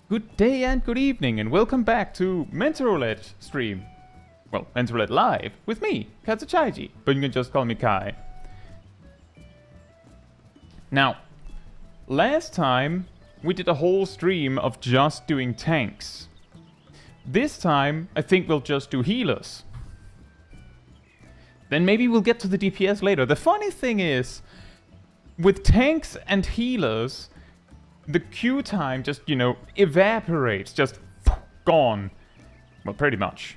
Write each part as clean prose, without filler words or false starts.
Good day and good evening, and welcome back to Roulette stream. Well, Roulette live with me, Chaiji, but you can just call me Kai. Now, last time we did a whole stream of just doing tanks. This time, I think we'll just do healers. Then maybe we'll get to the DPS later. The funny thing is, with tanks and healers, the queue time just, evaporates, just gone. Well, pretty much.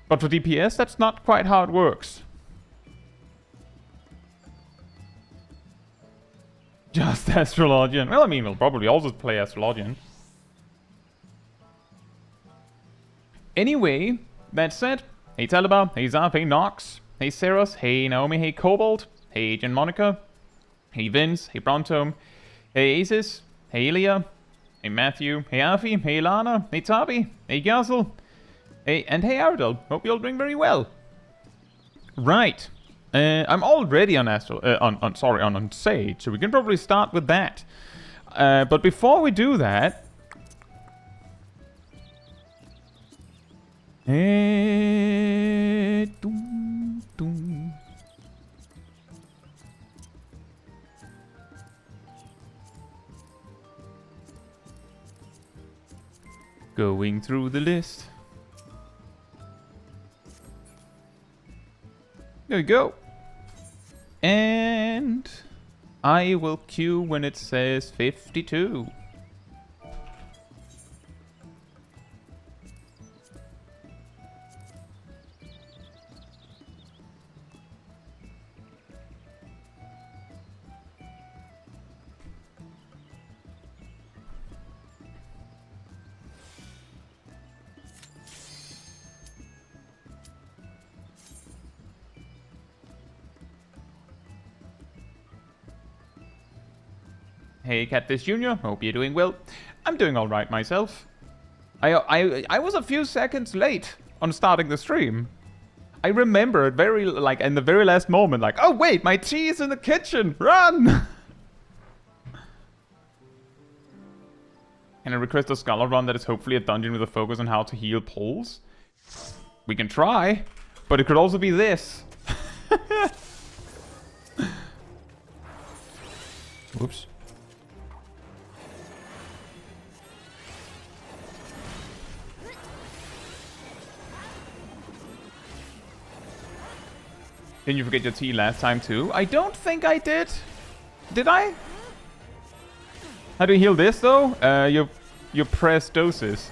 But for DPS, that's not quite how it works. Just Astrologian. Well, I mean, we'll probably also play Astrologian. Anyway, that said, hey Talaba, hey Zaf, hey Nox, hey Seros, hey Naomi, hey Cobalt, hey Jen Monica, hey Vince, hey Brontome, hey Aces, hey Ilya, hey Matthew, hey Afi, hey Lana, hey Tabi, hey Gazel, hey Ardell. Hope you're all doing very well. Right. I'm already on on Sage, so we can probably start with that. But before we do that, going through the list. There we go. And I will queue when it says 52. Hey Catfish Jr., hope you're doing well. I'm doing alright myself. I was a few seconds late on starting the stream. I remember it in the very last moment, like, oh wait, my tea is in the kitchen, run! Can I request a Scholar run that is hopefully a dungeon with a focus on how to heal poles? We can try, but it could also be this. Whoops. Didn't you forget your tea last time too? I don't think I did. Did I? How do you heal this though? You press doses.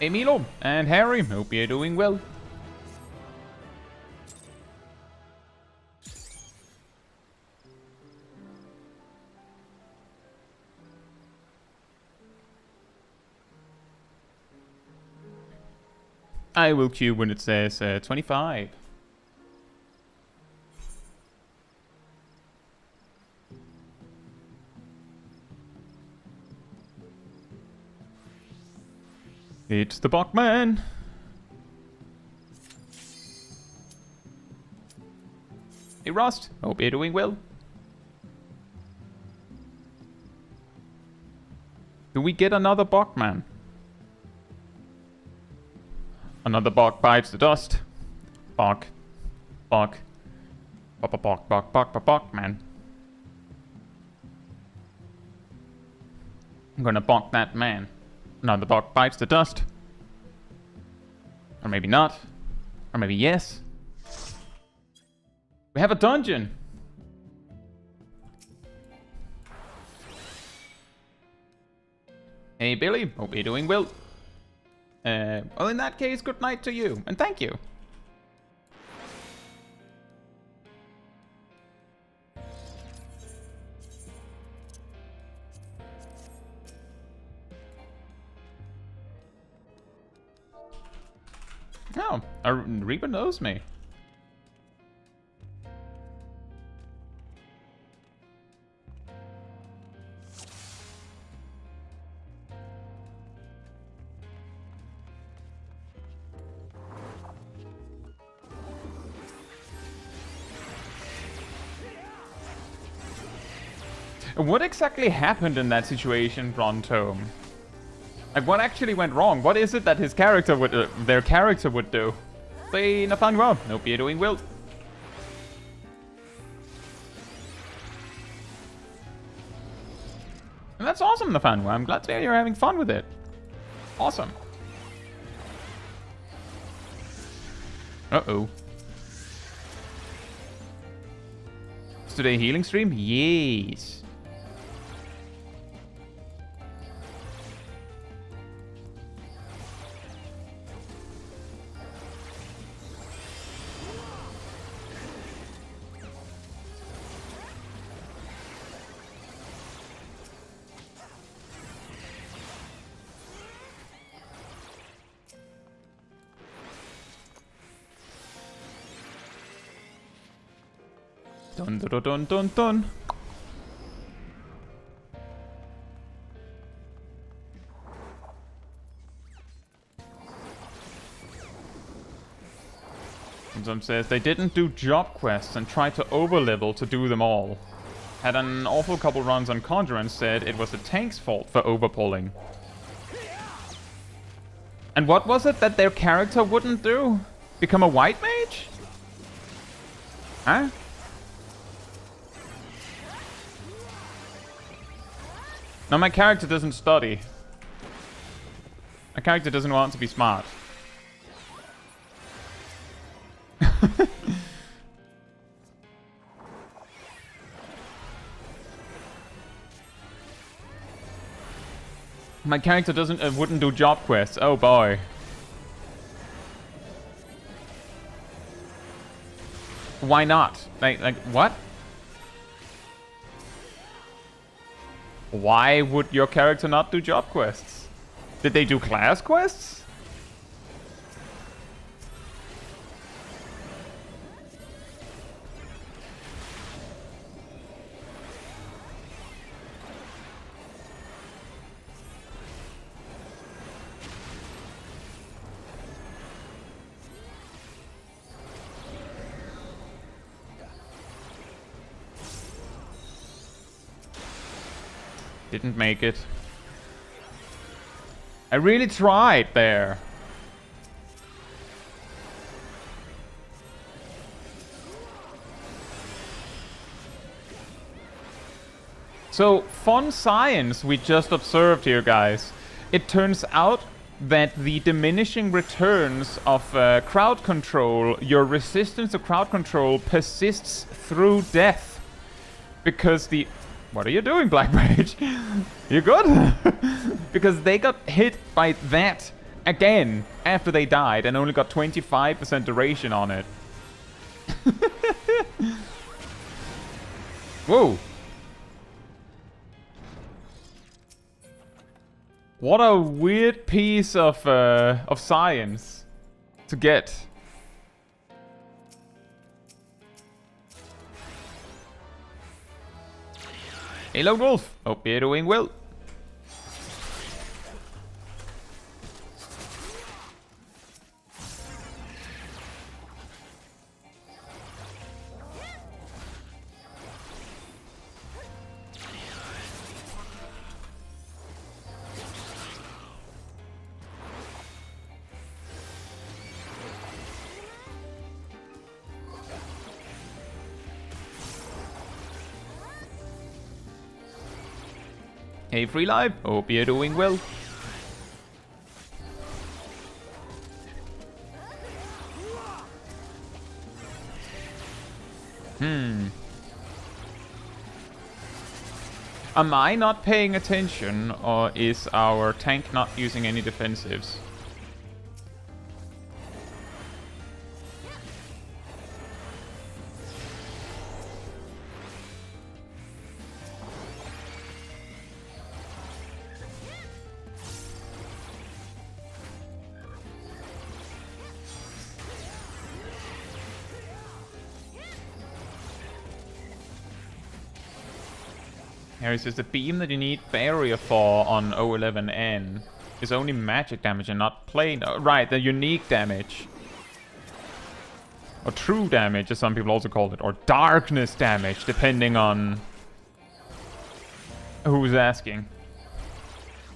Hey Milo and Harry, hope you're doing well. I will queue when it says 25. It's the Bachman. Hey Rust, hope you're doing well. Do we get another Bachman? Another Bach bites the dust. Bach. Bach. Bach, Bach, Bach, Bach, Bach, Bach, man. I'm gonna bonk that man. Another Bach bites the dust. Or maybe not. Or maybe yes. We have a dungeon. Hey Billy, hope you're doing well. Well, in that case, good night to you, and thank you. Oh, Reaper knows me. What exactly happened in that situation, Brontome? Like, what actually went wrong? What is it that his character would, their character would do? Say nothing wrong. Nope, you're doing well. And that's awesome, Nathaniel. I'm glad to hear you're having fun with it. Awesome. Uh-oh. Is today a healing stream? Yes. Dun dun dun dun dun. Some says they didn't do job quests and tried to overlevel to do them all. Had an awful couple runs on Conjure and said it was the tank's fault for overpulling. And what was it that their character wouldn't do? Become a white mage? Huh? No, my character doesn't study. My character doesn't want to be smart. My character wouldn't do job quests. Oh boy. Why not? Like what? Why would your character not do job quests? Did they do class quests? Didn't make it. I really tried there. So, fun science we just observed here, guys. It turns out that the diminishing returns of crowd control, your resistance to crowd control persists through death. Because the... What are you doing, Black Mage? You good? Because they got hit by that again after they died and only got 25% duration on it. Whoa. What a weird piece of science to get. Hello, Wolf. Hope you're doing well. Hey, Free Live. Hope you're doing well. Am I not paying attention, or is our tank not using any defensives? Harry says the beam that you need barrier for on O11N is only magic damage and not plain. Right, the unique damage. Or true damage, as some people also call it. Or darkness damage, depending on Who's asking?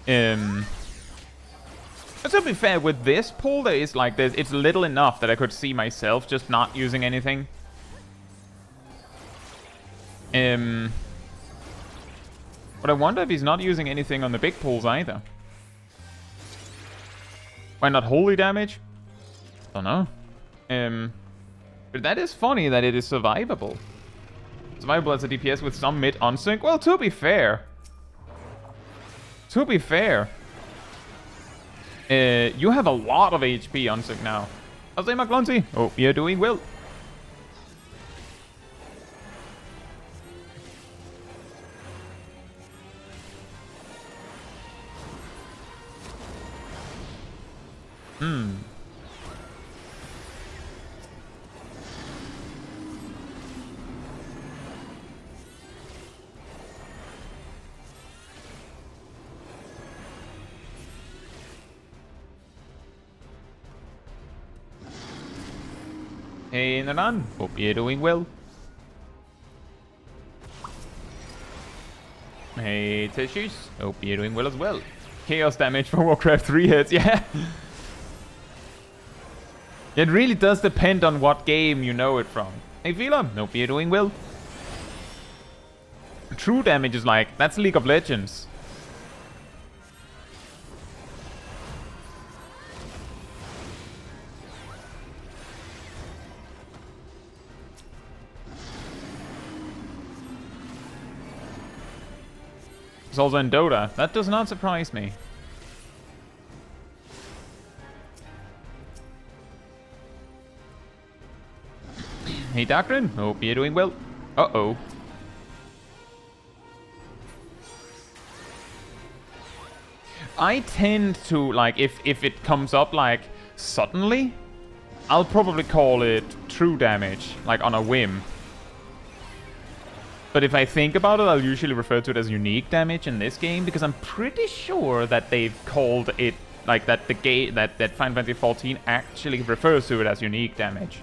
To be fair, with this pull, there is like it's little enough that I could see myself just not using anything. But I wonder if he's not using anything on the big pulls either. Why not holy damage? Don't know. But that is funny that it is survivable. Survivable as a DPS with some mid unsync. Well, to be fair. You have a lot of HP unsync now. I'll say McLunsey. Hope you're doing well. Hey, Nanan. Hope you're doing well. Hey, Tissues. Hope you're doing well as well. Chaos damage for Warcraft 3 hits, yeah. It really does depend on what game you know it from. Hey, Vila. Hope you're doing well. True damage is like, that's League of Legends. It's also in Dota. That does not surprise me. Hey, Doctrine. Hope you're doing well. Uh-oh. I tend to, like, if it comes up, like, suddenly, I'll probably call it true damage, like, on a whim. But if I think about it, I'll usually refer to it as unique damage in this game, because I'm pretty sure that they've called it, like, that the game, that Final Fantasy 14 actually refers to it as unique damage.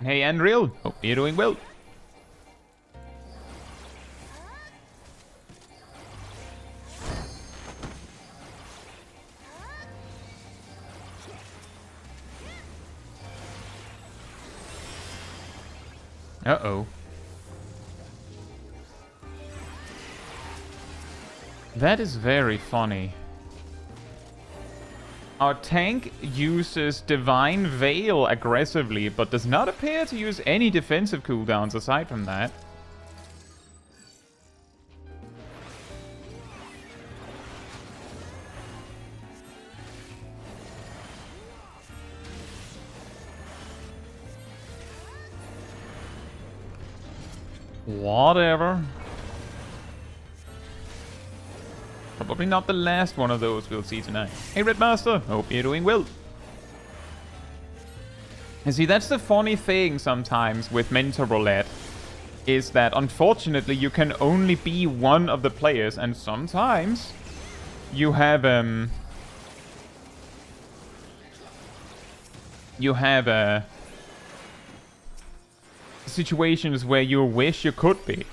Hey, Unreal. Hope you're doing well. Uh-oh. That is very funny. Our tank uses Divine Veil aggressively, but does not appear to use any defensive cooldowns aside from that. Whatever. Probably not the last one of those we'll see tonight. Hey, Redmaster. Hope you're doing well. And see, that's the funny thing sometimes with Mentor Roulette, is that unfortunately you can only be one of the players, and sometimes you have situations where you wish you could be.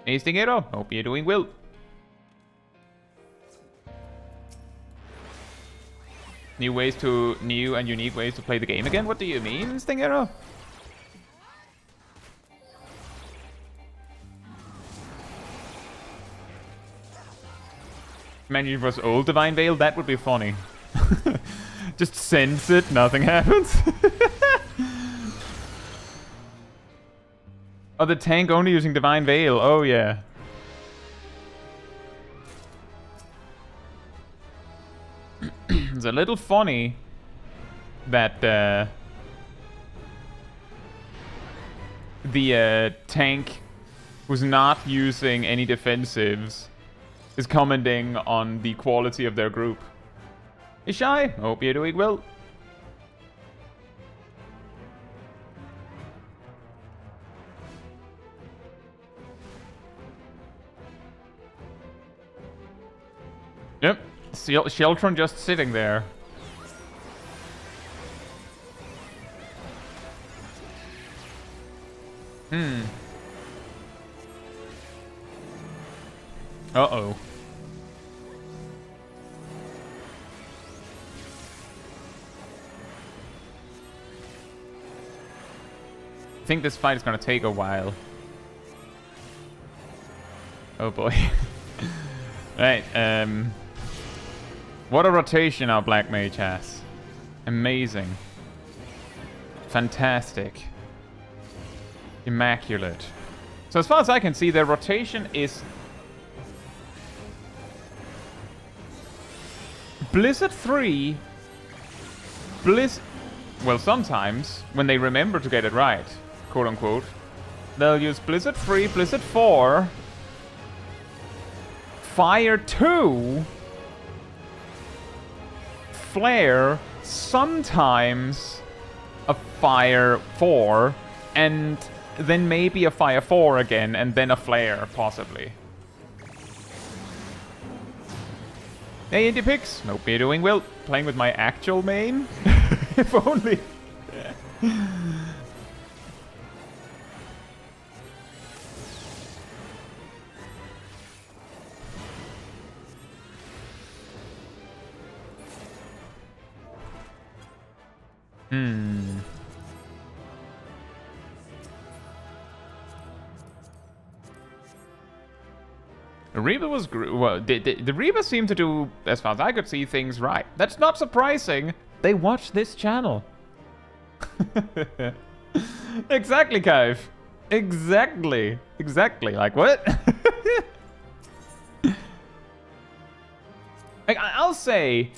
Hey, Stingero. Hope you're doing well. New and unique ways to play the game again? What do you mean, Stingero? Imagine if it was old Divine Veil, that would be funny. Just sense it, nothing happens. Oh, the tank only using Divine Veil. Oh, yeah. It's a little funny that the tank who's not using any defensives is commenting on the quality of their group. Hey Shy, hope you're doing well. Yep, Sheltron just sitting there. Uh-oh. I think this fight is gonna take a while. Oh boy. Right, what a rotation our Black Mage has. Amazing. Fantastic. Immaculate. So as far as I can see, their rotation is Blizzard 3, well, sometimes, when they remember to get it right, quote unquote, they'll use Blizzard 3, Blizzard 4, Fire 2, Flare, sometimes a Fire 4, and then maybe a Fire 4 again, and then a Flare, possibly. Hey, Indie Pix. Hope you're doing well. Playing with my actual main? If only. Reba was well. The Reba seemed to do, as far as I could see, things right. That's not surprising. They watch this channel. Exactly, Kaiv. Exactly. Exactly. Like what? I'll say,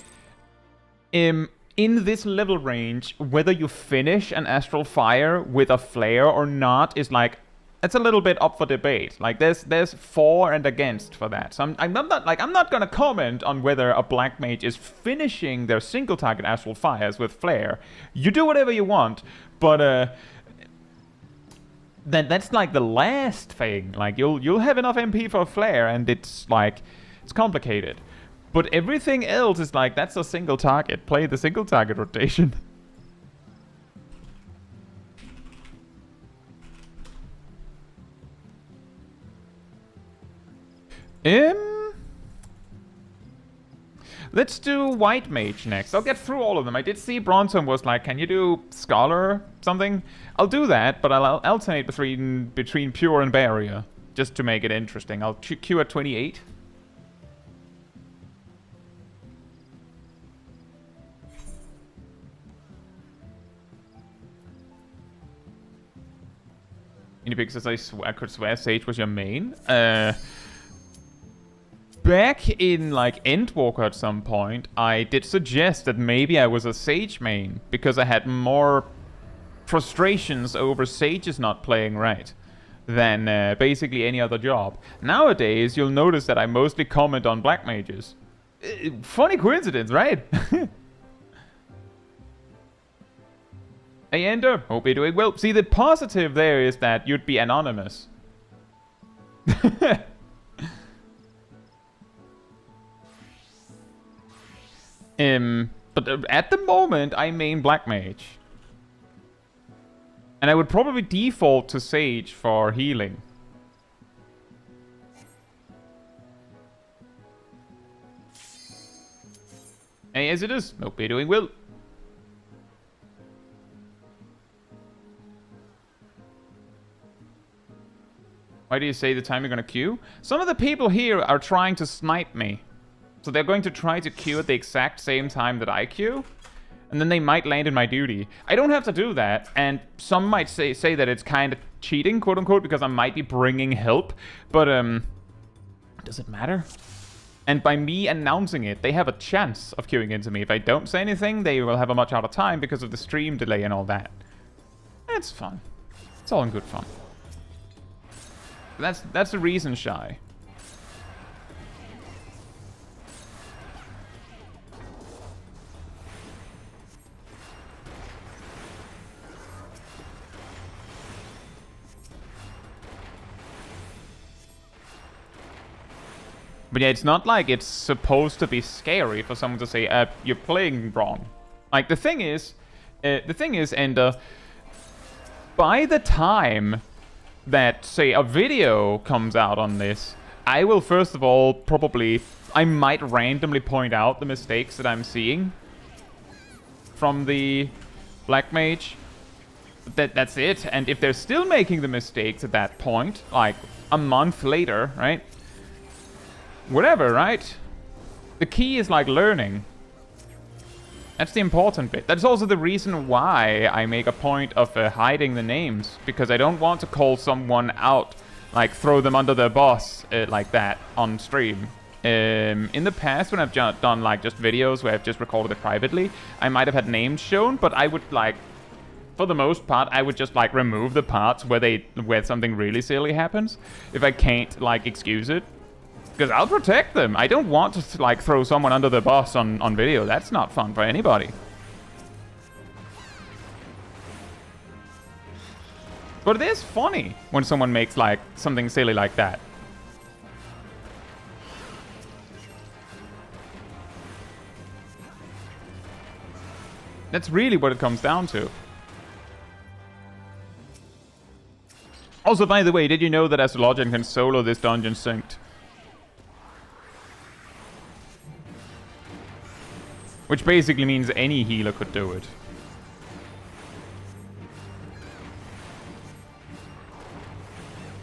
in this level range, whether you finish an Astral Fire with a Flare or not is like, it's a little bit up for debate. Like there's for and against for that. So I'm not gonna comment on whether a Black Mage is finishing their single target Astral Fires with Flare. You do whatever you want, but that's like the last thing. Like you'll have enough MP for a Flare, and it's like it's complicated. But everything else is like, that's a single target. Play the single target rotation. Let's do White Mage next. I'll get through all of them. I did see Bronson was like, can you do Scholar or something? I'll do that, but I'll alternate between Pure and Barrier, just to make it interesting. I'll queue at 28. Indie says I could swear Sage was your main. Back in like Endwalker at some point, I did suggest that maybe I was a Sage main because I had more frustrations over Sages not playing right than basically any other job. Nowadays, you'll notice that I mostly comment on Black Mages. Funny coincidence, right? Hey Ender, hope you're doing well. See, the positive there is that you'd be anonymous. But at the moment, I main Black Mage. And I would probably default to Sage for healing. Hey, as it is, hope you're doing well. Why do you say the time you're gonna queue? Some of the people here are trying to snipe me. So they're going to try to queue at the exact same time that I queue. And then they might land in my duty. I don't have to do that. And some might say that it's kind of cheating, quote unquote, because I might be bringing help. But, does it matter? And by me announcing it, they have a chance of queuing into me. If I don't say anything, they will have a much harder time because of the stream delay and all that. It's fun. It's all in good fun. That's the reason, Shy. But yeah, it's not like it's supposed to be scary for someone to say, you're playing wrong. Like, the thing is, Ender, by the time that, say, a video comes out on this, I will first of all probably, I might randomly point out the mistakes that I'm seeing from the Black Mage. That's it. And if they're still making the mistakes at that point, like a month later, right? Whatever, right? The key is like learning. That's the important bit. That's also the reason why I make a point of hiding the names. Because I don't want to call someone out, like throw them under the bus like that on stream. In the past, when I've done like just videos where I've just recorded it privately, I might have had names shown, but I would like, for the most part, I would just like remove the parts where something really silly happens, if I can't like excuse it. Because I'll protect them. I don't want to like throw someone under the bus on video. That's not fun for anybody. But it is funny when someone makes like something silly like that. That's really what it comes down to. Also, by the way, did you know that Astrologian can solo this dungeon synced? Which basically means any healer could do it.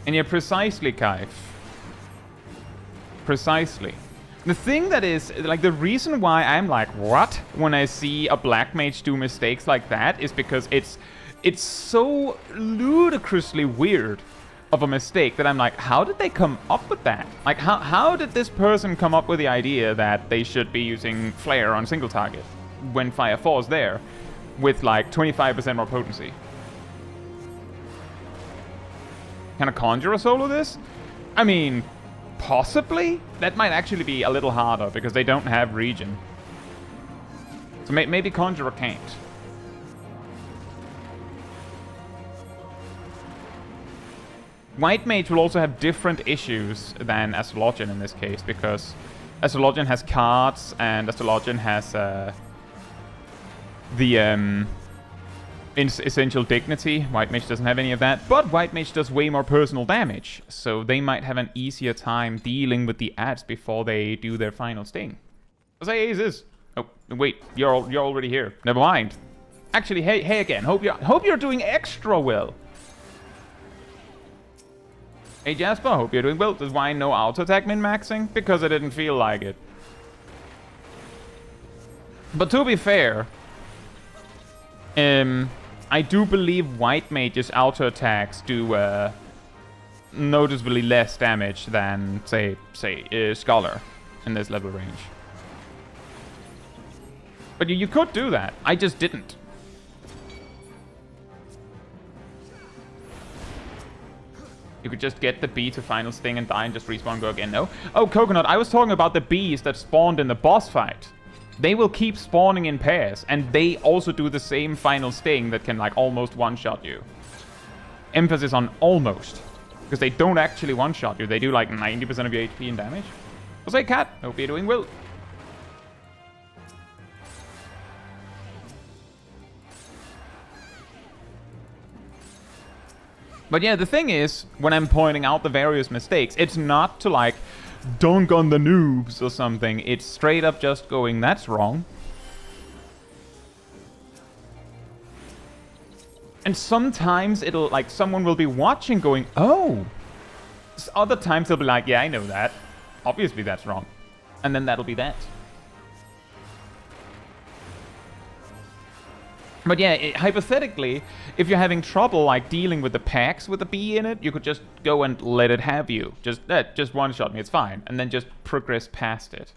And yeah, precisely, Kaif. Precisely. The thing that is, like, the reason why I'm like, what? When I see a Black Mage do mistakes like that is because it's so ludicrously weird of a mistake that I'm like, how did they come up with that? Like, how did this person come up with the idea that they should be using Flare on single target when Fire 4 is there with like 25% more potency? Can a Conjurer solo this? I mean, possibly? That might actually be a little harder because they don't have regen. So maybe Conjurer can't. White Mage will also have different issues than Astrologian in this case, because Astrologian has cards and Astrologian has the Essential Dignity. White Mage doesn't have any of that, but White Mage does way more personal damage, so they might have an easier time dealing with the ads before they do their final sting. Let's say Aces. Oh, wait, you're already here. Never mind. Actually, hey again. Hope you're doing extra well. Hey Jasper, hope you're doing well. Does why no auto attack min-maxing? Because I didn't feel like it. But to be fair, I do believe White Mage's auto attacks do noticeably less damage than, say, Scholar in this level range. But you could do that. I just didn't. You could just get the bee to final sting and die and just respawn and go again. No? Oh, Coconut, I was talking about the bees that spawned in the boss fight. They will keep spawning in pairs, and they also do the same final sting that can, like, almost one-shot you. Emphasis on almost. Because they don't actually one-shot you. They do, like, 90% of your HP and damage. I'll say, Cat, hope you're doing well. But yeah, the thing is, when I'm pointing out the various mistakes, it's not to like dunk on the noobs or something. It's straight up just going, that's wrong. And sometimes it'll, like, someone will be watching going, oh. Other times they'll be like, yeah, I know that. Obviously that's wrong. And then that'll be that. But yeah, hypothetically, if you're having trouble like dealing with the packs with the bee in it, you could just go and let it have you. Just one-shot me, it's fine. And then just progress past it.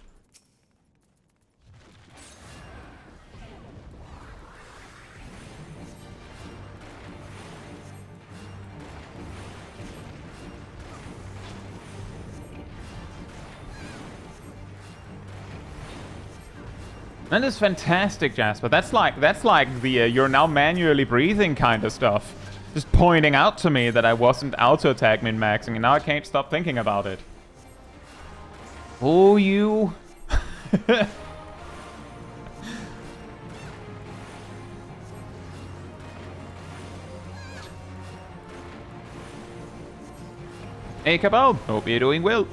That is fantastic, Jasper. That's like the you're now manually breathing kind of stuff. Just pointing out to me that I wasn't auto-attack min-maxing, and now I can't stop thinking about it. Oh, you. Hey, Cabal. Hope you're doing well.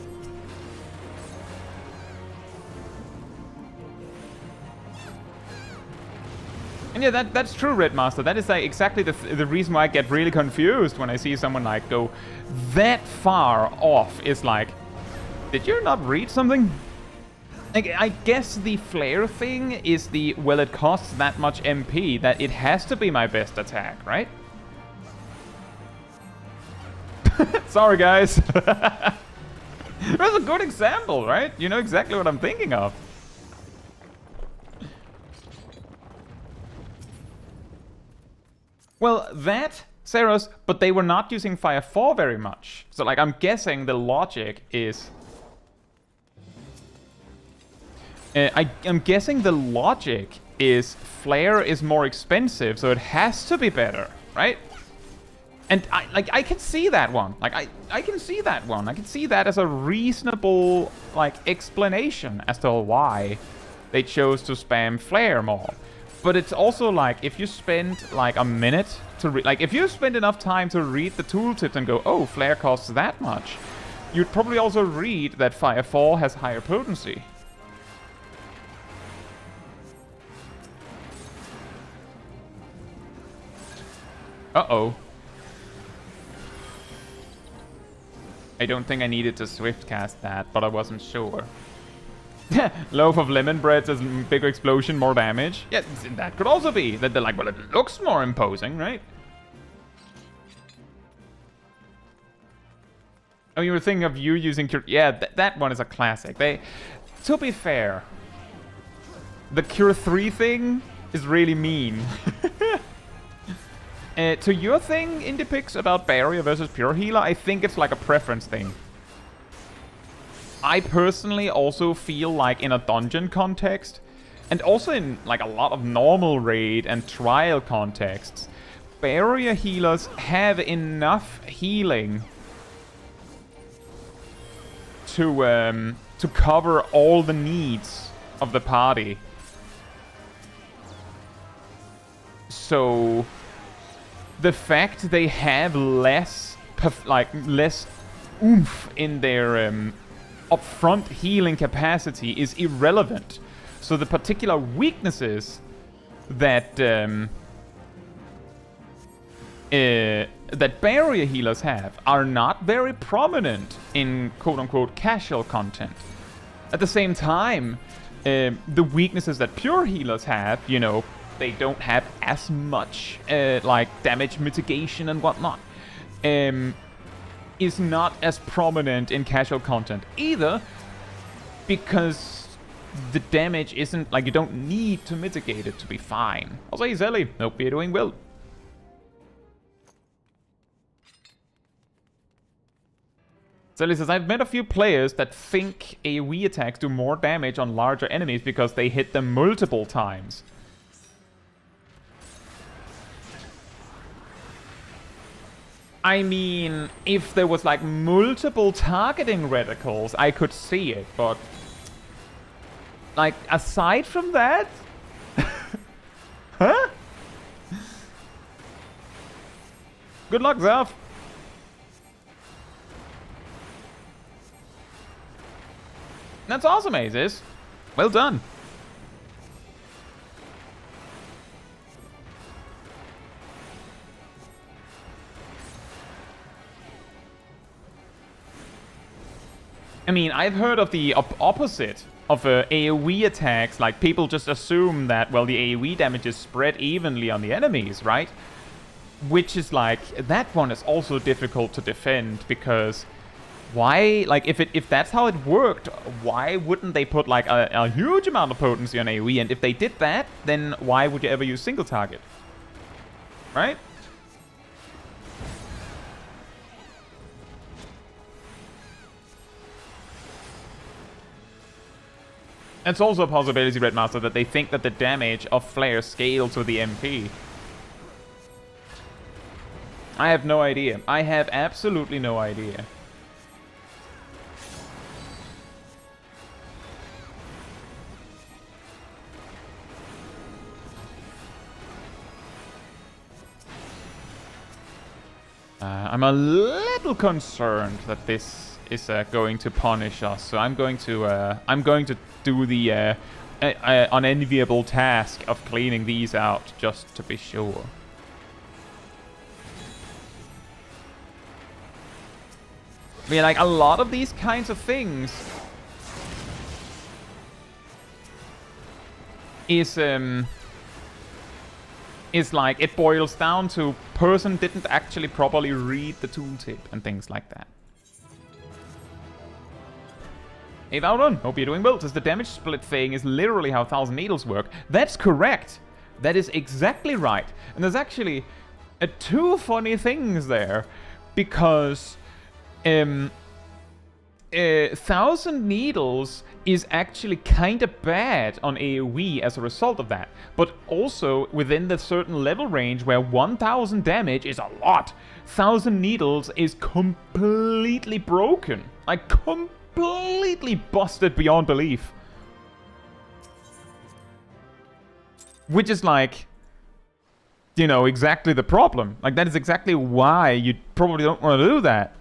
And yeah, that's true, Red Master. That is like exactly the reason why I get really confused when I see someone like go that far off. Is like, did you not read something? Like, I guess the flare thing is the, well, it costs that much MP that it has to be my best attack, right? Sorry, guys. That's a good example, right? You know exactly what I'm thinking of. Well, that, Seros, but they were not using Fire 4 very much. So, like, I'm guessing the logic is... I'm guessing the logic is Flare is more expensive, so it has to be better, right? And I can see that one. Like, I can see that one. I can see that as a reasonable, like, explanation as to why they chose to spam Flare more. But it's also like, if you spend like a minute to read, like if you spend enough time to read the tooltips and go, oh, Flare costs that much, you'd probably also read that Fire 4 has higher potency. Uh-oh. I don't think I needed to swift cast that, but I wasn't sure. Loaf of lemon bread says bigger explosion, more damage. Yeah, that could also be. That they're like, well, it looks more imposing, right? Oh, you were thinking of you using Cure... Yeah, that one is a classic. To be fair, the Cure 3 thing is really mean. To your thing, Indipix, about Barrier versus Pure Healer, I think it's like a preference thing. I personally also feel like in a dungeon context, and also in like a lot of normal raid and trial contexts, barrier healers have enough healing to cover all the needs of the party. So the fact they have less oomph in their upfront healing capacity is irrelevant. So the particular weaknesses that that barrier healers have are not very prominent in quote-unquote casual content. At the same time, the weaknesses that pure healers have, you know, they don't have as much like damage mitigation and whatnot. Is not as prominent in casual content either, because the damage isn't, like, you don't need to mitigate it to be fine. Also, hey Zelly, hope you're doing well. Zelly says, I've met a few players that think AoE attacks do more damage on larger enemies because they hit them multiple times. I mean, if there was like multiple targeting reticles, I could see it, but like aside from that, huh? Good luck, Zerf. That's awesome, Aces. Well done. I mean, I've heard of the opposite of AoE attacks. Like, people just assume that, well, the AoE damage is spread evenly on the enemies, right? Which is like, that one is also difficult to defend, because why, like, if that's how it worked, why wouldn't they put like a huge amount of potency on AoE? And if they did that, then why would you ever use single target? Right? It's also a possibility, Red Master, that they think that the damage of Flare scales with the MP. I have no idea. I have absolutely no idea. I'm a little concerned that this is going to punish us, so I'm going to do the unenviable task of cleaning these out just to be sure. I mean, like, a lot of these kinds of things is like, it boils down to person didn't actually properly read the tooltip and things like that. Hey Valron, hope you're doing well. Says the damage split thing is literally how 1,000 Needles work. That's correct. That is exactly right. And there's actually two funny things there, because 1,000 Needles is actually kind of bad on AoE as a result of that, but also within the certain level range where 1,000 damage is a lot, 1,000 Needles is completely broken, like completely busted beyond belief, which is like, you know, exactly the problem. Like, that is exactly why you probably don't want to do that.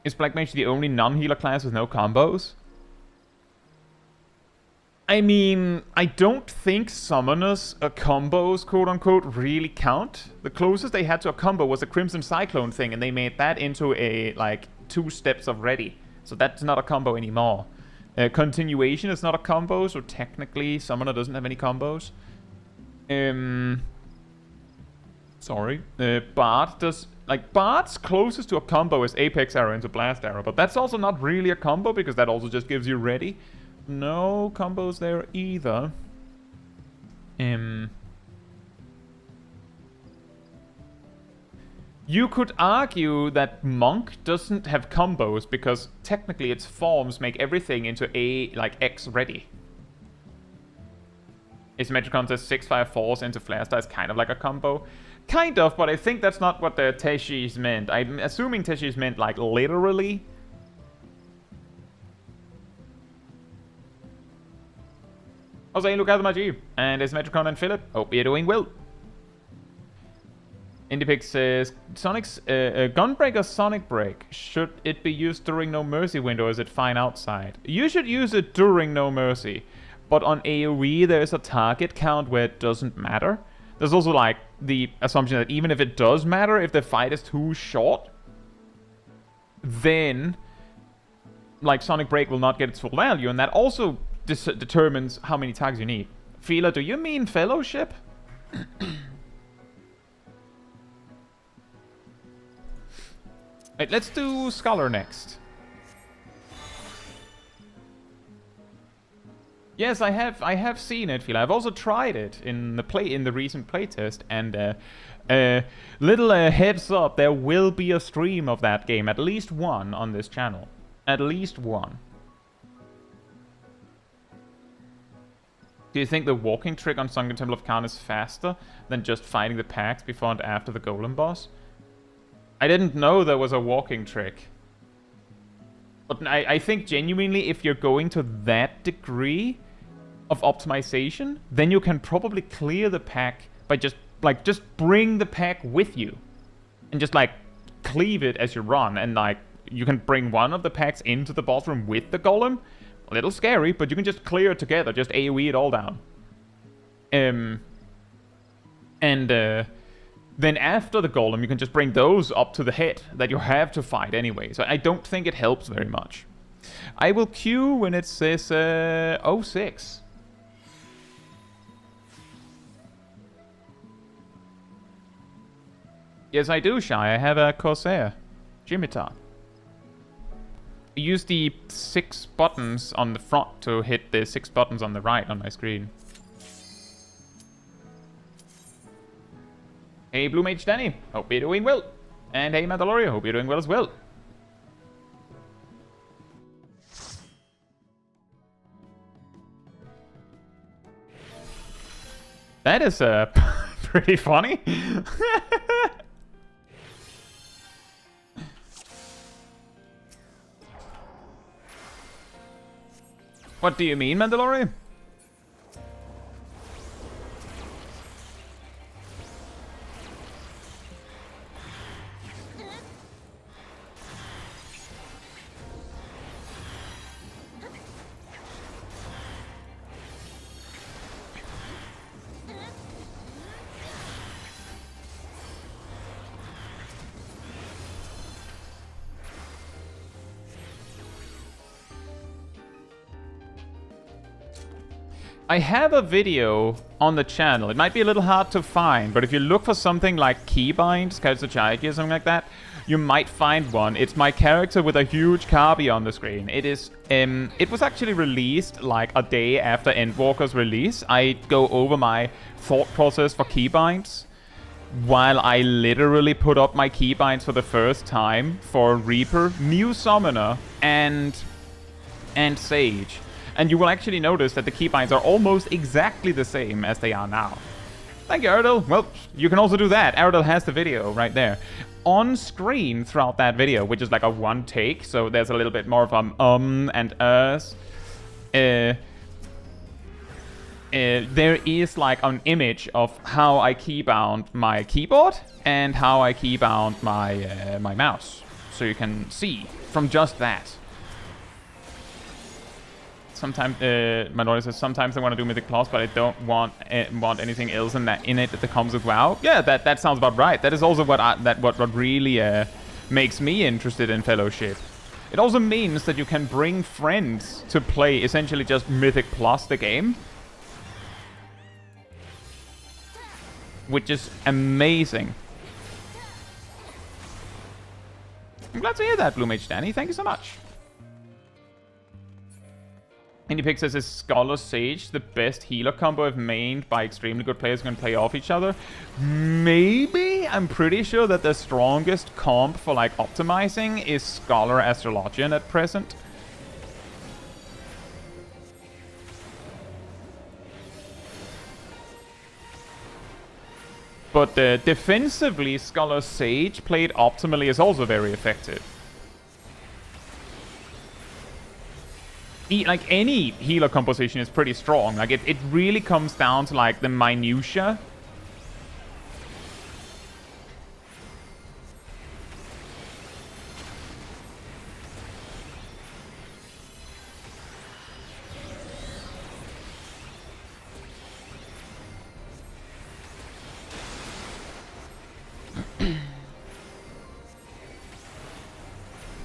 Is Black Mage the only non-healer class with no combos? I mean, I don't think summoners combos, quote-unquote, really count. The closest they had to a combo was the Crimson Cyclone thing, and they made that into a, like, 2 steps of ready. So that's not a combo anymore. Continuation is not a combo, so technically Summoner doesn't have any combos. Sorry. Bard does... Like, Bard's closest to a combo is Apex Arrow into Blast Arrow, but that's also not really a combo, because that also just gives you ready. No combos there either. You could argue that Monk doesn't have combos, because technically its forms make everything into like, X ready. Asymmetric Contest 6-5 Force into Flare is kind of like a combo. Kind of, but I think that's not what the Teshi's meant. I'm assuming Teshi's meant, like, literally. Jose, look out Maji. And Asymmetricon and Philip. Hope you're doing well. Indipix says, Sonic's Gunbreaker Sonic Break. Should it be used during No Mercy window, or is it fine outside? You should use it during No Mercy. But on AoE, there's a target count where it doesn't matter. There's also, like, the assumption that even if it does matter, if the fight is too short, then, like, Sonic Break will not get its full value, and that also determines how many tags you need. Fila, do you mean Fellowship? Right, let's do Scholar next. Yes, I have seen it, Phil. I've also tried it in the recent playtest, and little heads up, there will be a stream of that game, at least one on this channel, at least one. Do you think the walking trick on Sunken Temple of Khan is faster than just fighting the packs before and after the Golem boss? I didn't know there was a walking trick. But I think genuinely, if you're going to that degree of optimization, then you can probably clear the pack by just bring the pack with you. And just, like, cleave it as you run. And, like, you can bring one of the packs into the boss room with the Golem. A little scary, but you can just clear it together, just AoE it all down. Then after the Golem, you can just bring those up to the head that you have to fight anyway. So I don't think it helps very much. I will queue when it says 06. Yes, I do, Shy. I have a Corsair. Jimitar. Use the 6 buttons on the front to hit the 6 buttons on the right on my screen. Hey, Blue Mage Danny. Hope you're doing well. And hey, Mandalorian. Hope you're doing well as well. That is pretty funny. What do you mean, Mandalorian? I have a video on the channel. It might be a little hard to find, but if you look for something like Keybinding, Caetsu Chaiji or something like that, you might find one. It's my character with a huge Kabi on the screen. It is, it was actually released like a day after Endwalker's release. I go over my thought process for Keybinds while I literally put up my Keybinds for the first time for Reaper, New Summoner, and Sage. And you will actually notice that the keybinds are almost exactly the same as they are now. Thank you, Erdal. Well, you can also do that. Erdal has the video right there. On screen throughout that video, which is like a one take, so there's a little bit more of and us. There is like an image of how I keybound my keyboard and how I keybound my, my mouse. So you can see from just that. Sometimes, my daughter says, sometimes I want to do Mythic Plus, but I don't want anything else in it that comes with WoW. Yeah, that sounds about right. That is also what really makes me interested in Fellowship. It also means that you can bring friends to play essentially just Mythic Plus the game, which is amazing. I'm glad to hear that, Blue Mage Danny. Thank you so much. IndiePix says, is Scholar Sage the best healer combo if mained by extremely good players who can play off each other? Maybe? I'm pretty sure that the strongest comp for like optimizing is Scholar Astrologian at present. But defensively, Scholar Sage played optimally is also very effective. Like any healer composition is pretty strong. Like it really comes down to like the minutia.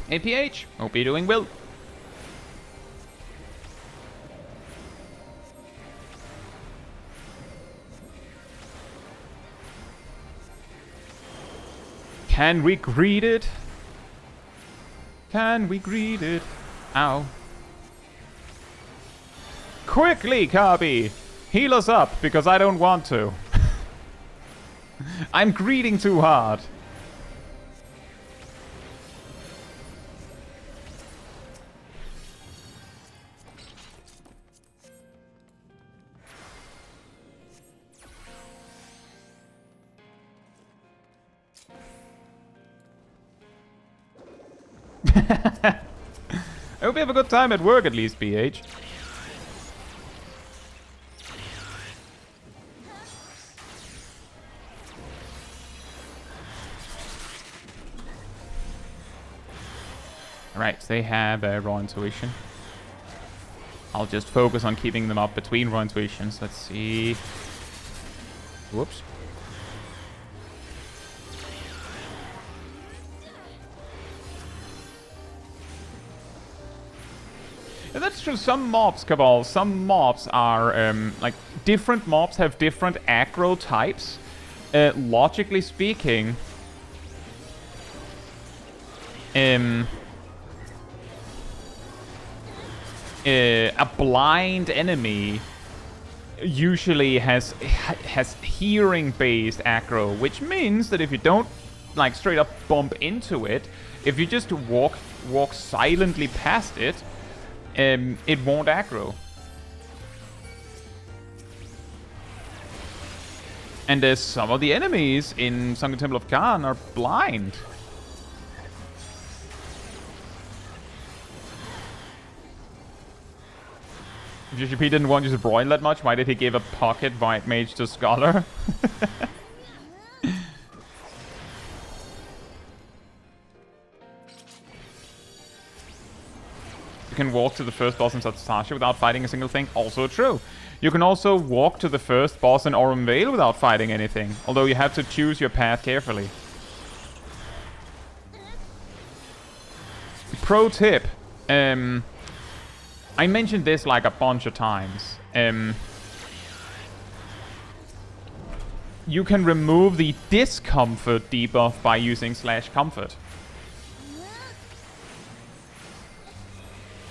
APH, hope you're doing well. Can we greet it? Can we greet it? Ow. Quickly, Kabi! Heal us up, because I don't want to. I'm greeting too hard. I hope you have a good time at work, at least, BH. Alright, they have Raw Intuition. I'll just focus on keeping them up between Raw Intuitions. Let's see. Whoops. Yeah, that's true. Some mobs, Cabal, some mobs are, like, different mobs have different aggro types. Logically speaking, a blind enemy usually has hearing-based aggro, which means that if you don't, like, straight up bump into it, if you just walk silently past it, it won't aggro. And there's some of the enemies in Sunken Temple of Khan are blind. If GGP didn't want you to broil that much, why did he give a pocket white mage to Scholar? You can walk to the first boss in Satsasha without fighting a single thing. Also true. You can also walk to the first boss in Aurum Vale without fighting anything, although you have to choose your path carefully. Pro tip. I mentioned this like a bunch of times. you can remove the discomfort debuff by using /comfort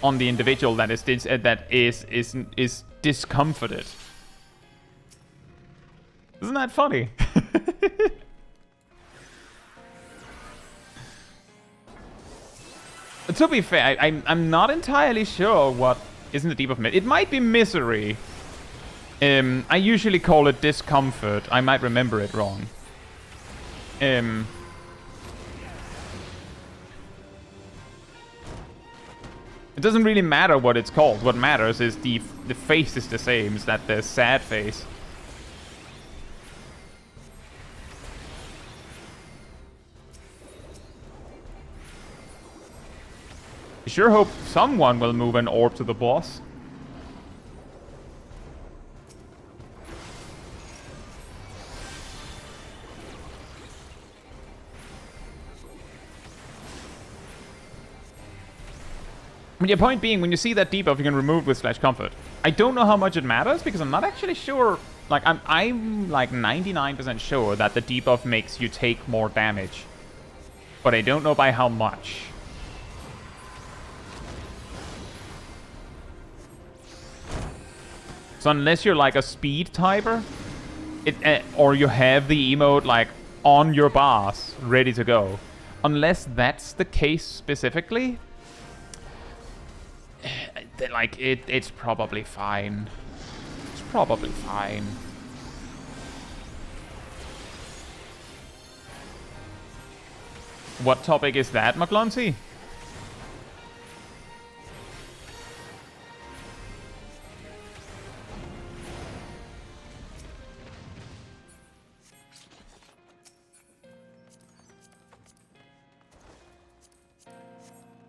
on the individual that is discomforted. Isn't that funny? To be fair, I'm not entirely sure what isn't the debuff. It might be misery. I usually call it discomfort. I might remember it wrong. It doesn't really matter what it's called. What matters is the face is the same. Is that the sad face? I sure hope someone will move an orb to the boss. But your point being, when you see that debuff, you can remove with /comfort. I don't know how much it matters because I'm not actually sure. Like I'm like 99% sure that the debuff makes you take more damage, but I don't know by how much. So unless you're like a speed typer, or you have the emote like on your boss ready to go, unless that's the case specifically, like it's probably fine. It's probably fine. What topic is that, McLunsey?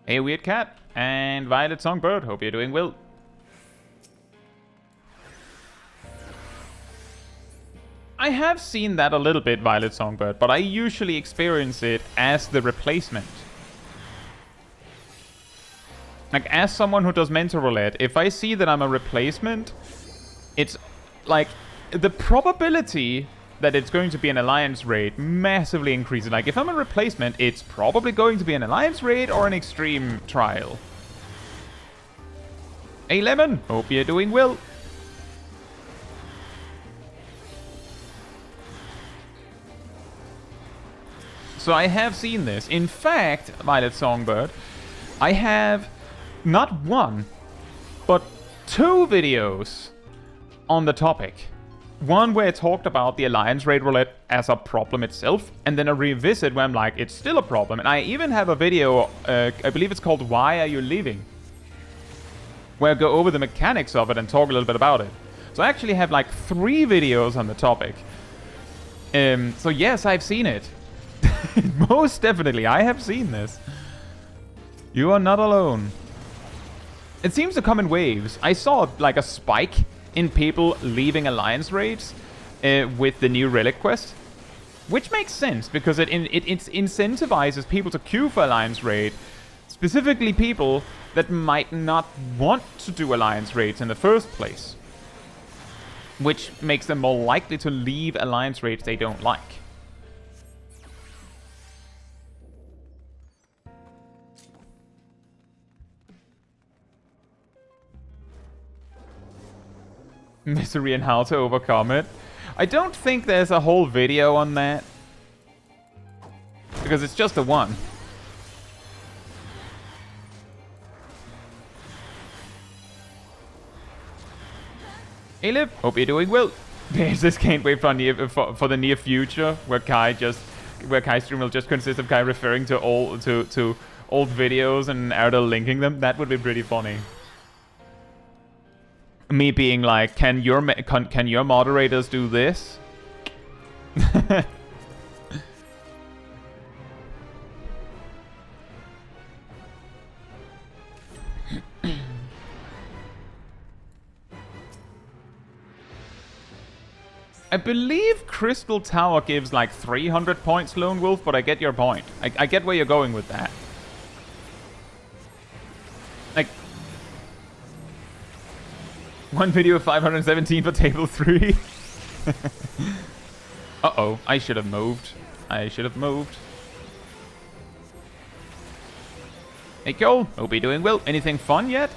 Hey, Weird Cat and Violet Songbird, hope you're doing well. I have seen that a little bit, Violet Songbird, but I usually experience it as the replacement. Like, as someone who does mental roulette, if I see that I'm a replacement, it's like the probability that it's going to be an alliance raid massively increases. Like, if I'm a replacement, it's probably going to be an alliance raid or an extreme trial. Hey, Lemon, hope you're doing well. So I have seen this. In fact, Violet Songbird, I have not one, but 2 videos on the topic. One where I talked about the Alliance Raid Roulette as a problem itself, and then a revisit where I'm like, it's still a problem. And I even have a video, I believe it's called Why Are You Leaving? Where I go over the mechanics of it and talk a little bit about it. So I actually have like 3 videos on the topic. So yes, I've seen it. Most definitely, I have seen this. You are not alone. It seems to come in waves. I saw like a spike in people leaving Alliance raids with the new Relic quest, which makes sense because it incentivizes people to queue for Alliance raid, specifically people that might not want to do Alliance raids in the first place, which makes them more likely to leave Alliance raids they don't like. Misery and how to overcome it. I don't think there's a whole video on that, because it's just the one. Hey Liv, hope you're doing well. Just can't wait for the near future where Kai stream will just consist of Kai referring to old videos and Erdal linking them. That would be pretty funny. Me being like, can your moderators do this? I believe Crystal Tower gives like 300 points, Lone Wolf, but I get your point. I get where you're going with that. Like, one video of 517 for table 3. Uh-oh, I should have moved. I should have moved. Hey, Cole. Hope you're doing well. Anything fun yet?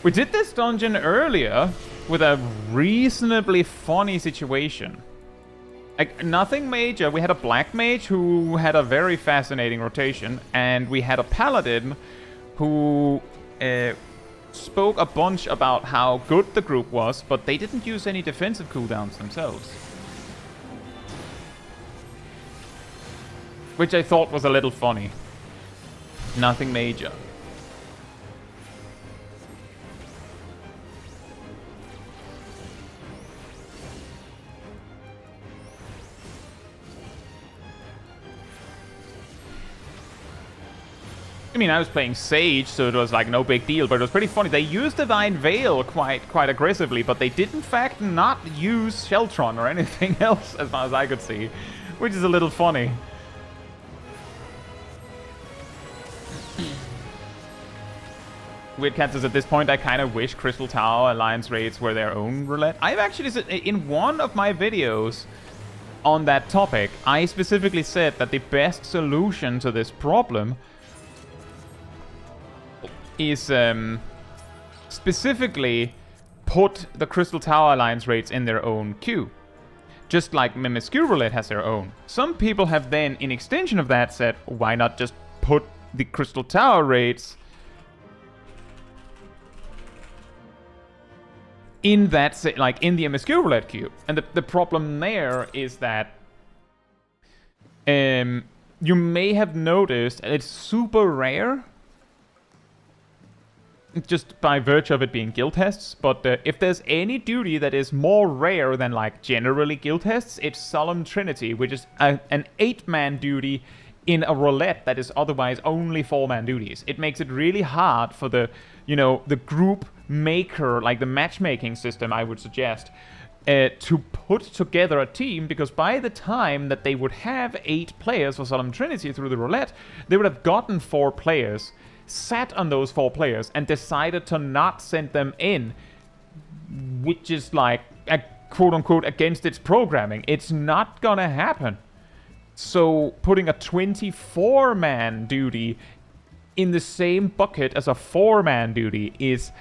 We did this dungeon earlier with a reasonably funny situation. Like, nothing major. We had a black mage who had a very fascinating rotation, and we had a paladin who spoke a bunch about how good the group was, but they didn't use any defensive cooldowns themselves. Which I thought was a little funny. Nothing major. I mean, I was playing Sage, so it was like no big deal, but it was pretty funny. They used Divine Veil quite aggressively, but they did in fact not use Sheltron or anything else, as far as I could see, which is a little funny. Weird Cat says, at this point, I kind of wish Crystal Tower Alliance raids were their own roulette. I've actually said, in one of my videos on that topic, I specifically said that the best solution to this problem is specifically put the Crystal Tower Alliance raids in their own queue. Just like MMSQ Roulette has their own. Some people have then, in extension of that, said, why not just put the Crystal Tower raids in that, like, in the MMSQ Roulette queue. And the problem there is that you may have noticed, and it's super rare, just by virtue of it being guild tests, but if there's any duty that is more rare than, like, generally guild tests, it's Solemn Trinity, which is an 8-man duty in a roulette that is otherwise only 4-man duties. It makes it really hard for the, you know, the group maker, like the matchmaking system, I would suggest, to put together a team, because by the time that they would have 8 players for Solemn Trinity through the roulette, they would have gotten 4 players, sat on those 4 players, and decided to not send them in, which is like, quote-unquote, against its programming. It's not gonna happen. So putting a 24-man duty in the same bucket as a 4-man duty is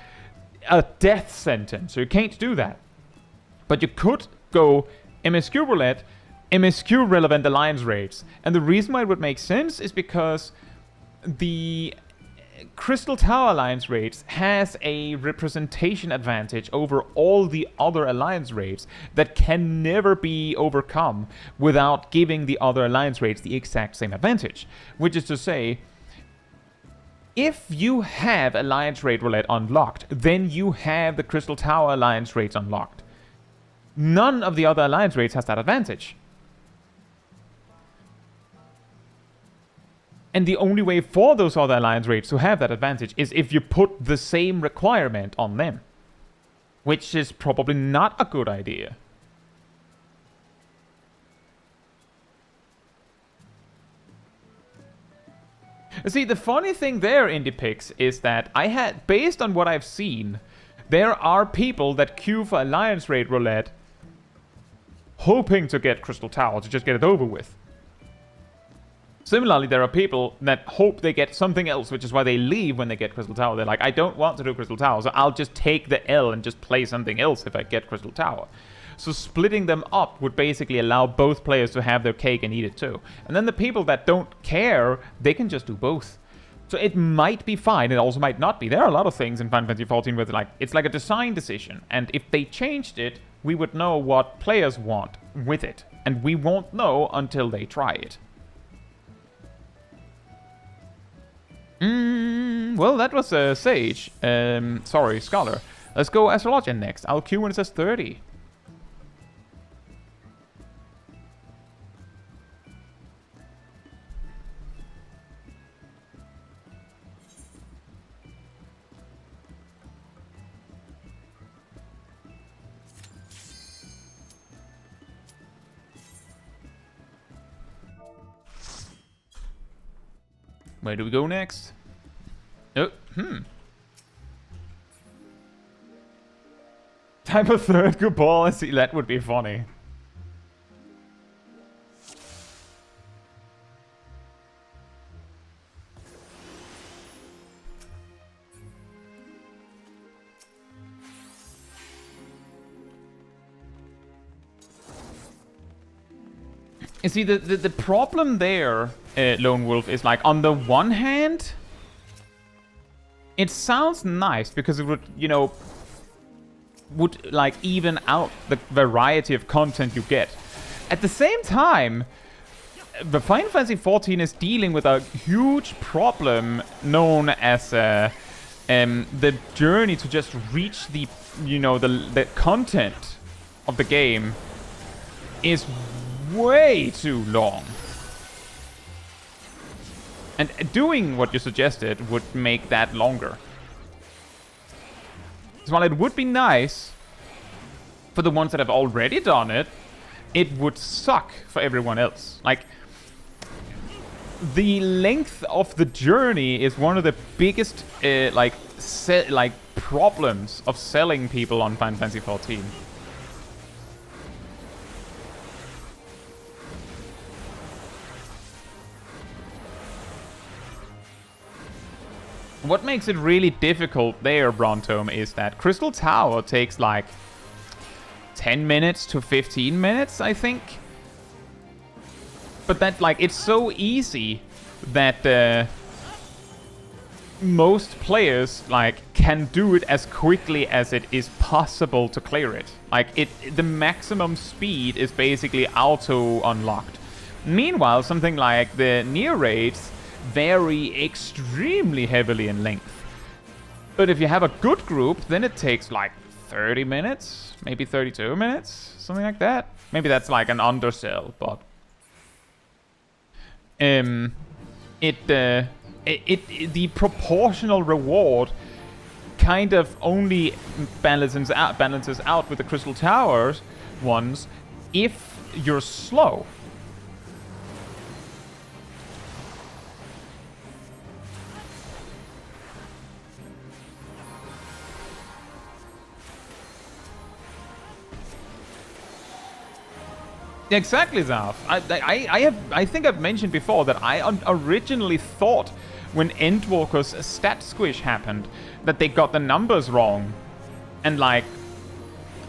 a death sentence. So you can't do that. But you could go MSQ Roulette, MSQ relevant alliance raids. And the reason why it would make sense is because the Crystal Tower Alliance raids has a representation advantage over all the other Alliance raids that can never be overcome without giving the other Alliance raids the exact same advantage. Which is to say, if you have Alliance raid roulette unlocked, then you have the Crystal Tower Alliance raids unlocked. None of the other Alliance raids has that advantage. And the only way for those other Alliance raids to have that advantage is if you put the same requirement on them. Which is probably not a good idea. See, the funny thing there, IndiePix, is that based on what I've seen, there are people that queue for Alliance raid roulette hoping to get Crystal Tower, to just get it over with. Similarly, there are people that hope they get something else, which is why they leave when they get Crystal Tower. They're like, I don't want to do Crystal Tower, so I'll just take the L and just play something else if I get Crystal Tower. So splitting them up would basically allow both players to have their cake and eat it too. And then the people that don't care, they can just do both. So it might be fine, it also might not be. There are a lot of things in Final Fantasy XIV where like, it's like a design decision. And if they changed it, we would know what players want with it. And we won't know until they try it. Well, that was Sage. Sorry, Scholar. Let's go Astrologian next. I'll queue when it says 30. Where do we go next? Oh, Type of third good ball. See, that would be funny. You see, the problem there, Lone Wolf, is like, on the one hand, it sounds nice because it would, you know, would like even out the variety of content you get. At the same time, the Final Fantasy XIV is dealing with a huge problem known as the journey to just reach the, you know, the content of the game is way too long. And doing what you suggested would make that longer. So while it would be nice for the ones that have already done it, it would suck for everyone else. Like, the length of the journey is one of the biggest problems of selling people on Final Fantasy XIV. What makes it really difficult there, Brontome, is that Crystal Tower takes like 10 minutes to 15 minutes, I think. But that, like, it's so easy that most players, like, can do it as quickly as it is possible to clear it. Like, the maximum speed is basically auto-unlocked. Meanwhile, something like the near raids vary extremely heavily in length. But if you have a good group, then it takes like 30 minutes, maybe 32 minutes, something like that. Maybe that's like an undersell, but the proportional reward kind of only balances out with the Crystal Towers ones if you're slow. Exactly, Zaf. I think I've mentioned before that I originally thought when Endwalker's stat squish happened that they got the numbers wrong and like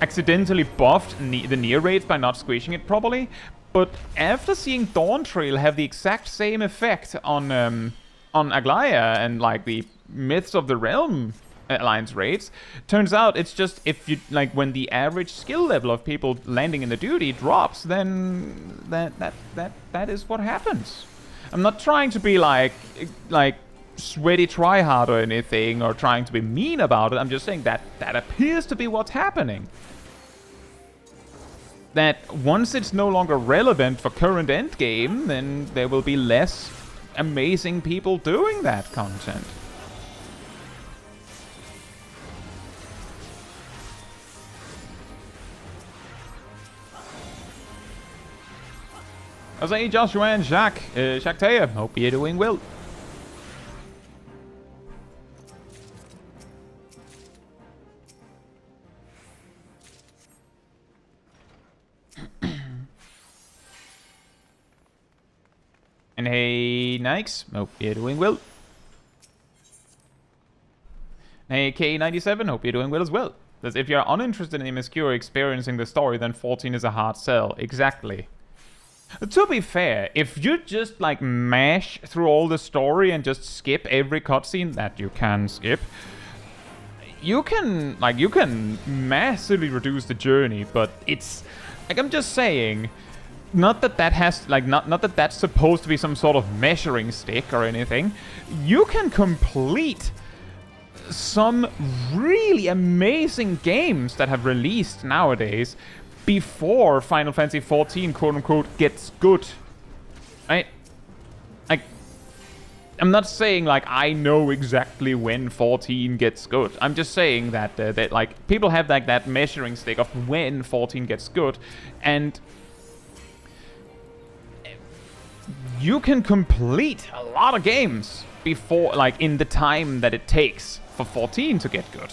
accidentally buffed the near raids by not squishing it properly. But after seeing Dawntrail have the exact same effect on Aglaya and like the Myths of the Realm Alliance raids, turns out it's just if you like when the average skill level of people landing in the duty drops, then that is what happens. I'm not trying to be like sweaty tryhard or anything, or trying to be mean about it. I'm just saying that appears to be what's happening. That once it's no longer relevant for current endgame, then there will be less amazing people doing that content. I was saying, Joshua and Jacques Taya, hope you're doing well. And hey, Nikes, hope you're doing well. Hey, K97, hope you're doing well as well. Because if you're uninterested in MSQ or experiencing the story, then 14 is a hard sell. Exactly. To be fair, if you just like mash through all the story and just skip every cutscene that you can skip, you can massively reduce the journey. But it's like, I'm just saying, not that has like not that that's supposed to be some sort of measuring stick or anything. You can complete some really amazing games that have released nowadays before Final Fantasy XIV, quote-unquote, gets good, right? Like, I'm not saying, like, I know exactly when 14 gets good. I'm just saying that, like, people have, like, that measuring stick of when 14 gets good, and you can complete a lot of games before, like, in the time that it takes for 14 to get good.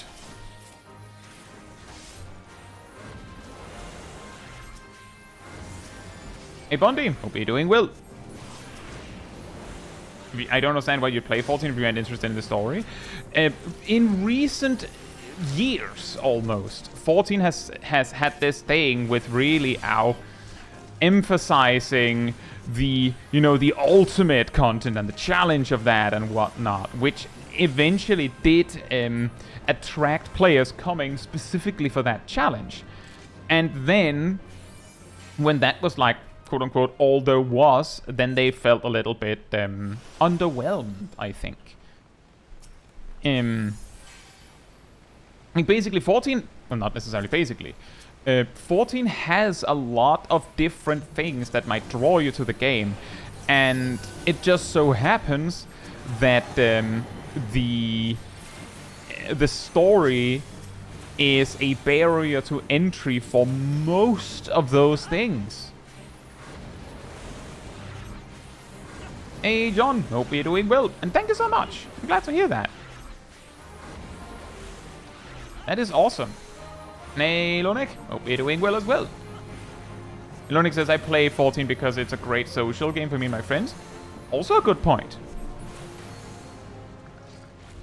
Hey Bondi, hope you're doing well. I don't understand why you play 14 if you aren't interested in the story. In recent years, almost, 14 has had this thing with really emphasizing the, you know, the ultimate content and the challenge of that and whatnot, which eventually did attract players coming specifically for that challenge. And then when that was like, quote unquote, all there was, then they felt a little bit underwhelmed, I think. Like basically 14, well, not necessarily basically, 14 has a lot of different things that might draw you to the game, and it just so happens that the story is a barrier to entry for most of those things. Hey John, hope you're doing well, and thank you so much. I'm glad to hear that. That is awesome. Hey Lonik, hope you're doing well as well. Lonik says, I play 14 because it's a great social game for me and my friends. Also a good point.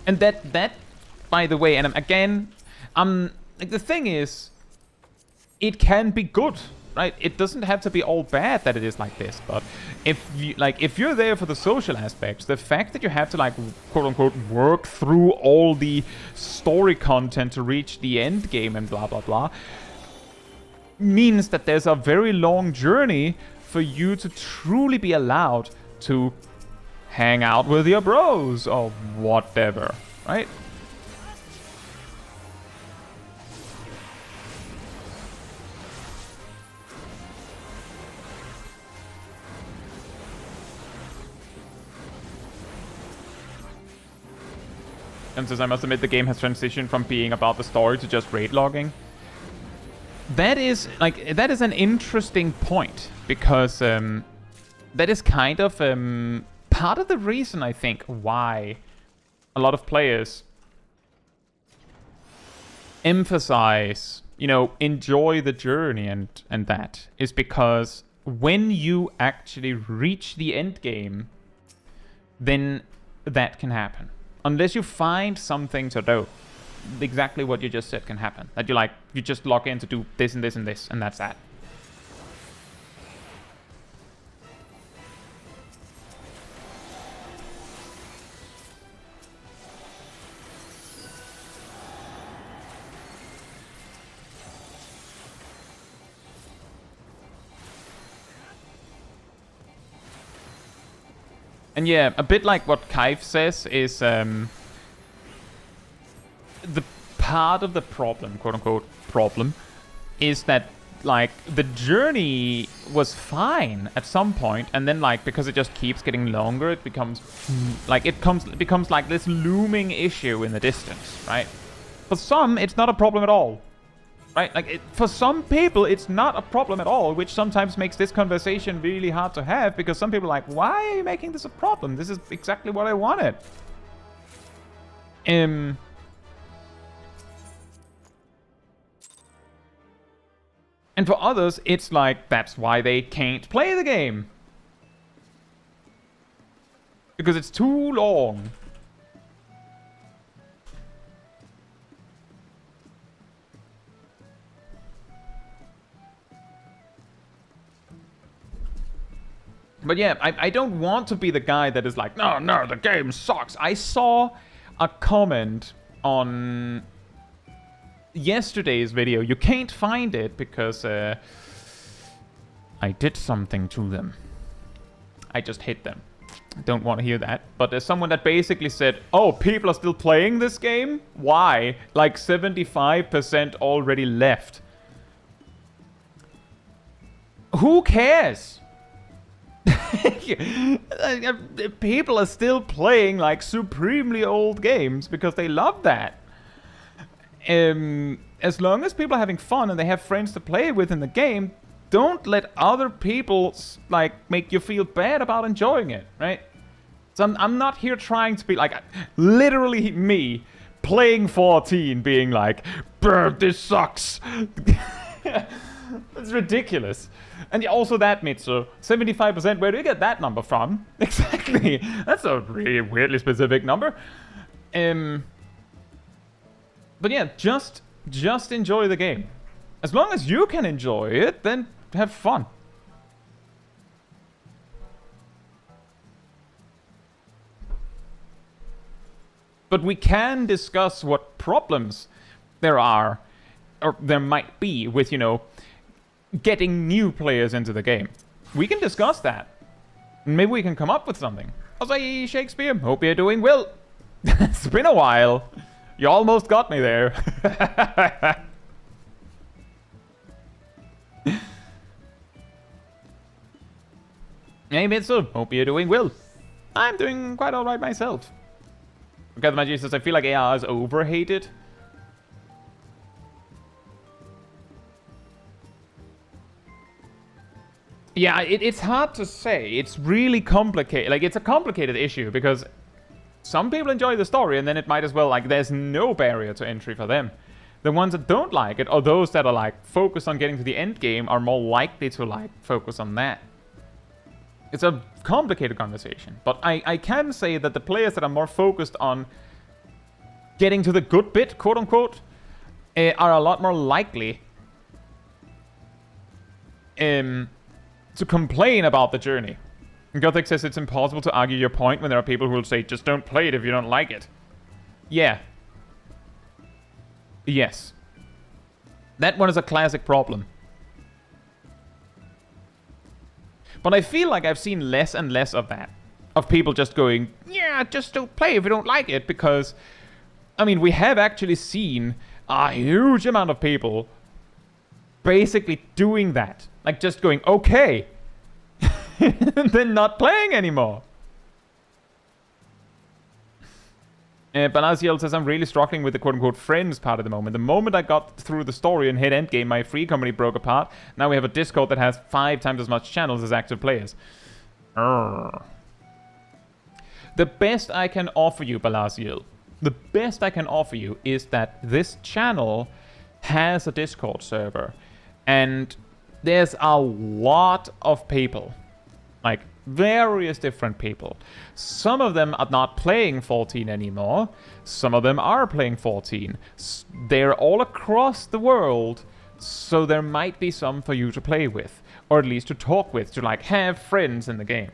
And that, by the way, and again, like the thing is, it can be good, right? It doesn't have to be all bad that it is like this, but if you're there for the social aspects, the fact that you have to like quote unquote work through all the story content to reach the end game and blah blah blah means that there's a very long journey for you to truly be allowed to hang out with your bros or whatever, right? And says, I must admit the game has transitioned from being about the story to just raid logging. That is an interesting point, because that is kind of part of the reason, I think, why a lot of players emphasize, you know, enjoy the journey and that is because when you actually reach the end game, then that can happen. Unless you find something to do, exactly what you just said can happen. That you just log in to do this and this and this, and that's that. And yeah, a bit like what Kaif says is the part of the problem, quote unquote problem, is that like the journey was fine at some point, and then like because it just keeps getting longer, it becomes like it becomes like this looming issue in the distance, right? For some, it's not a problem at all. Right? Like, for some people, it's not a problem at all, which sometimes makes this conversation really hard to have, because some people are like, why are you making this a problem? This is exactly what I wanted. And for others, it's like, that's why they can't play the game. Because it's too long. But yeah, I don't want to be the guy that is like, no, the game sucks. I saw a comment on yesterday's video. You can't find it because I did something to them. I just hit them. I don't want to hear that. But there's someone that basically said, oh, people are still playing this game? Why? Like 75% already left. Who cares? People are still playing like supremely old games because they love that. As long as people are having fun and they have friends to play with in the game, don't let other people like make you feel bad about enjoying it, right? So I'm not here trying to be like literally me playing 14 being like, "Brr, this sucks." That's ridiculous. And also that, Mitsu, 75%, where do you get that number from? Exactly. That's a really weirdly specific number. But yeah, just enjoy the game. As long as you can enjoy it, then have fun. But we can discuss what problems there are, or there might be, with, you know, getting new players into the game. We can discuss that. Maybe we can come up with something. I'll say, Shakespeare, hope you're doing well. It's been a while. You almost got me there. Hey, Mitsu, hope you're doing well. I'm doing quite alright myself. Okay, the Magic says, I feel like AR is overhated. Yeah, it's hard to say. It's really complicated. Like, it's a complicated issue because some people enjoy the story, and then it might as well, like, there's no barrier to entry for them. The ones that don't like it, or those that are, like, focused on getting to the end game, are more likely to, like, focus on that. It's a complicated conversation. But I can say that the players that are more focused on getting to the good bit, quote-unquote, are a lot more likely to complain about the journey. Gothic says it's impossible to argue your point when there are people who will say, just don't play it if you don't like it. Yeah. Yes. That one is a classic problem. But I feel like I've seen less and less of that. Of people just going, yeah, just don't play if you don't like it, because, I mean, we have actually seen a huge amount of people basically doing that. Like, just going, okay. And then not playing anymore. Balaziel says, I'm really struggling with the quote-unquote friends part at the moment. The moment I got through the story and hit endgame, my free company broke apart. Now we have a Discord that has 5 times as much channels as active players. The best I can offer you, Balaziel, the best I can offer you is that this channel has a Discord server. And there's a lot of people. Like, various different people. Some of them are not playing 14 anymore. Some of them are playing 14. They're all across the world, so there might be some for you to play with. Or at least to talk with, to, like, have friends in the game.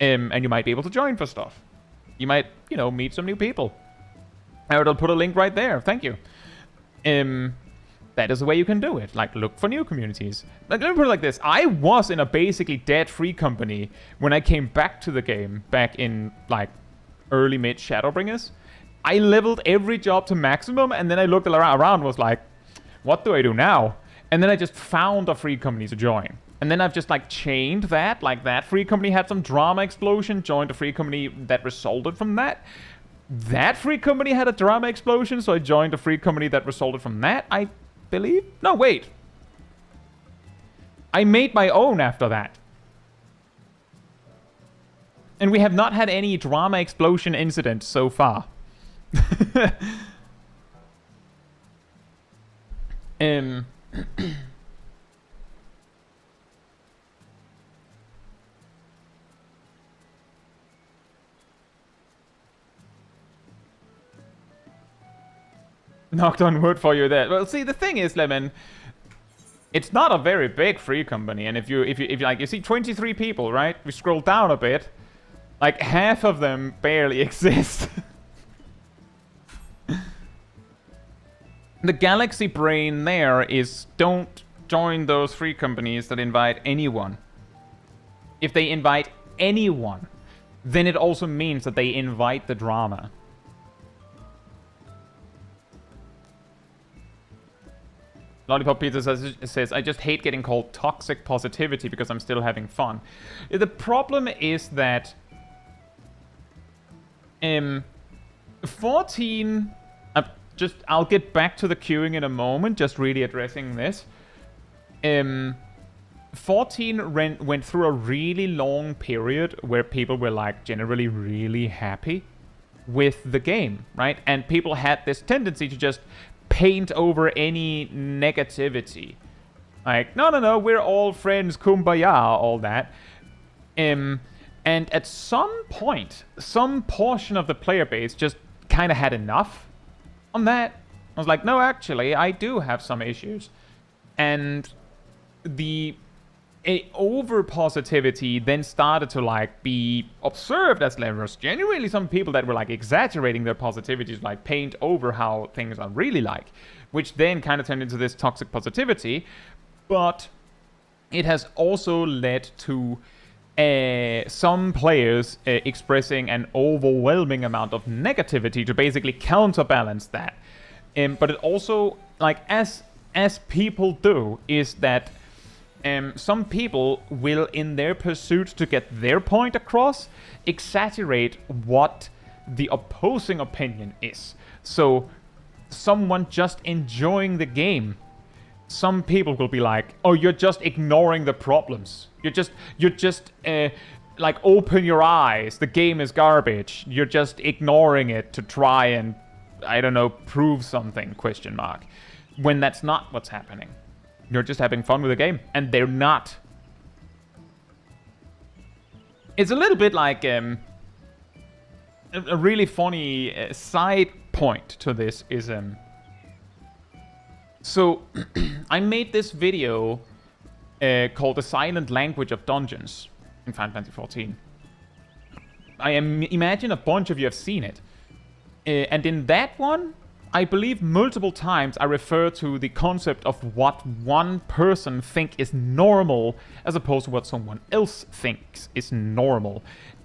And you might be able to join for stuff. You might, you know, meet some new people. I'll put a link right there. Thank you. That is the way you can do it. Like, look for new communities. Like, let me put it like this. I was in a basically dead free company when I came back to the game back in, like, early mid Shadowbringers. I leveled every job to maximum, and then I looked around and was like, what do I do now? And then I just found a free company to join. And then I've just, like, chained that. Like, that free company had some drama explosion, joined a free company that resulted from that. That free company had a drama explosion, so I joined a free company that resulted from that. I believe? No, wait. I made my own after that. And we have not had any drama explosion incidents so far. Knocked on wood for you there. Well, see, the thing is, Lemon, it's not a very big free company, and if you like, you see 23 people, right? We scroll down a bit, like half of them barely exist. The galaxy brain there is, don't join those free companies that invite anyone. If they invite anyone, then it also means that they invite the drama. Lollipop Pizza says, I just hate getting called toxic positivity because I'm still having fun. The problem is that 14... I'll get back to the queuing in a moment, just really addressing this. 14 went through a really long period where people were, like, generally really happy with the game, right? And people had this tendency to just paint over any negativity. Like, no, we're all friends, kumbaya, all that. And at some point, some portion of the player base just kind of had enough on that. I was like, no, actually, I do have some issues. And the a over positivity then started to like be observed as there was genuinely some people that were like exaggerating their positivities, like paint over how things are really like, which then kind of turned into this toxic positivity. But it has also led to some players expressing an overwhelming amount of negativity to basically counterbalance that. But it also, like, as people do, is that some people will, in their pursuit to get their point across, exaggerate what the opposing opinion is. So, someone just enjoying the game, some people will be like, oh, you're just ignoring the problems. You're just like, open your eyes. The game is garbage. You're just ignoring it to try and, I don't know, prove something, question mark. When that's not what's happening. You're just having fun with the game, and they're not. It's a little bit like a really funny side point to this is so I made this video called The Silent Language of Dungeons in Final Fantasy XIV. I imagine a bunch of you have seen it. And in that one, I believe multiple times I refer to the concept of what one person thinks is normal as opposed to what someone else thinks is normal.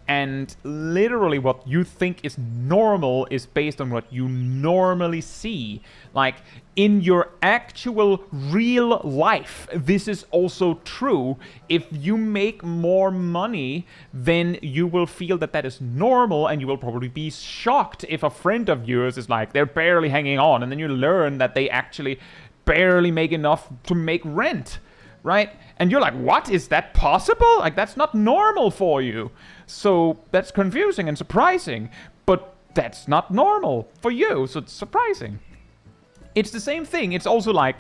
And literally what you think is normal is based on what you normally see. Like, in your actual real life, this is also true. If you make more money, then you will feel that that is normal, and you will probably be shocked if a friend of yours is like, they're barely hanging on, and then you learn that they actually barely make enough to make rent, right? And you're like, what? Is that possible? Like, that's not normal for you. So that's confusing and surprising, but that's not normal for you, so it's surprising. It's the same thing. It's also like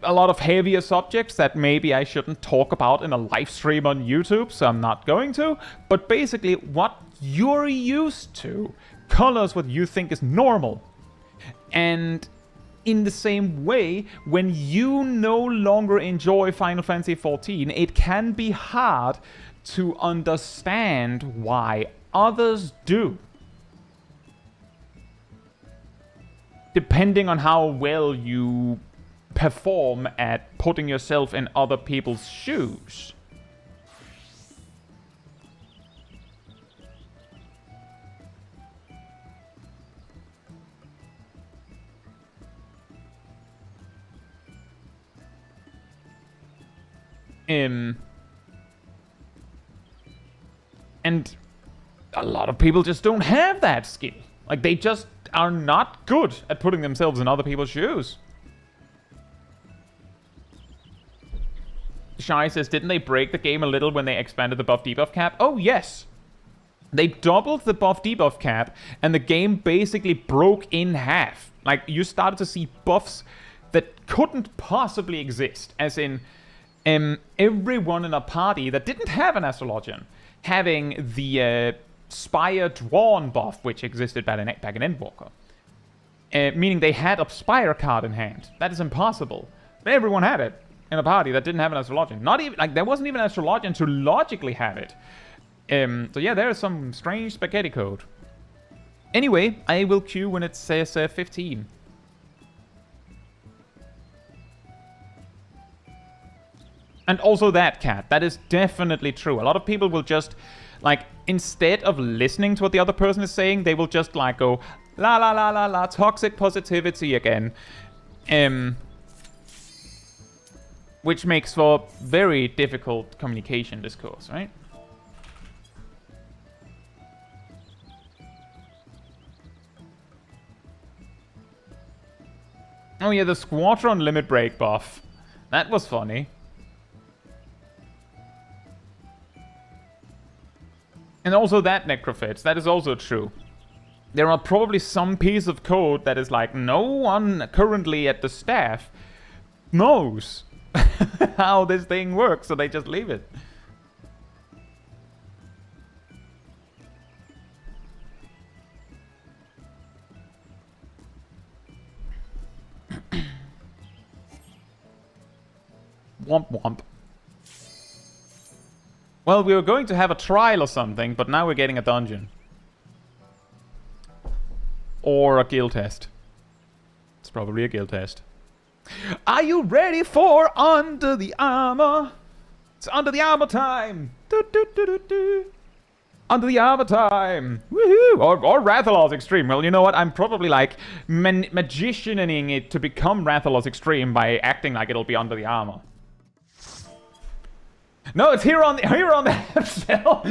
a lot of heavier subjects that maybe I shouldn't talk about in a live stream on YouTube, so I'm not going to. But basically, what you're used to colors what you think is normal. And in the same way, when you no longer enjoy Final Fantasy XIV, it can be hard to understand why others do. Depending on how well you perform at putting yourself in other people's shoes. And a lot of people just don't have that skill. Like, they just are not good at putting themselves in other people's shoes. Shai says, didn't they break the game a little when they expanded the buff-debuff cap? Oh, yes. They doubled the buff-debuff cap, and the game basically broke in half. Like, you started to see buffs that couldn't possibly exist. As in, everyone in a party that didn't have an astrologian having the Spire Drawn buff, which existed back in Endwalker. Meaning they had a Spire card in hand. That is impossible. Everyone had it in a party that didn't have an astrologian. Not even, like, there wasn't even an astrologian to logically have it. So yeah, there is some strange spaghetti code. Anyway, I will queue when it says 15. And also that, Cat. That is definitely true. A lot of people will just, like, instead of listening to what the other person is saying, they will just, like, go, la la la la la, toxic positivity again. Which makes for very difficult communication discourse, right? Oh yeah, the Squadron limit break buff. That was funny. And also that necrofits, that is also true. There are probably some piece of code that is like, no one currently at the staff knows how this thing works, so they just leave it. Womp womp. Well, we were going to have a trial or something, but now we're getting a dungeon. Or a guild test. It's probably a guild test. Are you ready for Under the Armor? It's Under the Armor time! Do, do, do, do, do. Under the Armor time! Woohoo! Or Rathalos Extreme. Well, you know what? I'm probably like magicianing it to become Rathalos Extreme by acting like it'll be Under the Armor. No, it's here on the cell.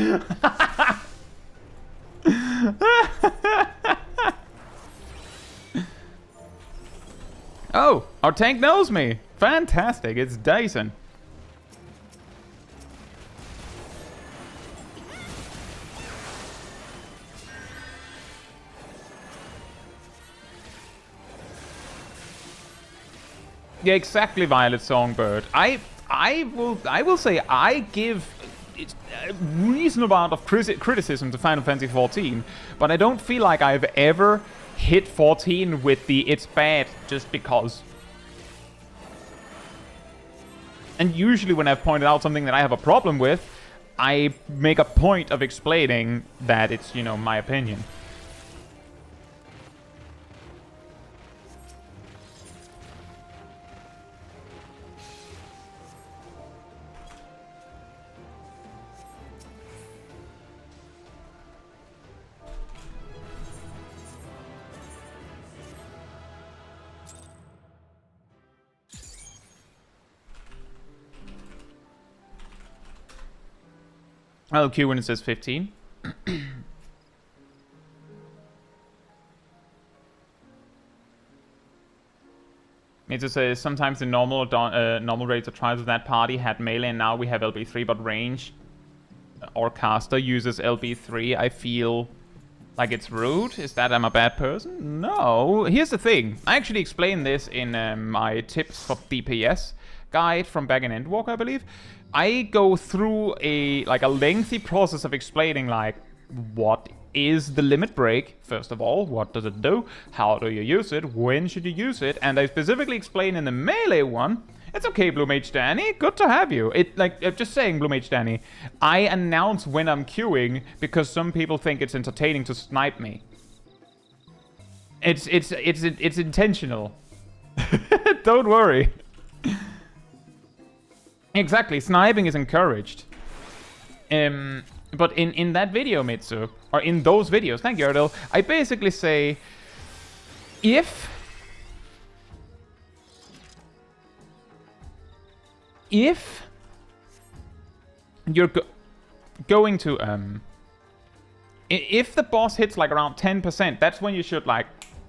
Oh, our tank knows me. Fantastic. It's Dyson. Yeah, exactly, Violet Songbird. I will say I give a reasonable amount of criticism to Final Fantasy XIV, but I don't feel like I've ever hit 14 with the it's bad just because. And usually when I've pointed out something that I have a problem with, I make a point of explaining that it's, you know, my opinion. I'll queue when it says 15. It just says sometimes the normal raids or trials of that party had melee, and now we have LB3, but range or caster uses LB3. I feel like it's rude. Is that I'm a bad person? No. Here's the thing. I actually explained this in my tips for DPS guide from back in Endwalker, I believe. I go through a lengthy process of explaining like what is the limit break, first of all, what does it do, how do you use it, when should you use it, and I specifically explain in the melee one, it's okay, Blue Mage Danny, good to have you. Just saying, Blue Mage Danny, I announce when I'm queuing because some people think it's entertaining to snipe me. It's intentional. Don't worry. Exactly, sniping is encouraged. But in that video, Mitsu, or in those videos, thank you, Ardell, I basically say, if you're going to, if the boss hits like around 10%, that's when you should like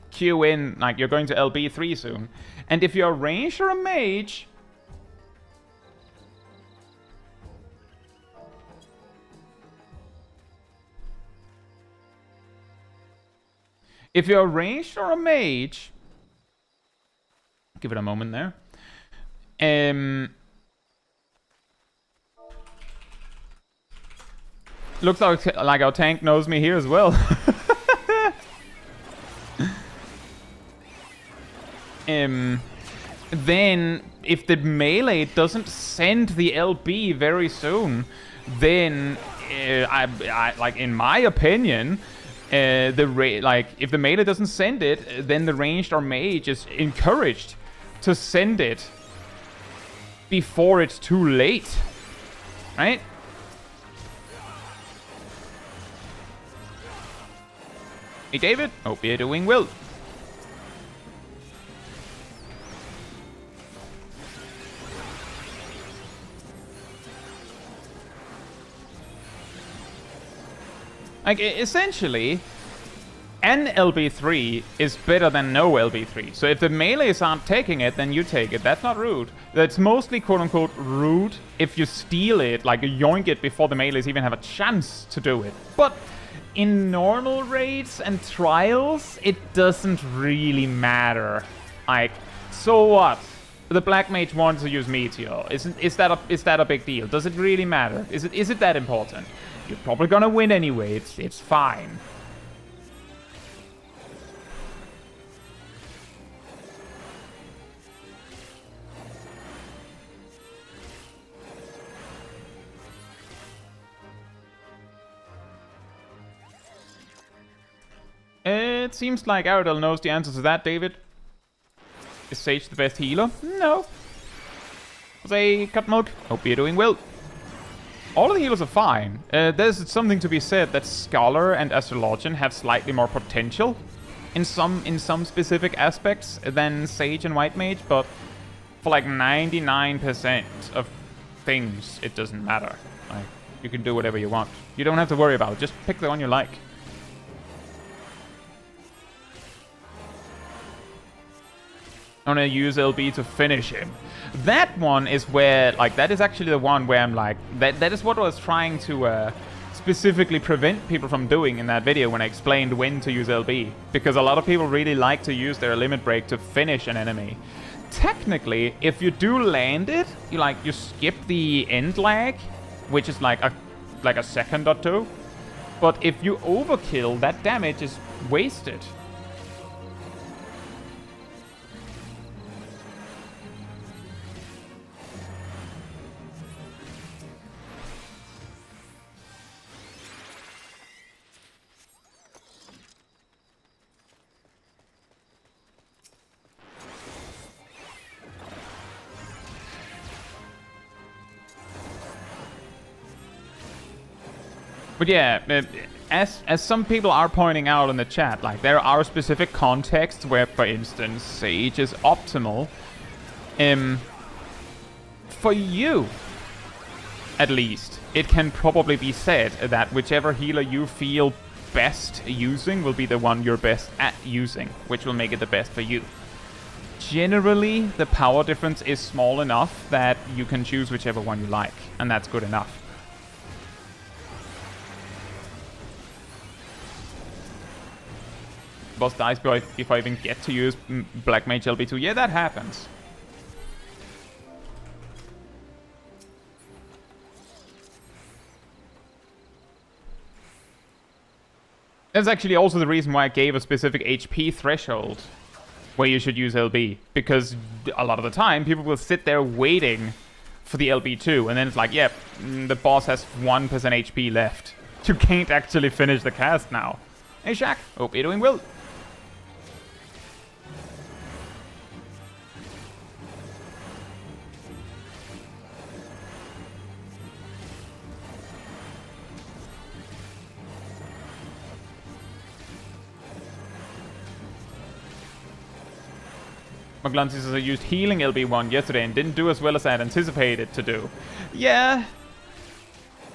queue in, like you're going to LB3 soon. And if you're a ranged or a mage, if you're a ranged or a mage, give it a moment there. Looks like our tank knows me here as well. Then, if the melee doesn't send the LB very soon, then, like in my opinion, if the melee doesn't send it, then the ranged or mage is encouraged to send it before it's too late, right? Hey David, hope you're doing well. Like, essentially, an LB3 is better than no LB3. So if the melees aren't taking it, then you take it. That's not rude. That's mostly, quote-unquote, rude if you steal it, like yoink it before the melees even have a chance to do it. But in normal raids and trials, it doesn't really matter. Like, so what? The Black Mage wants to use Meteor. Is that a big deal? Does it really matter? Is it that important? You're probably gonna win anyway. It's fine. It seems like Aradel knows the answer to that, David. Is Sage the best healer? No. Say, Cut Milk, hope you're doing well. All of the healers are fine. There's something to be said that Scholar and Astrologian have slightly more potential in some specific aspects than Sage and White Mage, but for like 99% of things, it doesn't matter. Like, you can do whatever you want. You don't have to worry about it. Just pick the one you like. I'm gonna use LB to finish him. That one is where, like, that is actually the one where I'm like, that is what I was trying to specifically prevent people from doing in that video when I explained when to use LB. Because a lot of people really like to use their limit break to finish an enemy. Technically, if you do land it, you skip the end lag, which is like a second or two. But if you overkill, that damage is wasted. But yeah, as some people are pointing out in the chat, like, there are specific contexts where, for instance, Sage is optimal. For you, at least, it can probably be said that whichever healer you feel best using will be the one you're best at using, which will make it the best for you. Generally, the power difference is small enough that you can choose whichever one you like, and that's good enough. Boss dies if I even get to use Black Mage LB2. Yeah, that happens. That's actually also the reason why I gave a specific HP threshold where you should use LB. Because a lot of the time, people will sit there waiting for the LB2. And then it's like, yep, the boss has 1% HP left. You can't actually finish the cast now. Hey, Shaq. Hope you're doing well. McGluncy says I used healing LB1 yesterday and didn't do as well as I had anticipated to do. Yeah.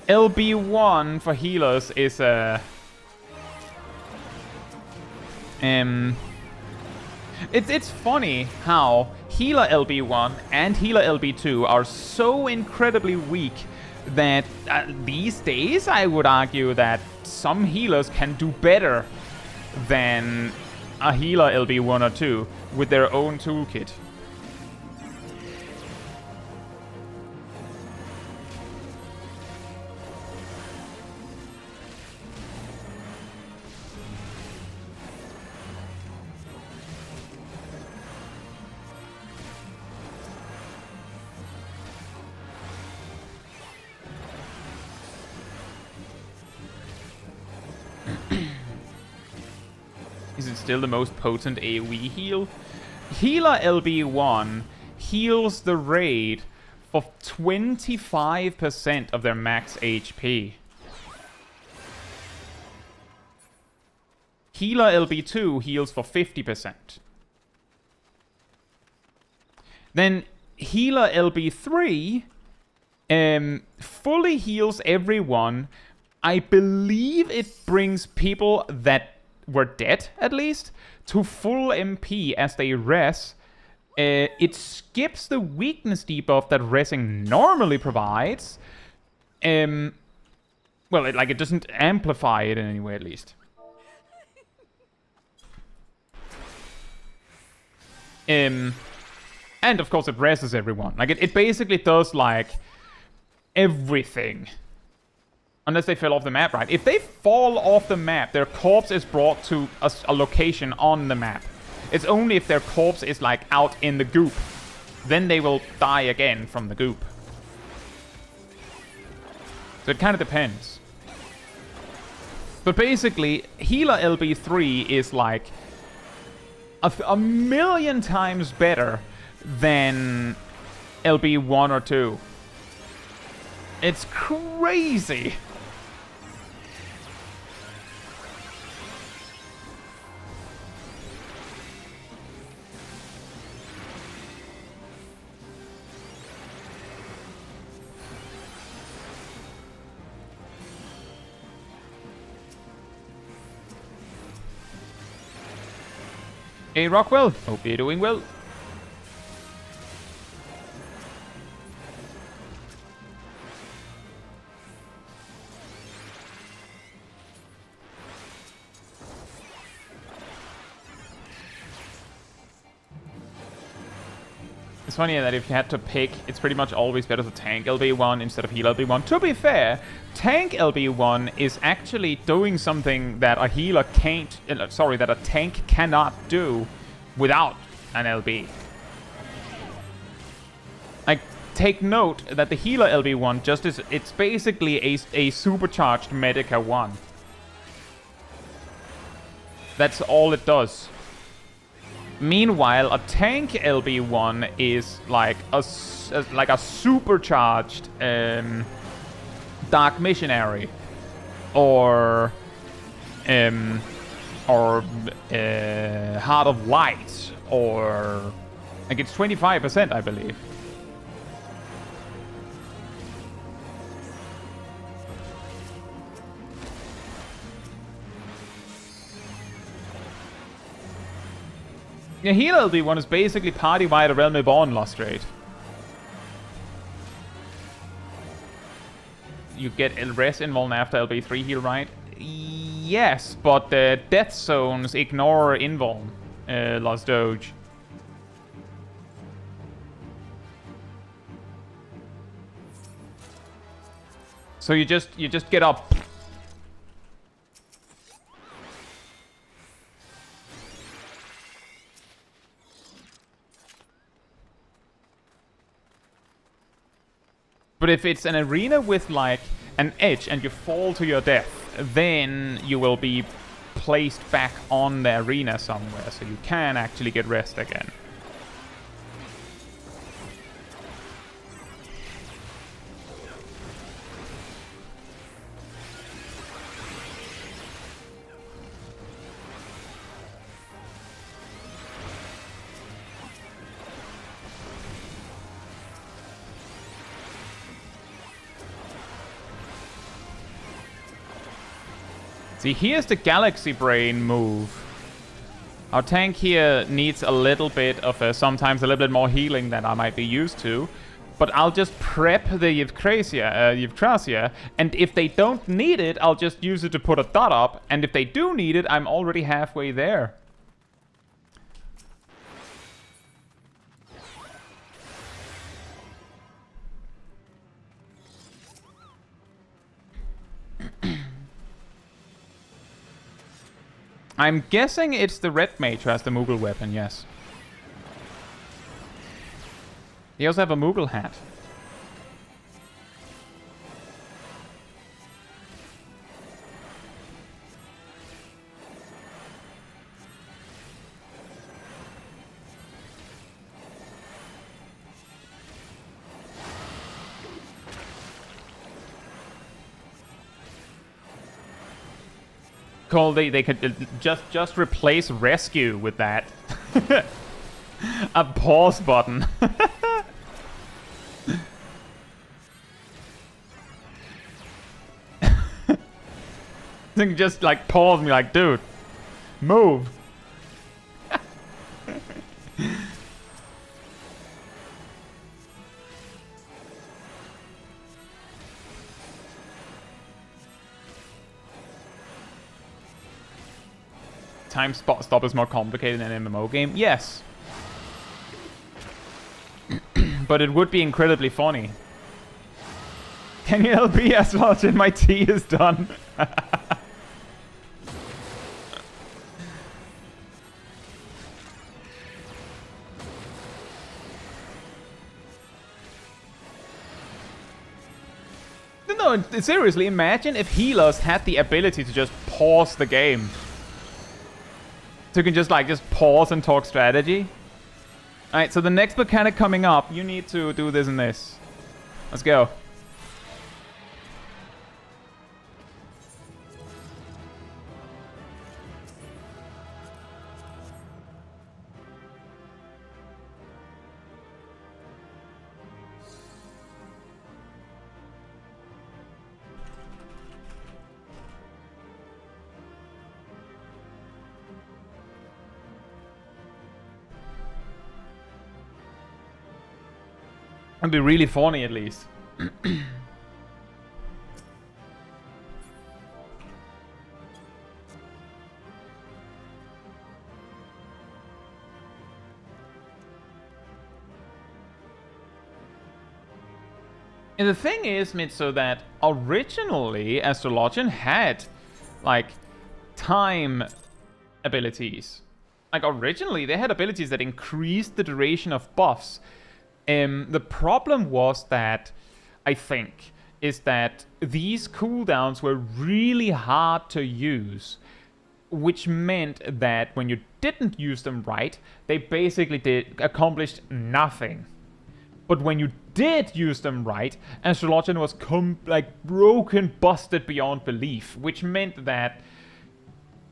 LB1 for healers is it's funny how healer LB1 and healer LB2 are so incredibly weak that these days I would argue that some healers can do better than a healer LB1 or 2 with their own toolkit. Is it still the most potent AoE heal? Healer LB1 heals the raid for 25% of their max HP. Healer LB2 heals for 50%. Then Healer LB3 fully heals everyone. I believe it brings people that were dead, at least, to full MP as they res. It skips the weakness debuff that resing normally provides. Well, it doesn't amplify it in any way, at least. And of course it reses everyone. Like, it basically does, like, everything. Unless they fell off the map, right? If they fall off the map, their corpse is brought to a location on the map. It's only if their corpse is, like, out in the goop. Then they will die again from the goop. So it kind of depends. But basically, healer LB3 is like a million times better than LB1 or 2. It's crazy. Hey Rockwell, hope you're doing well. It's funny that if you had to pick, it's pretty much always better to tank LB1 instead of heal LB1. To be fair, tank LB1 is actually doing something that a healer can't, that a tank cannot do without an LB. Like, take note that the healer LB1 just is, it's basically a supercharged Medica 1. That's all it does. Meanwhile, a tank LB1 is like a supercharged Dark Missionary, or Heart of Light, or like it's 25%, I believe. Yeah, heal LB1 is basically party-wide a Realm Reborn lost rate. You get res invuln after LB3 heal, right? Yes, but the death zones ignore invuln, lost doge. So you just get up. But if it's an arena with, like, an edge and you fall to your death, then you will be placed back on the arena somewhere, so you can actually get rest again. See, here's the Galaxy Brain move. Our tank here needs a little bit of sometimes a little bit more healing than I might be used to. But I'll just prep the Yggdrasil, and if they don't need it, I'll just use it to put a dot up. And if they do need it, I'm already halfway there. I'm guessing it's the red mage who has the Moogle weapon, yes. They also have a Moogle hat. Cole, they could just replace rescue with that. A pause button. Think just like pause me, like, dude, move. Time stop is more complicated in an MMO game? Yes. But it would be incredibly funny. Can you LB as well? My tea is done. No, seriously, imagine if healers had the ability to just pause the game. So you can just pause and talk strategy. Alright, so the next mechanic coming up, you need to do this and this. Let's go. It'd be really funny, at least. And the thing is, Mitsu, that originally Astrologian had, like, time abilities. Like, originally they had abilities that increased the duration of buffs. The problem was that, I think, is that these cooldowns were really hard to use, which meant that when you didn't use them right, they basically accomplished nothing. But when you did use them right, Astrologian was broken, busted beyond belief, which meant that,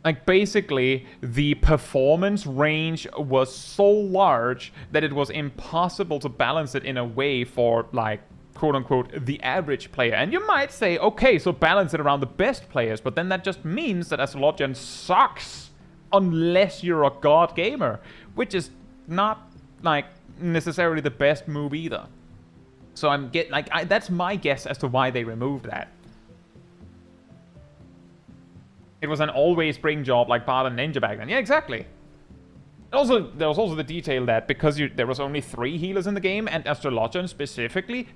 like, basically, the performance range was so large that it was impossible to balance it in a way for, like, quote-unquote, the average player. And you might say, okay, so balance it around the best players, but then that just means that Astrologian sucks unless you're a god gamer, which is not, like, necessarily the best move either. So that's my guess as to why they removed that. It was an always bring job like Bard and Ninja back then. Yeah, exactly. Also, there was also the detail that because there was only 3 healers in the game, and Astrologian specifically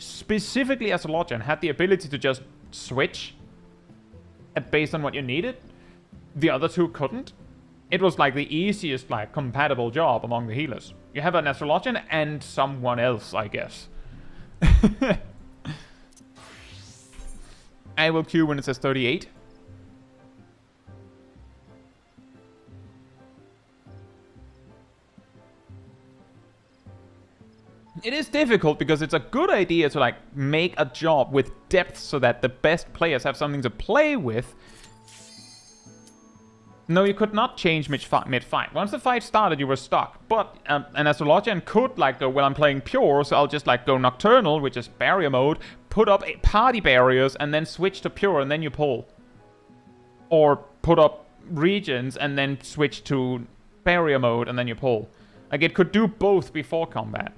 Astrologian had the ability to just switch based on what you needed. The other 2 couldn't. It was like the easiest, like, compatible job among the healers. You have an Astrologian and someone else, I guess. I will queue when it says 38. It is difficult because it's a good idea to, like, make a job with depth so that the best players have something to play with. No, you could not change mid-fight. Once the fight started, you were stuck. But an Astrologian could, like, go, well, I'm playing pure, so I'll just, like, go nocturnal, which is barrier mode, put up party barriers, and then switch to pure, and then you pull. Or put up regions, and then switch to barrier mode, and then you pull. Like, it could do both before combat.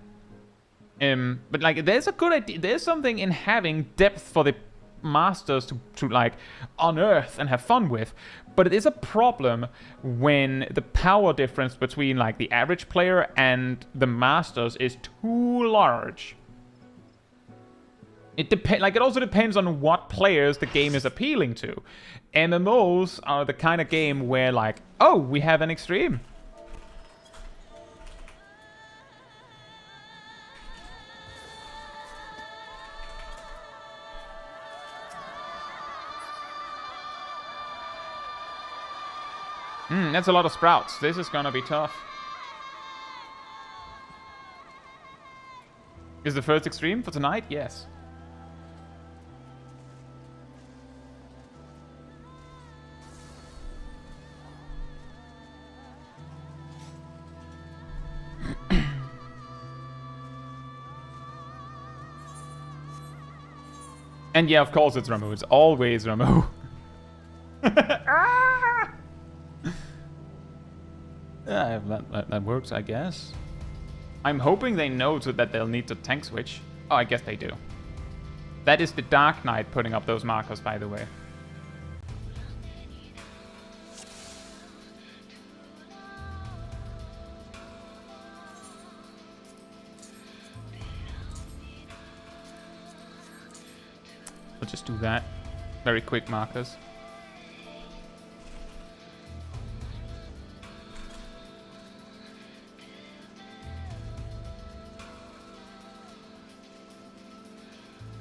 But, like, there's a good idea. There's something in having depth for the masters to like, unearth and have fun with. But it is a problem when the power difference between, like, the average player and the masters is too large. It also depends on what players the game is appealing to. MMOs are the kind of game where, like, oh, we have an extreme. That's a lot of sprouts. This is gonna be tough. Is the first extreme for tonight? Yes. And yeah, of course it's Ramu. It's always Ramu. Yeah, that works, I guess. I'm hoping they know that they'll need to tank switch. Oh, I guess they do. That is the Dark Knight putting up those markers, by the way. We'll just do that. Very quick markers.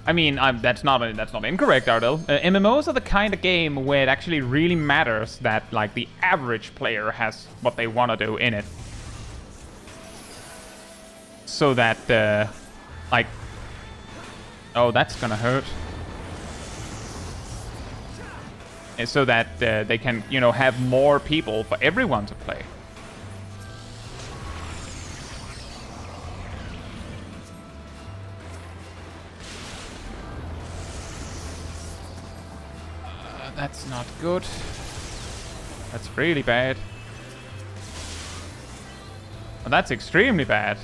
I mean, that's not incorrect, Ardell. MMOs are the kind of game where it actually really matters that like the average player has what they want to do in it, so that like, oh, that's gonna hurt. And so that they can, you know, have more people for everyone to play. That's not good. That's really bad. Well, that's extremely bad.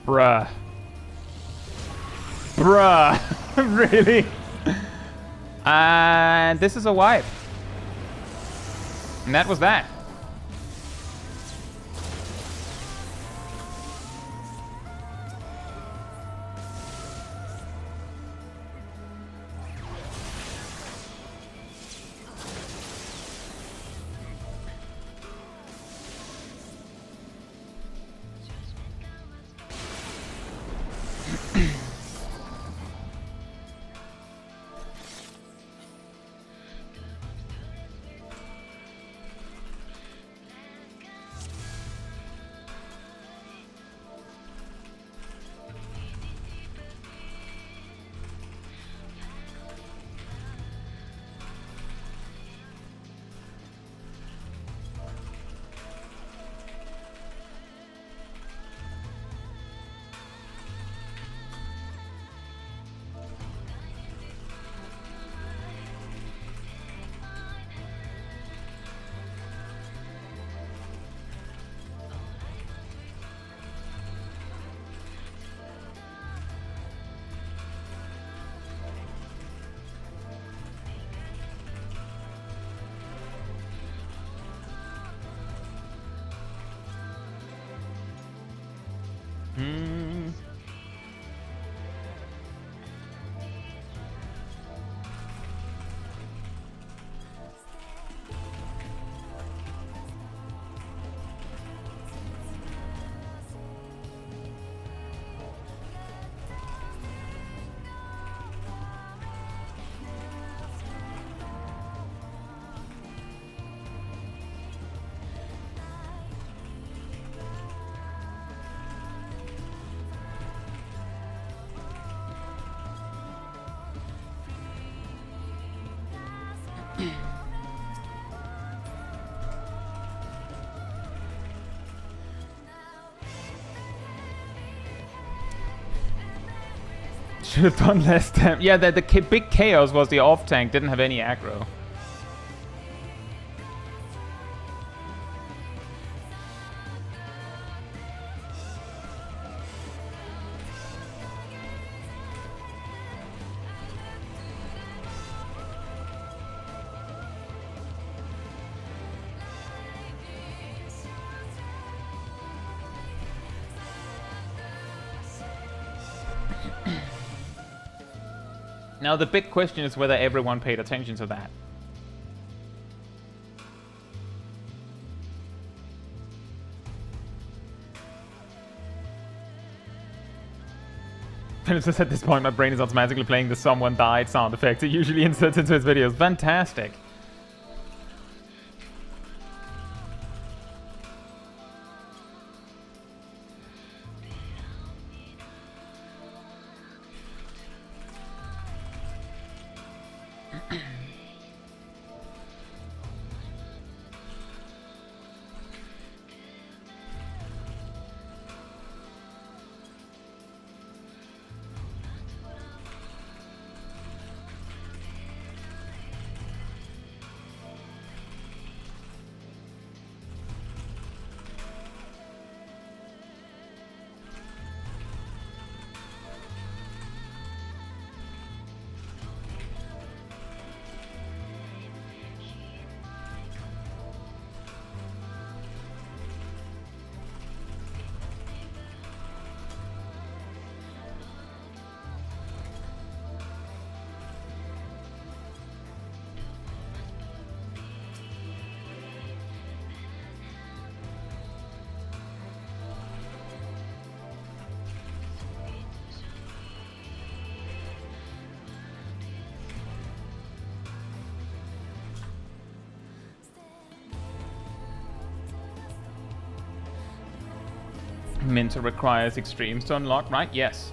Bruh. Bruh. Really? And this is a wipe. And that was that. Should have done less damage. Yeah, the big chaos was the off tank, didn't have any aggro. Now the big question is whether everyone paid attention to that. It's just at this point my brain is automatically playing the someone died sound effect it usually inserts into his videos. Fantastic. Minter requires extremes to unlock, right? Yes.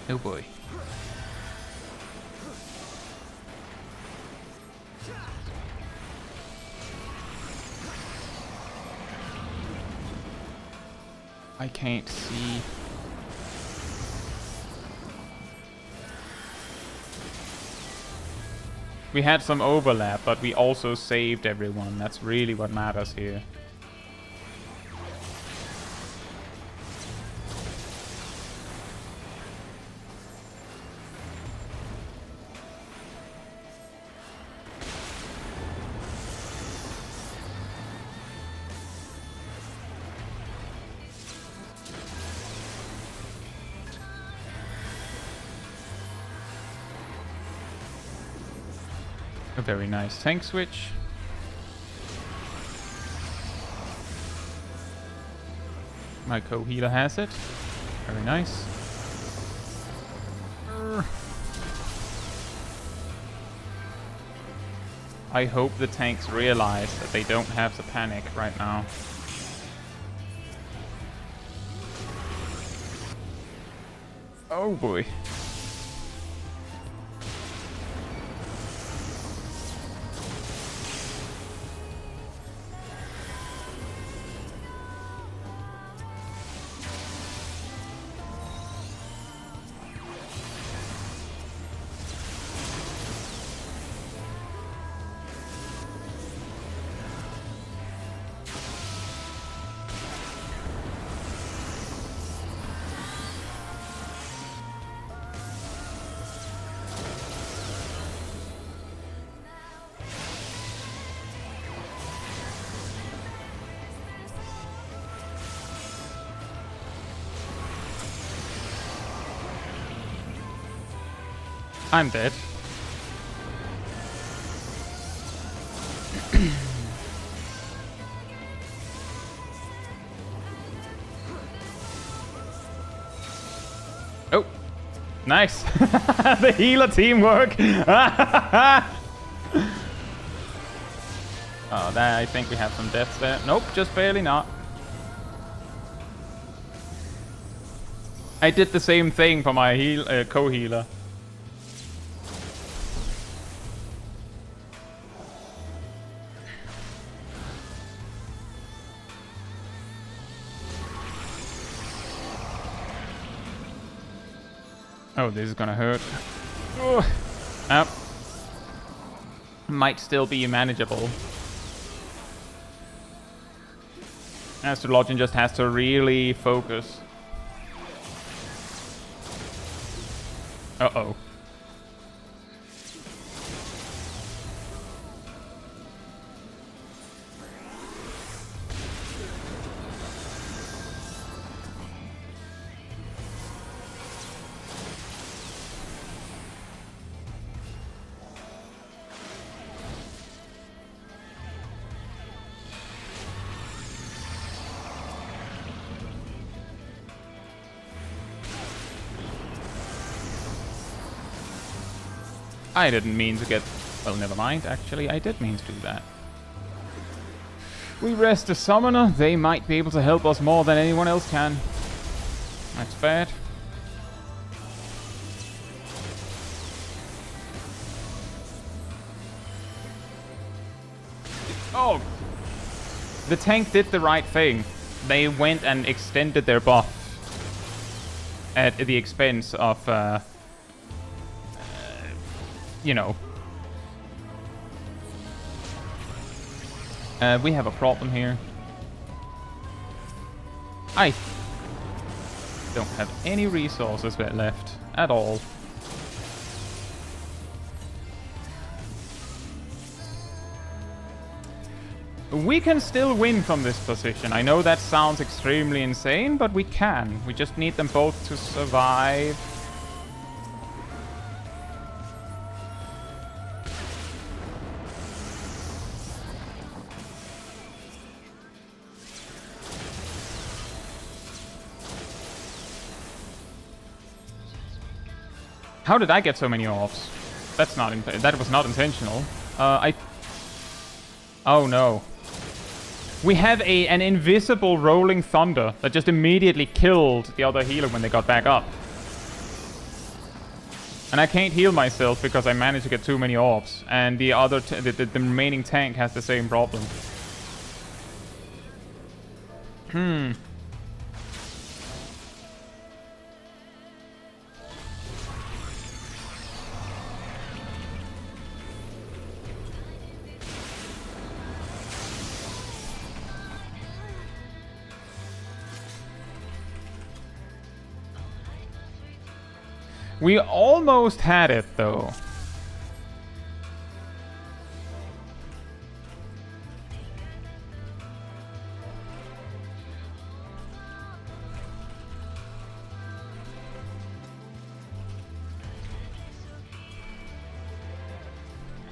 Oh boy. I can't see. We had some overlap, but we also saved everyone. That's really what matters here. A very nice tank switch. My co-healer has it. Very nice. I hope the tanks realize that they don't have to panic right now. Oh boy. I'm dead. Oh, nice. The healer teamwork. Oh, that, I think we have some deaths there. Nope, just barely not. I did the same thing for my co-healer. Oh, this is gonna hurt. Oh. Might still be manageable. Astrologian just has to really focus. Uh-oh. I didn't mean to get... Well, never mind. Actually, I did mean to do that. We rest a summoner. They might be able to help us more than anyone else can. That's bad. Oh! The tank did the right thing. They went and extended their buff at the expense of... you know. We have a problem here. I don't have any resources left at all. We can still win from this position. I know that sounds extremely insane, but we can. We just need them both to survive. How did I get so many orbs? That was not intentional. Oh no. We have an invisible rolling thunder that just immediately killed the other healer when they got back up. And I can't heal myself because I managed to get too many orbs. And the other, the remaining tank has the same problem. We almost had it, though.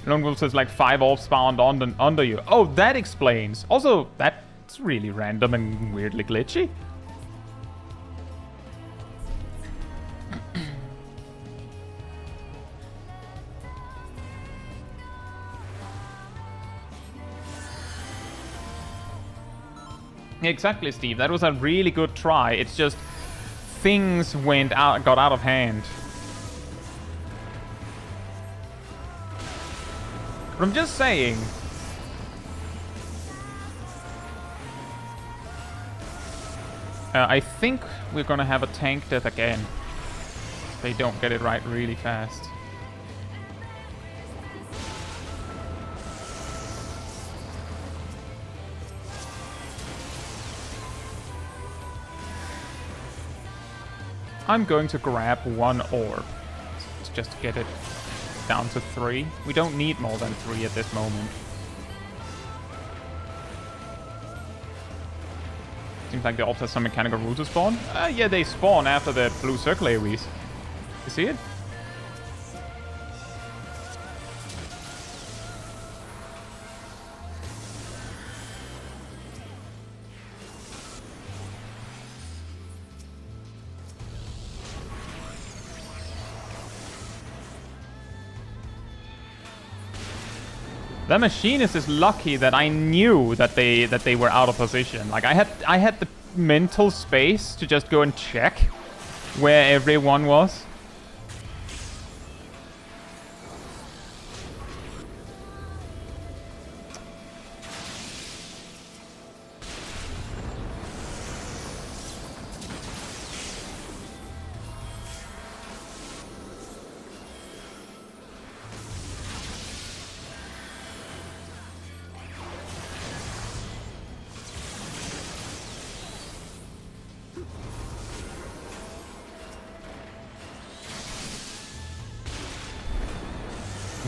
Lone Wolf says like 5 orbs spawned under you. Oh, that explains. Also, that's really random and weirdly glitchy. Exactly, Steve. That was a really good try. It's just things got out of hand. But I'm just saying. I think we're gonna have a tank death again. If they don't get it right really fast. I'm going to grab 1 orb. Just to get it down to 3. We don't need more than 3 at this moment. Seems like the orbs have some mechanical rule to spawn. Yeah, they spawn after the blue circle AoEs. You see it? That machinist is lucky that I knew that they were out of position. Like I had the mental space to just go and check where everyone was.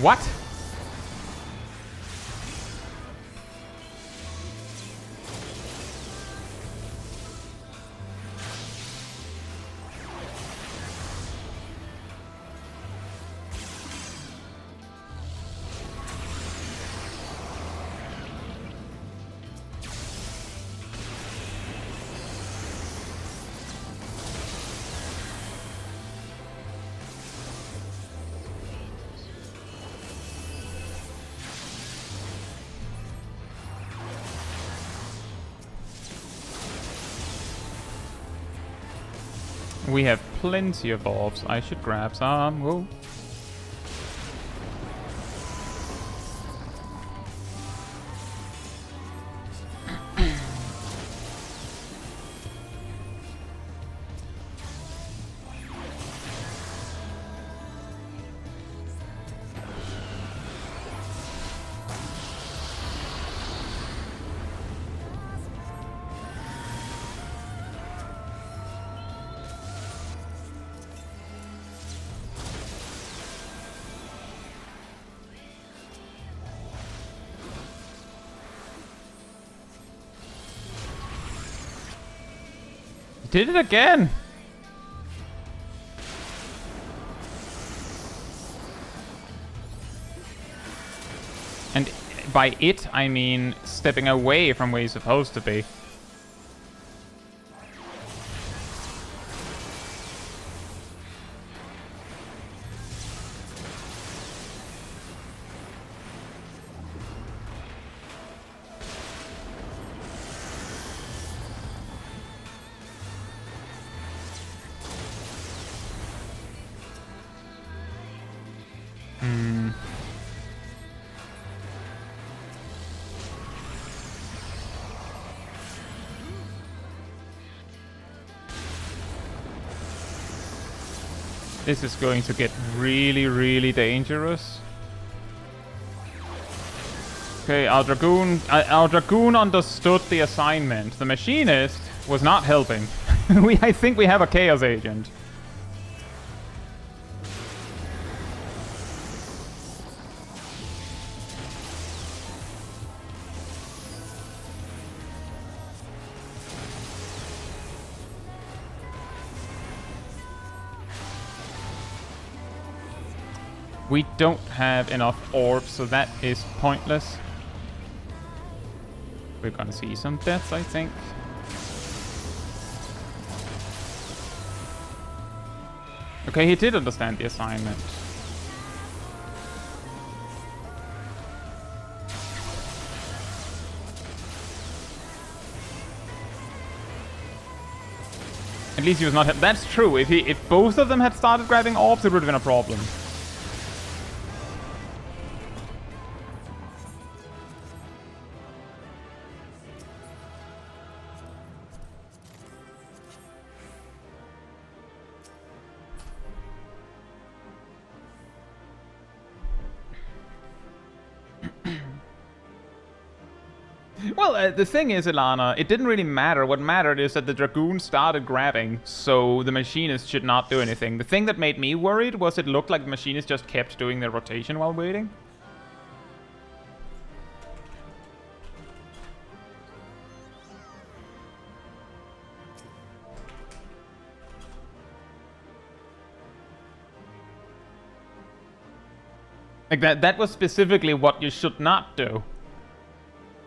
What? We have plenty of orbs. I should grab some. Whoa. did it again! And by it, I mean stepping away from where you're supposed to be. This is going to get really, really dangerous. Okay, our Dragoon understood the assignment. The Machinist was not helping. I think we have a Chaos Agent. We don't have enough orbs, so that is pointless. We're gonna see some deaths, I think. Okay, he did understand the assignment. At least he was not... That's true. If both of them had started grabbing orbs, it would have been a problem. Well, the thing is, Ilana, it didn't really matter. What mattered is that the Dragoon started grabbing, so the Machinist should not do anything. The thing that made me worried was it looked like the Machinist just kept doing their rotation while waiting. Like that was specifically what you should not do.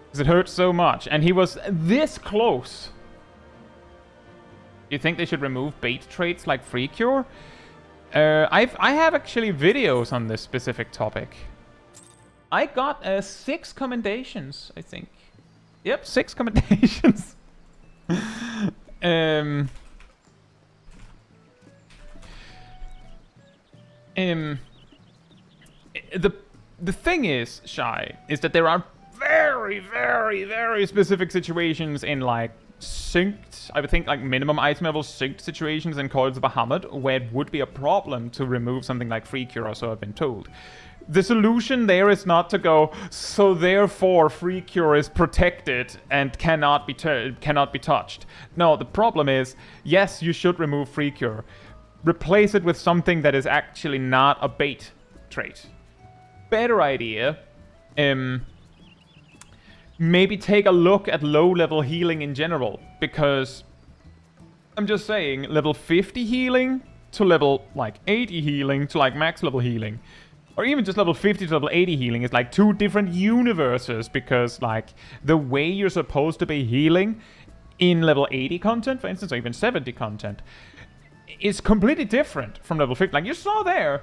Because it hurts so much, and he was this close. Do you think they should remove bait traits like Free Cure? I have actually videos on this specific topic. I got 6 commendations, I think. Yep, 6 commendations. The thing is, Shy, is that there are very, very, very specific situations in, like, synced, I would think, like, minimum item level synced situations in Coils of Bahamut where it would be a problem to remove something like Free Cure, or so I've been told. The solution there is not to go, so therefore Free Cure is protected and cannot be touched. No, the problem is, yes, you should remove Free Cure. Replace it with something that is actually not a bait trait. Better idea, maybe take a look at low-level healing in general, because I'm just saying, level 50 healing to level, like, 80 healing to, like, max level healing, or even just level 50 to level 80 healing is, like, 2 different universes, because, like, the way you're supposed to be healing in level 80 content, for instance, or even 70 content, is completely different from level 50. Like, you saw there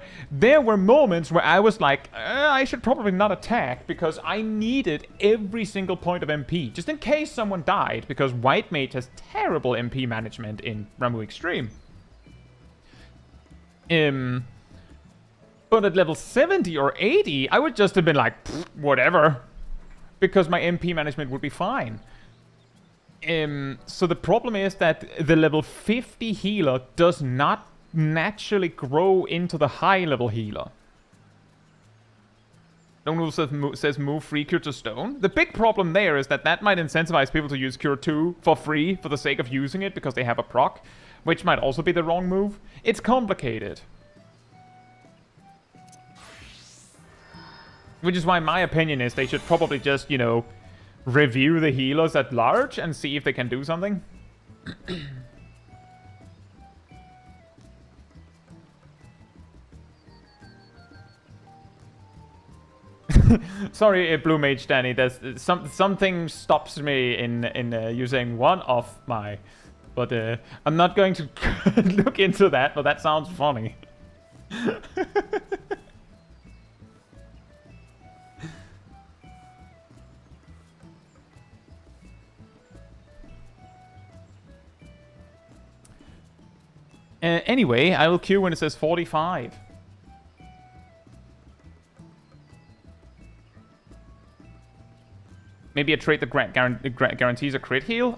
were moments where I was like, I should probably not attack because I needed every single point of MP, just in case someone died, because White Mage has terrible MP management in Ramuh Extreme. But at level 70 or 80, I would just have been like, whatever, because my MP management would be fine. So the problem is that the level 50 healer does not naturally grow into the high level healer. Stone Wolf says move Free Cure to Stone. The big problem there is that might incentivize people to use Cure 2 for free for the sake of using it because they have a proc, which might also be the wrong move. It's complicated. Which is why my opinion is they should probably just, you know, review the healers at large and see if they can do something. Sorry, Blue Mage Danny. There's something stops me in using one of my, but I'm not going to look into that. But that sounds funny. Anyway, I will queue when it says 45. Maybe a trait that guarantees a crit heal.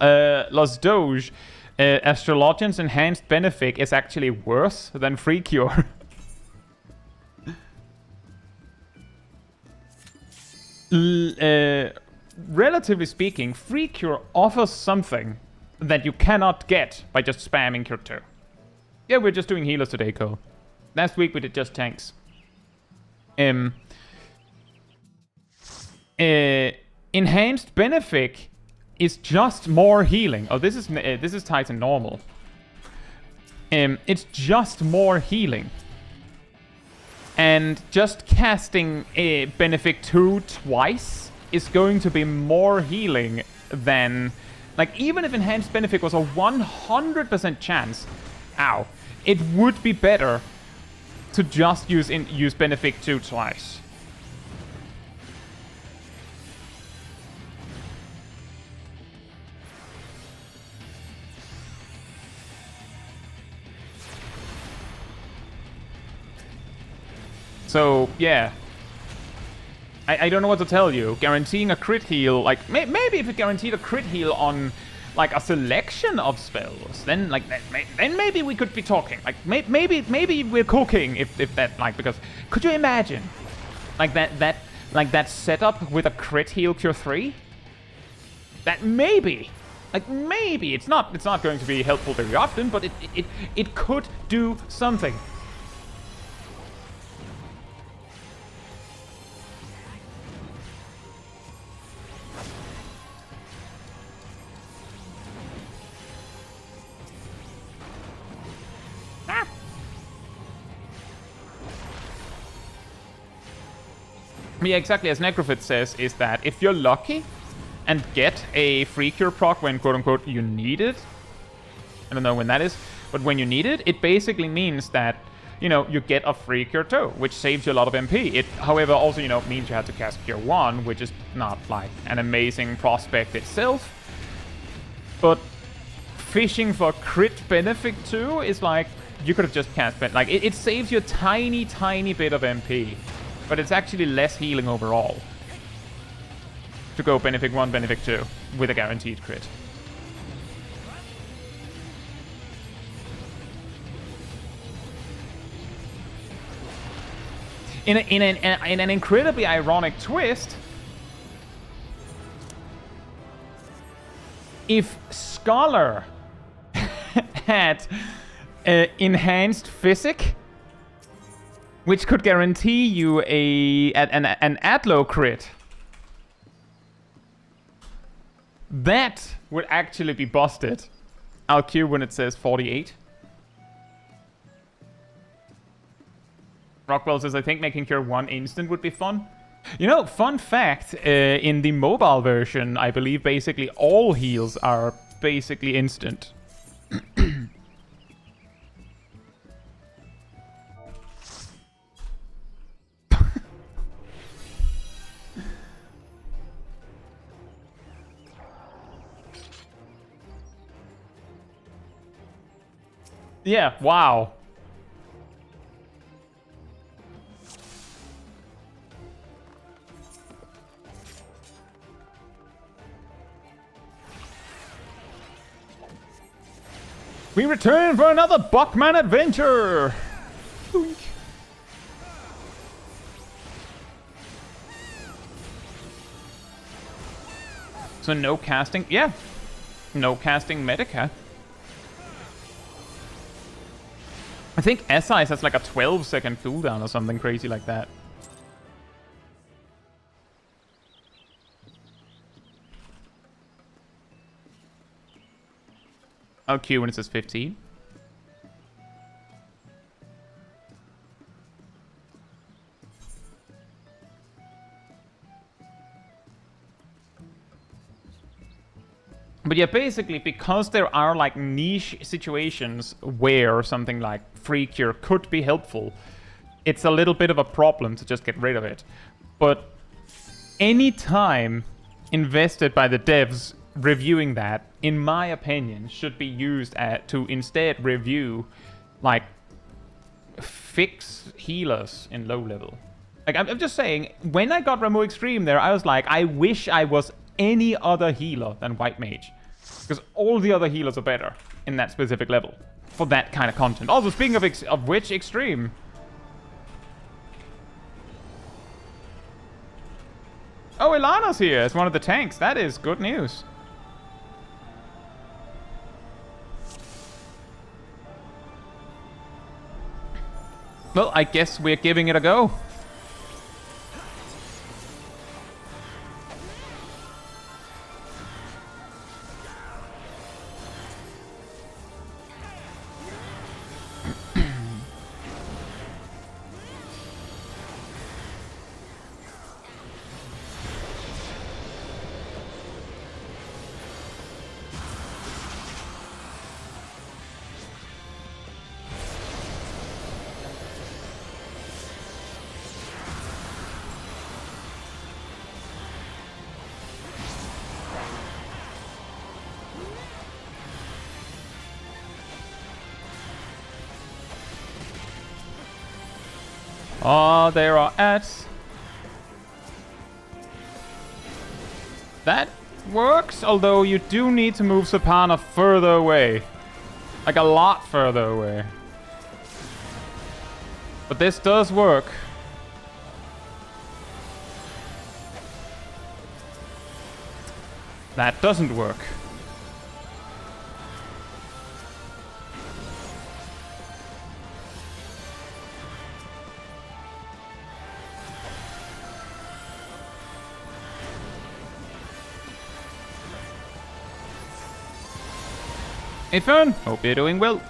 Los Doge, Astrologian's enhanced benefit is actually worse than free cure. Relatively speaking, free cure offers something that you cannot get by just spamming cure 2. Yeah, we're just doing healers today, Cole. Last week we did just tanks. Enhanced benefit is just more healing. Oh, this is tied to normal. It's just more healing. And just casting a benefit 2 twice is going to be more healing than... Like, even if enhanced benefit was a 100% chance, ow, it would be better to just use benefit 2 twice. So, yeah. I don't know what to tell you. Guaranteeing a crit heal, like, maybe if it guaranteed a crit heal on, like, a selection of spells, then, like, then maybe we could be talking. Like, maybe we're cooking if that, like, because, could you imagine, like, that setup with a crit heal cure 3? That maybe, like, maybe, it's not going to be helpful very often, but it could do something. Yeah, exactly, as Necrophyt says, is that if you're lucky and get a free cure proc when quote-unquote you need it, I don't know when that is, but when you need it, it basically means that, you know, you get a free cure 2, which saves you a lot of MP. It, however, also, you know, means you have to cast cure 1, which is not, like, an amazing prospect itself. But fishing for crit benefit 2 is like, you could have just cast, like, it saves you a tiny bit of MP. But it's actually less healing overall to go benefit 1, benefit 2 with a guaranteed crit. In an incredibly ironic twist, if Scholar had enhanced physic, which could guarantee you an Adlo crit, that would actually be busted. I'll queue when it says 48. Rockwell says, I think making cure 1 instant would be fun. You know, fun fact, in the mobile version, I believe basically all heals are basically instant. Yeah, wow. We return for another Buckman adventure! Oink. So no casting? Yeah. No casting Medica. I think S-Ice has like a 12-second cooldown or something crazy like that. I'll queue when it says 15. But yeah, basically, because there are like niche situations where something like free cure could be helpful, it's a little bit of a problem to just get rid of it. But any time invested by the devs reviewing that, in my opinion, should be used to instead review like fix healers in low level. Like, I'm just saying, when I got Ramu Extreme there, I was like, I wish I was any other healer than White Mage. Because all the other healers are better in that specific level for that kind of content. Also, speaking of which, Extreme. Oh, Ilana's here as one of the tanks. That is good news. Well, I guess we're giving it a go. Oh, there are ads. That works, although you do need to move Sapana further away. Like a lot further away. But this does work. That doesn't work. Hey Fern, hope you're doing well.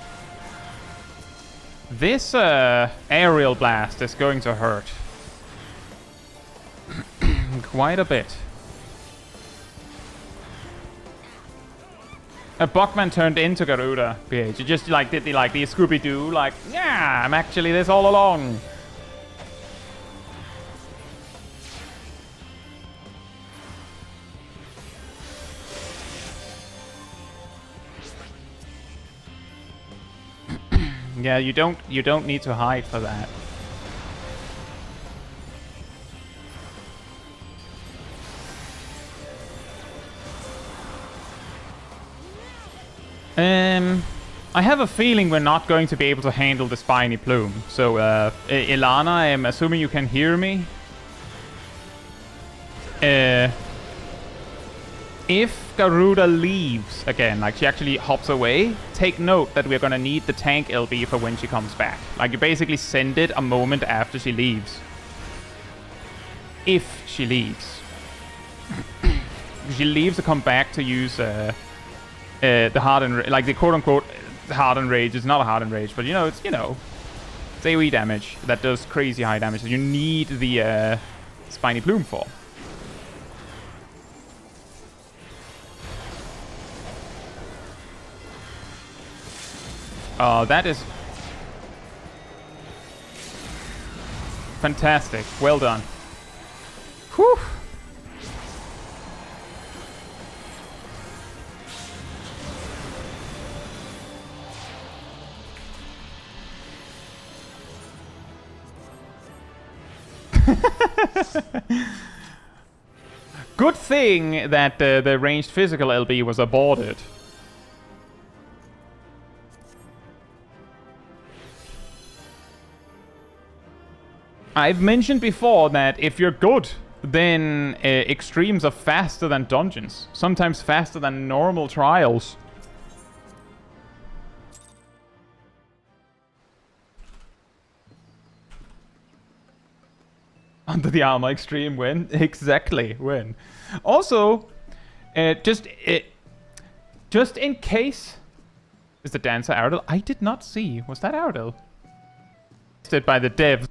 This aerial blast is going to hurt. Quite a bit. Buckman turned into Garuda, PH. You just like did the Scooby-Doo, like, yeah, I'm actually this all along. Yeah, you don't need to hide for that. I have a feeling we're not going to be able to handle the spiny plume. So, Ilana, I'm assuming you can hear me. If Garuda leaves again, like she actually hops away, take note that we're gonna need the tank LB for when she comes back. Like, you basically send it a moment after she leaves. If she leaves. She leaves to come back to use the hardened, like the quote-unquote hardened rage. It's not a hardened rage, but it's, it's AoE damage that does crazy high damage that you need the spiny plume for. Oh, that is fantastic. Well done. Whew. Good thing that the ranged physical LB was aborted. I've mentioned before that if you're good, then extremes are faster than dungeons. Sometimes faster than normal trials. Under the armor extreme win? Exactly, win. Also, just in case... Is the dancer Ardell? I did not see. Was that Ardell? By the devs.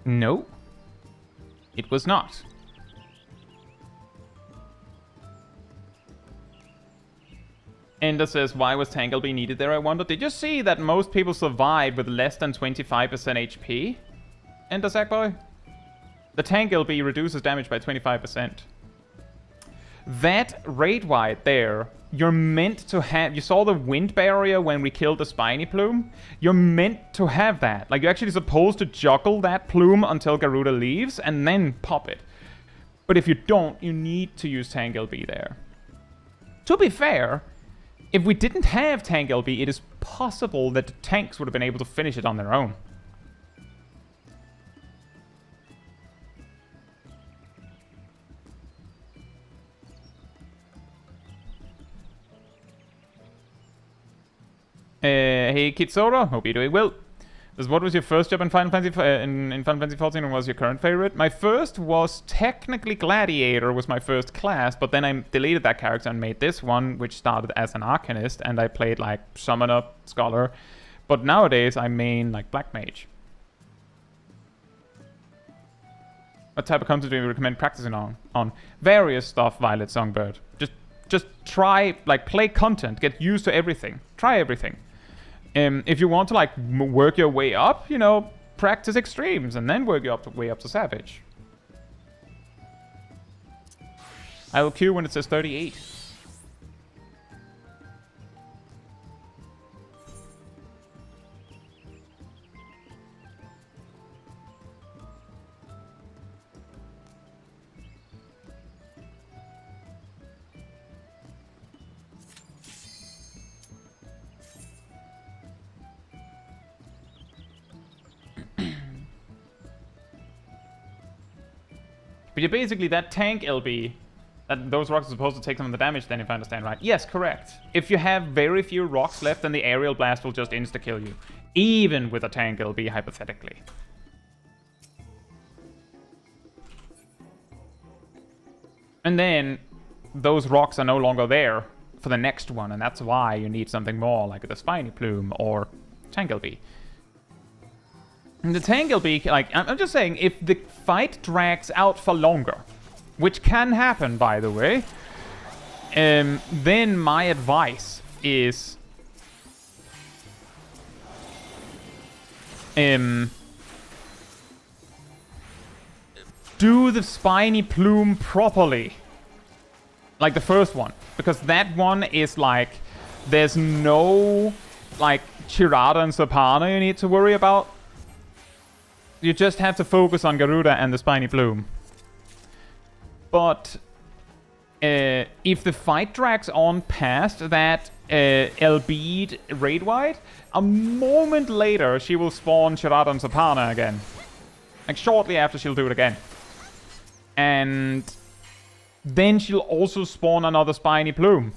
No, it was not. Ender says, why was Tanglebee needed there, I wonder? Did you see that most people survived with less than 25% HP? Ender Sackboy? The Tanglebee reduces damage by 25%. That raid wide there, you're meant to have... You saw the wind barrier when we killed the spiny plume? You're meant to have that. Like, you're actually supposed to juggle that plume until Garuda leaves and then pop it. But if you don't, you need to use Tanglebee there. To be fair, if we didn't have Tanglebee, it is possible that the tanks would have been able to finish it on their own. Hey Kitsora, hope you're doing well. What was your first job in Final Fantasy in Final Fantasy 14 and was your current favorite? My first was technically Gladiator, was my first class, but then I deleted that character and made this one, which started as an Arcanist, and I played like Summoner, Scholar. But nowadays I main like Black Mage. What type of content do you recommend practicing on? Various stuff, Violet Songbird. Just try, like, play content, get used to everything. Try everything. If you want to, like, work your way up, you know, practice extremes and then work your way up to Savage. I will queue when it says 38. But you're basically that tank LB, that those rocks are supposed to take some of the damage then, if I understand right. Yes, correct. If you have very few rocks left, then the aerial blast will just insta-kill you. Even with a tank LB, hypothetically. And then, those rocks are no longer there for the next one, and that's why you need something more, like the Spiny Plume or Tank LB. And the Tanglebee, like, I'm just saying, if the fight drags out for longer, which can happen, by the way, then my advice is... do the Spiny Plume properly. Like the first one. Because that one is like... There's no, like, Chirata and Sapana you need to worry about. You just have to focus on Garuda and the Spiny Plume. But if the fight drags on past that LB'd raid wide, a moment later she will spawn Chirata and Sapana again. Like shortly after she'll do it again. And then she'll also spawn another Spiny Plume.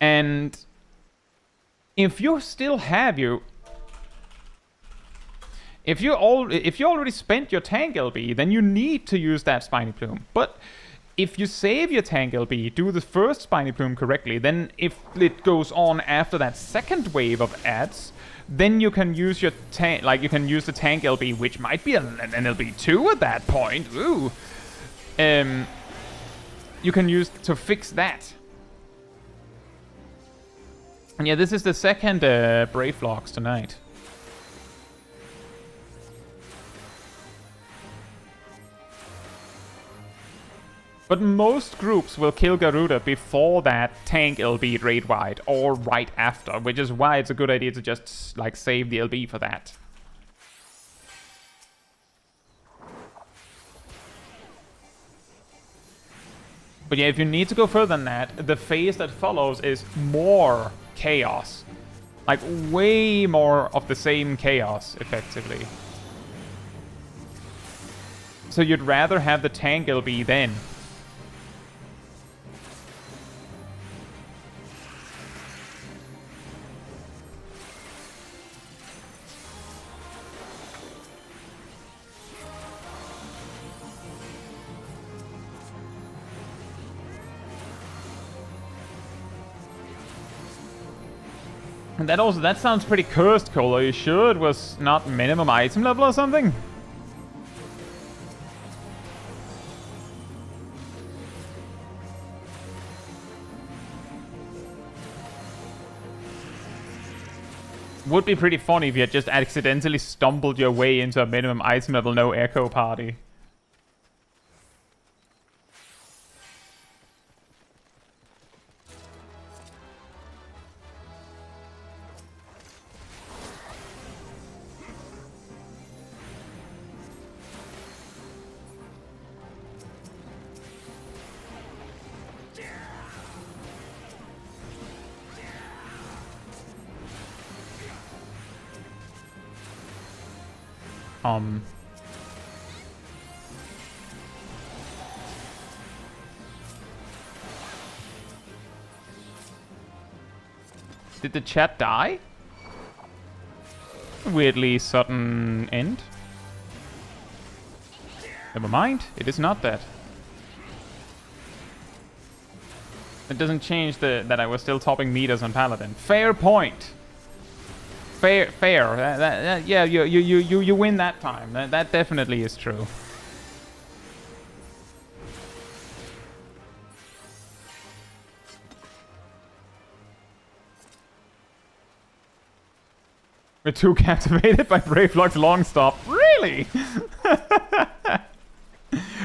And if you still have If you already spent your Tank LB, then you need to use that Spiny Plume. But if you save your Tank LB, do the first Spiny Plume correctly, then if it goes on after that second wave of ads, then you can use your tank, like you can use the Tank LB, which might be an LB2 at that point. Ooh. You can use to fix that. And yeah, this is the second Brave Vlogs tonight. But most groups will kill Garuda before that tank LB raid wide, or right after, which is why it's a good idea to just, like, save the LB for that. But yeah, if you need to go further than that, the phase that follows is more chaos. Like, way more of the same chaos, effectively. So you'd rather have the tank LB then. And that sounds pretty cursed, Cole. Are you sure it was not minimum item level or something? Would be pretty funny if you had just accidentally stumbled your way into a minimum item level no echo party. Did the chat die? Weirdly sudden end. Never mind, it is not that. It doesn't change that I was still topping meters on Paladin. Fair point. Fair. Yeah, you win that time. That definitely is true. We're too captivated by Bravelock's long stop. Really?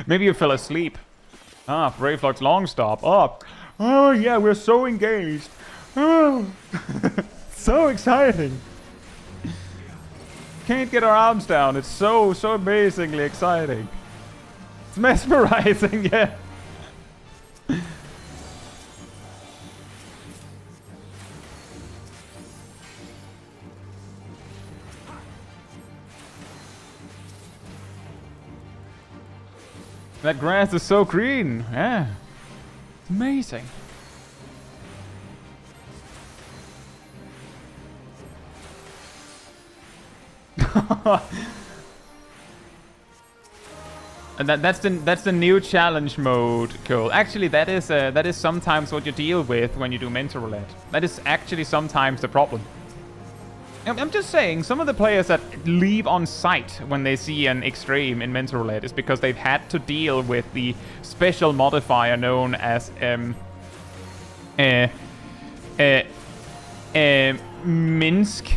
Maybe you fell asleep. Ah, Bravelock's long stop. Oh yeah, we're so engaged. Oh, so exciting. Can't get our arms down. It's so amazingly exciting. It's mesmerizing, yeah. That grass is so green. Yeah. It's amazing. And that's the new challenge mode, Cole. Actually, that is sometimes what you deal with when you do mental roulette. That is actually sometimes the problem. I'm just saying, some of the players that leave on sight when they see an extreme in mental roulette is because they've had to deal with the special modifier known as Minsk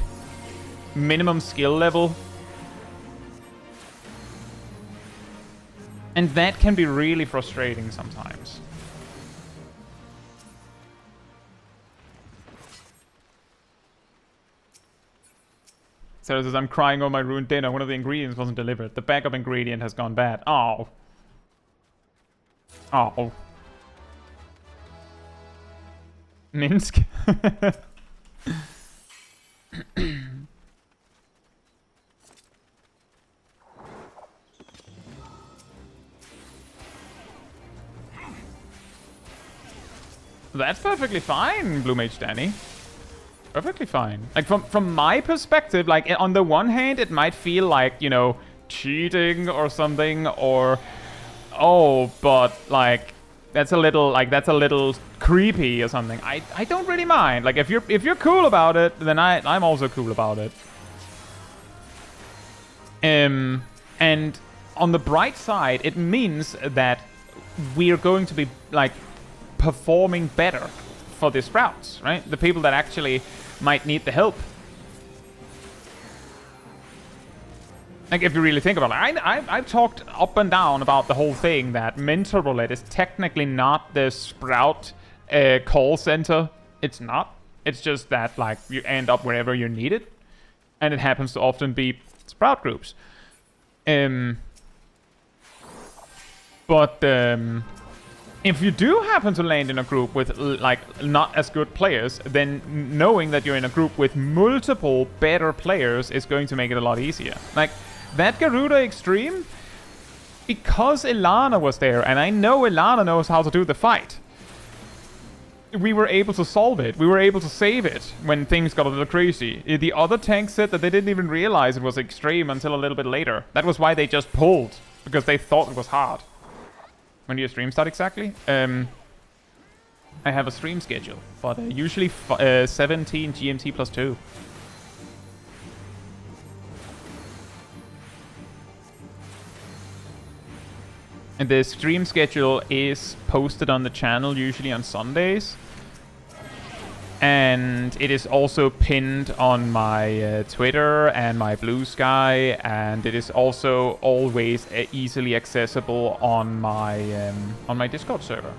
minimum skill level. And that can be really frustrating sometimes. Sarah says, I'm crying on my ruined dinner. One of the ingredients wasn't delivered. The backup ingredient has gone bad. Oh. Oh. Minsk? That's perfectly fine, Blue Mage Danny. Perfectly fine. Like, from my perspective, like, on the one hand, it might feel like, you know, cheating or something, or, oh, but, like, that's a little creepy or something. I don't really mind. Like, if you're cool about it, then I'm also cool about it. And on the bright side, it means that we're going to be, like, performing better for the Sprouts, right? The people that actually might need the help. Like, if you really think about it, I've talked up and down about the whole thing that mental roulette is technically not the Sprout call center. It's not. It's just that, like, you end up wherever you're needed, and it happens to often be Sprout groups. If you do happen to land in a group with, like, not as good players, then knowing that you're in a group with multiple better players is going to make it a lot easier. Like, that Garuda Extreme, because Ilana was there, and I know Ilana knows how to do the fight, we were able to solve it. We were able to save it when things got a little crazy. The other tank said that they didn't even realize it was extreme until a little bit later. That was why they just pulled, because they thought it was hard. When do your stream start exactly? I have a stream schedule, but usually 17 GMT plus 2. And the stream schedule is posted on the channel usually on Sundays. And it is also pinned on my Twitter and my Blue Sky, and it is also always easily accessible on my Discord server.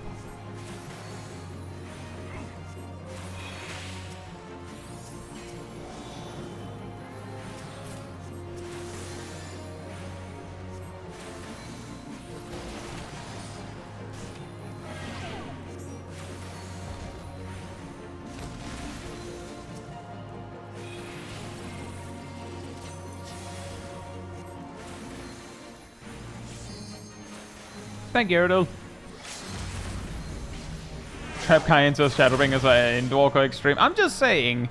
Thank you, Erdl. Trap Caetsu, Shadowbringers, Endwalker Extreme. I'm just saying,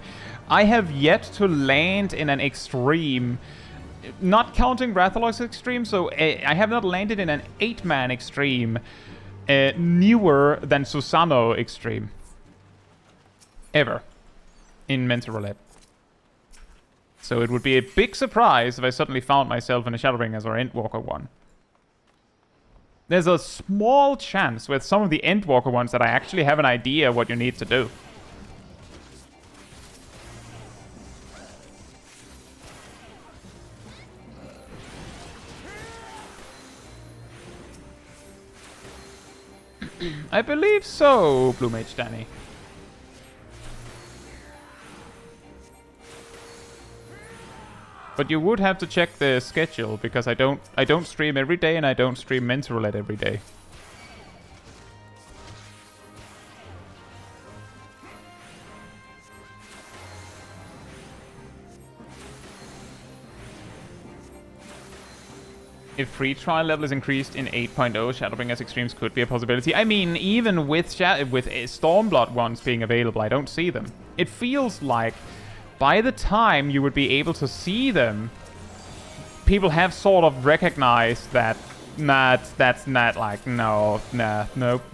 I have yet to land in an extreme, not counting Rathalos Extreme, so I have not landed in an 8-man extreme newer than Susano Extreme. Ever. In Mental Roulette. So it would be a big surprise if I suddenly found myself in a Shadowbringers or Endwalker one. There's a small chance with some of the Endwalker ones that I actually have an idea what you need to do. I believe so, Blue Mage Danny. But you would have to check the schedule, because I don't stream every day and I don't stream Mental Roulette every day. If free trial level is increased in 8.0, Shadowbringers Extremes could be a possibility. I mean, even with Stormblood ones being available, I don't see them. It feels like by the time you would be able to see them, people have sort of recognized that, nah, that's not like, nope,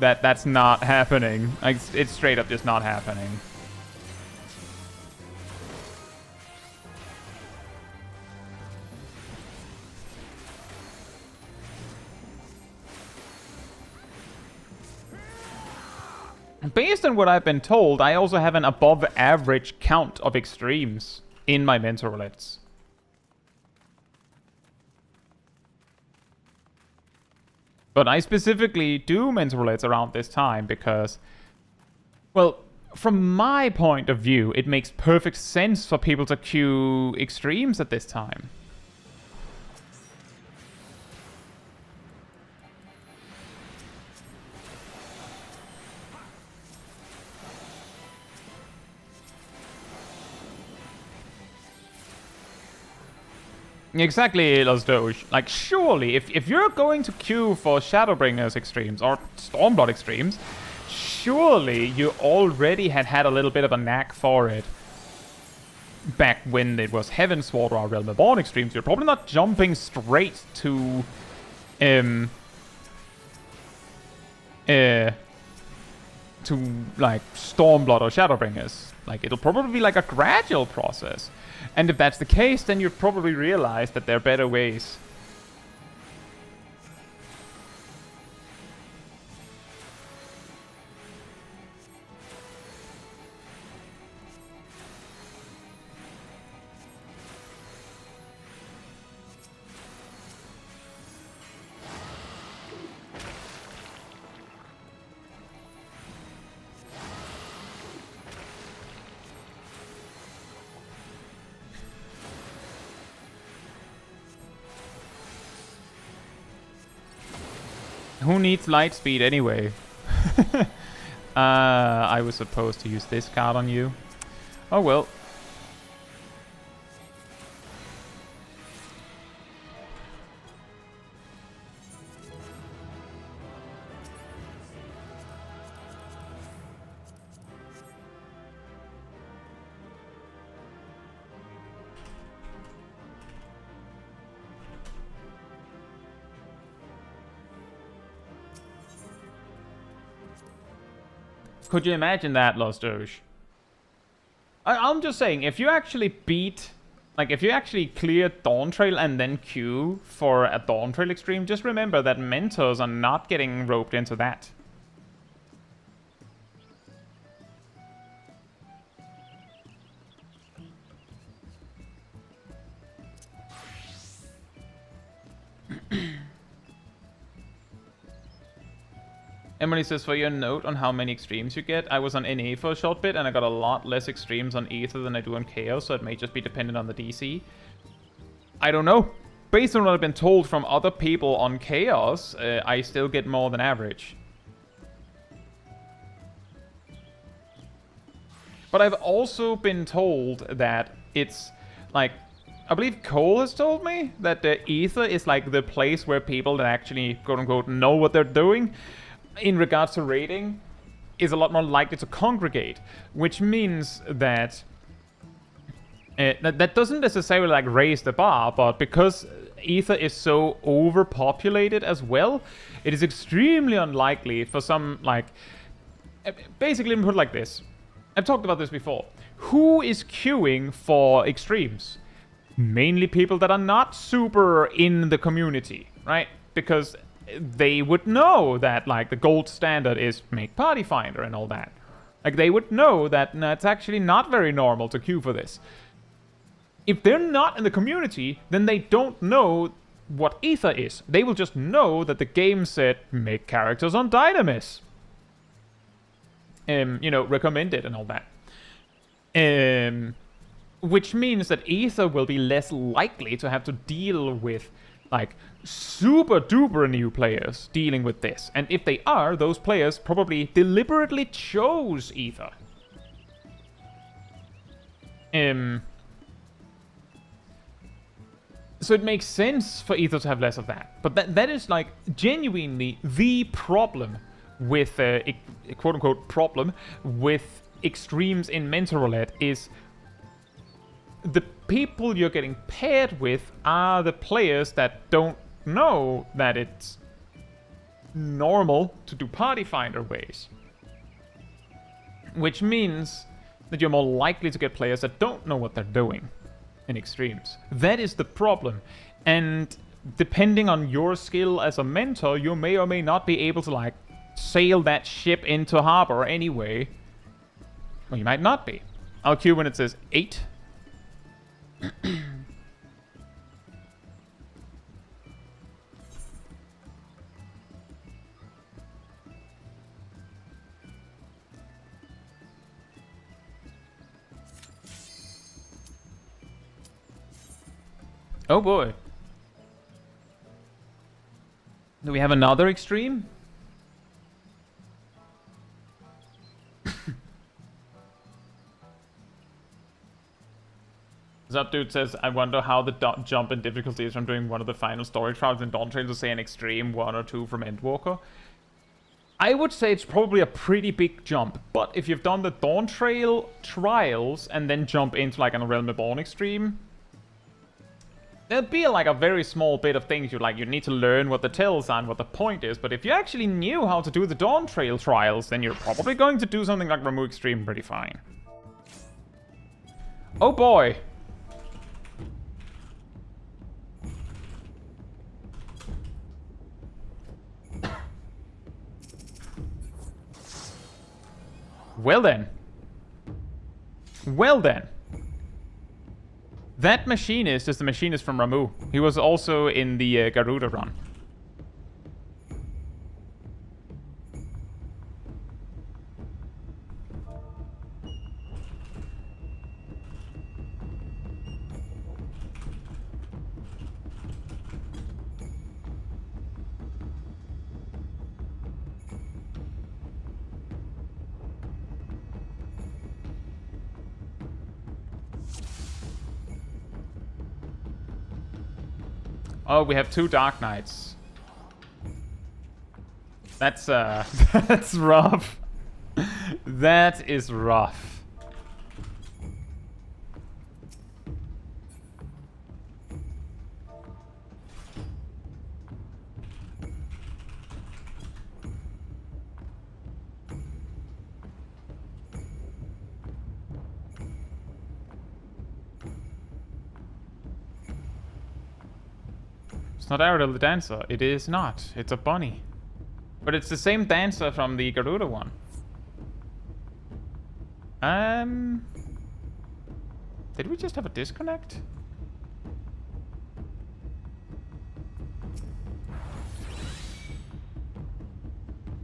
that's not happening. Like, it's straight up just not happening. Based on what I've been told, I also have an above average count of extremes in my Mental Roulettes. But I specifically do Mental Roulettes around this time because, well, from my point of view, it makes perfect sense for people to queue extremes at this time. Exactly, Los Doge. Like, surely, if you're going to queue for Shadowbringers Extremes or Stormblood Extremes, surely you already had a little bit of a knack for it. Back when it was Heavensward or Realm Reborn Extremes, you're probably not jumping straight to like Stormblood or Shadowbringers. Like, it'll probably be like a gradual process. And if that's the case, then you've probably realized that there are better ways. Who needs light speed anyway? I was supposed to use this card on you. Oh well. Could you imagine that, Lost Doge? I'm just saying, if you actually beat... Like, if you actually clear Dawntrail and then queue for a Dawntrail extreme, just remember that mentors are not getting roped into that. Emily says, for your note on how many extremes you get, I was on NA for a short bit and I got a lot less extremes on Ether than I do on Chaos, so it may just be dependent on the DC. I don't know. Based on what I've been told from other people on Chaos, I still get more than average. But I've also been told that it's, like, I believe Cole has told me that the Ether is like the place where people that actually, quote-unquote, know what they're doing in regards to raiding is a lot more likely to congregate, which means that that doesn't necessarily like raise the bar, but because Ether is so overpopulated as well, it is extremely unlikely for some, like, basically let me put it like this. I've talked about this before. Who is queuing for extremes? Mainly people that are not super in the community, right? Because they would know that, like, the gold standard is make party finder and all that. Like, they would know that it's actually not very normal to queue for this. If they're not in the community, then they don't know what Ether is. They will just know that the game said make characters on Dynamis. You know, recommended and all that. Which means that Ether will be less likely to have to deal with, like, super duper new players dealing with this. And if they are, those players probably deliberately chose Ether. So it makes sense for Ether to have less of that. But that is, like, genuinely the problem with, quote-unquote, problem with extremes in Mentor Roulette is the people you're getting paired with are the players that don't know that it's normal to do party finder ways. Which means that you're more likely to get players that don't know what they're doing in extremes. That is the problem. And depending on your skill as a mentor, you may or may not be able to, like, sail that ship into harbor anyway. Or you might not be. I'll queue when it says 8. Oh boy. Do we have another extreme? Zupdude says, I wonder how the jump in difficulty is from doing one of the final story trials in Dawntrail to say an extreme 1 or 2 from Endwalker. I would say it's probably a pretty big jump, but if you've done the Dawntrail trials and then jump into like an Realm Reborn extreme, there'd be like a very small bit of things you need to learn what the tells are and what the point is, but if you actually knew how to do the Dawntrail trials, then you're probably going to do something like Ramu Extreme pretty fine. Oh boy! Well then. Well then. That machinist is the machinist from Ramu. He was also in the Garuda run. Oh, we have 2 Dark Knights. That's that's rough. That is rough. It's not Ariel the dancer. It is not. It's a bunny. But it's the same dancer from the Garuda one. Did we just have a disconnect?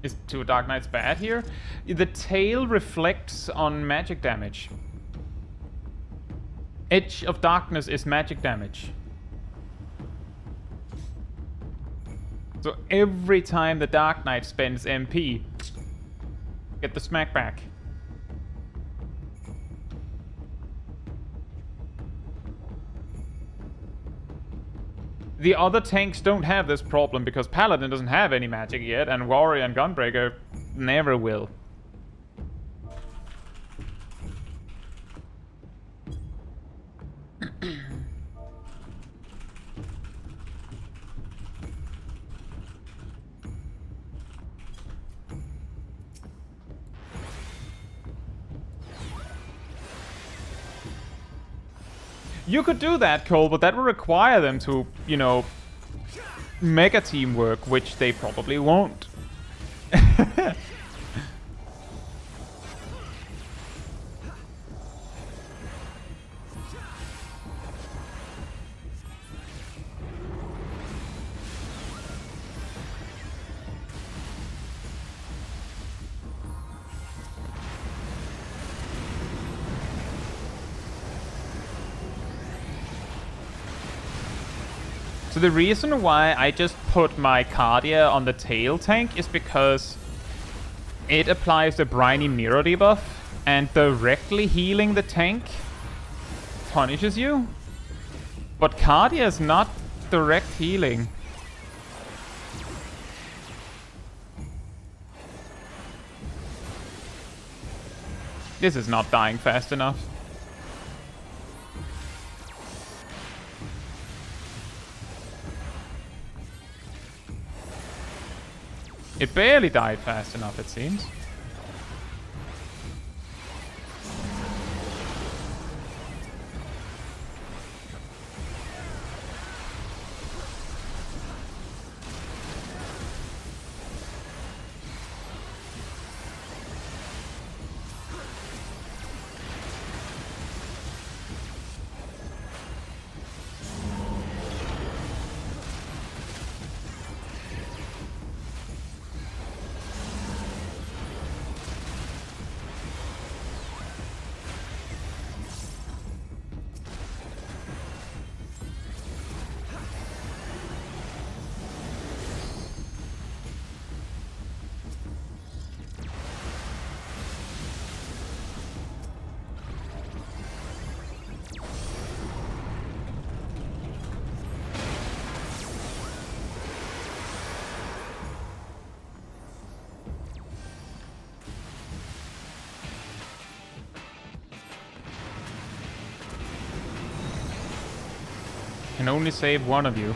Is Two Dark Knights bad here? The tail reflects on magic damage. Edge of Darkness is magic damage. So every time the Dark Knight spends MP, get the smack back. The other tanks don't have this problem because Paladin doesn't have any magic yet, and Warrior and Gunbreaker never will. You could do that, Cole, but that would require them to, you know, mega teamwork, which they probably won't. So the reason why I just put my Cardia on the tail tank is because it applies the Briny Mirror debuff, and directly healing the tank punishes you. But Cardia is not direct healing. This is not dying fast enough. It barely died fast enough, it seems. Can only save one of you.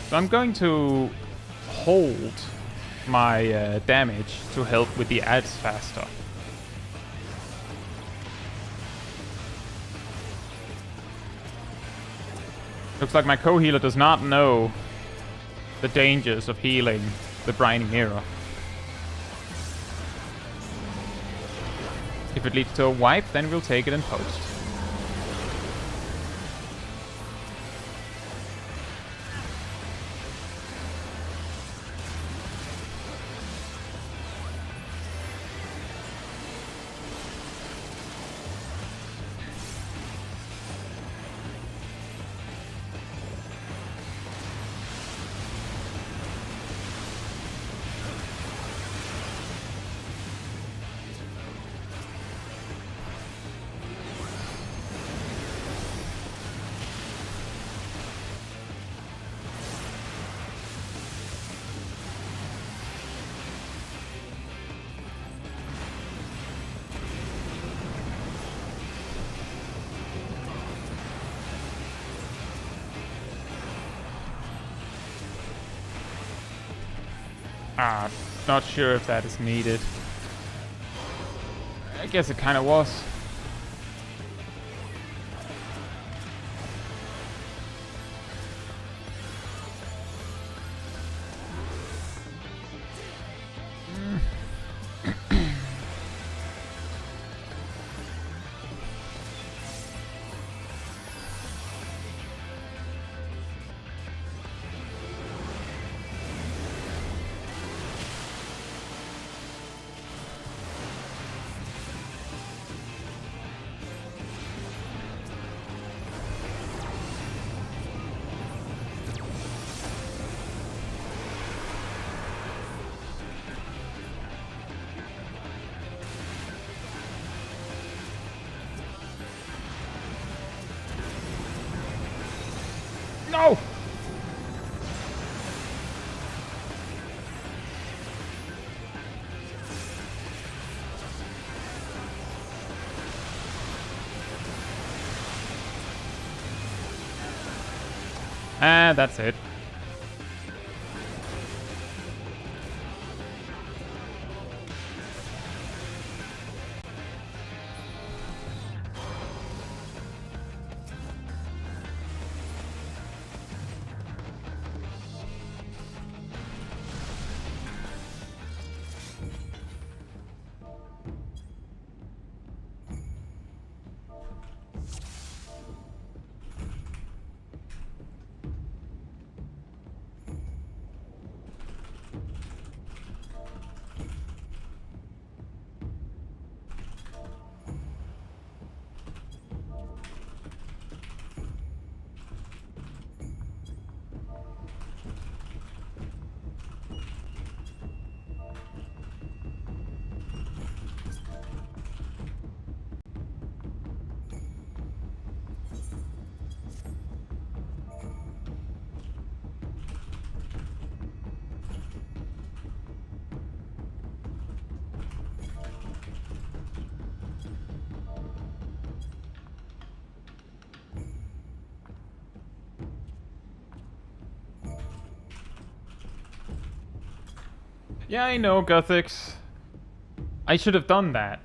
So I'm going to hold my damage to help with the ads faster. Looks like my co-healer does not know the dangers of healing the Briny Mirror. If it leads to a wipe, then we'll take it in post. Not sure if that is needed. I guess it kind of was. No! That's it. Yeah, I know, Gothics. I should have done that.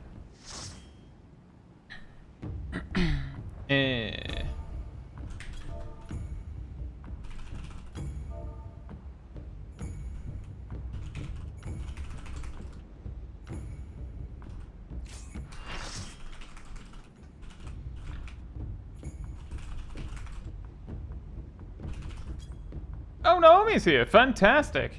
Oh, Naomi's here. Fantastic.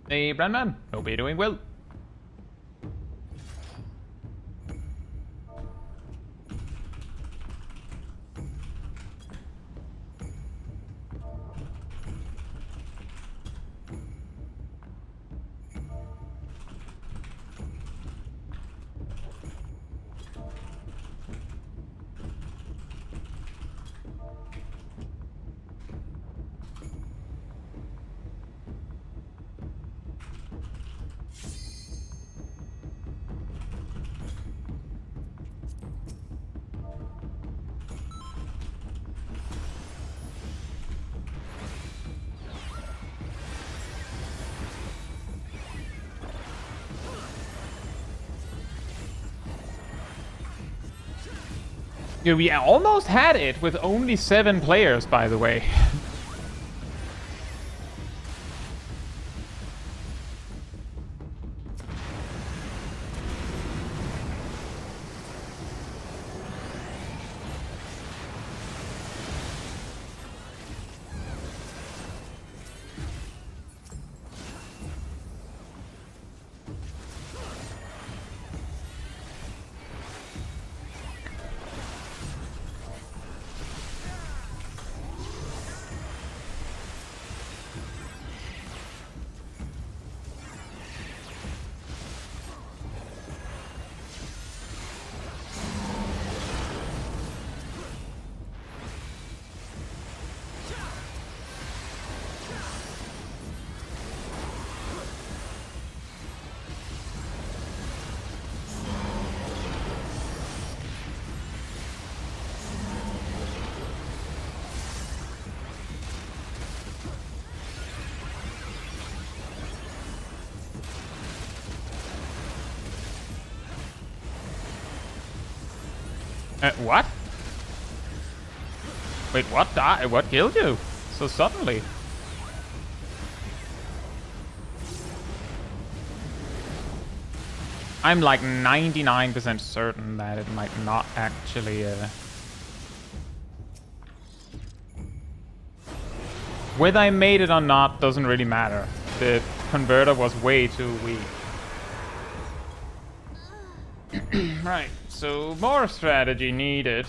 Hey, Brandman. Hope you're doing well. Yeah, we almost had it with only 7 players, by the way. What? Wait, what died? What killed you so suddenly? I'm like 99% certain that it might not actually... Whether I made it or not doesn't really matter. The converter was way too weak. Right, so more strategy needed.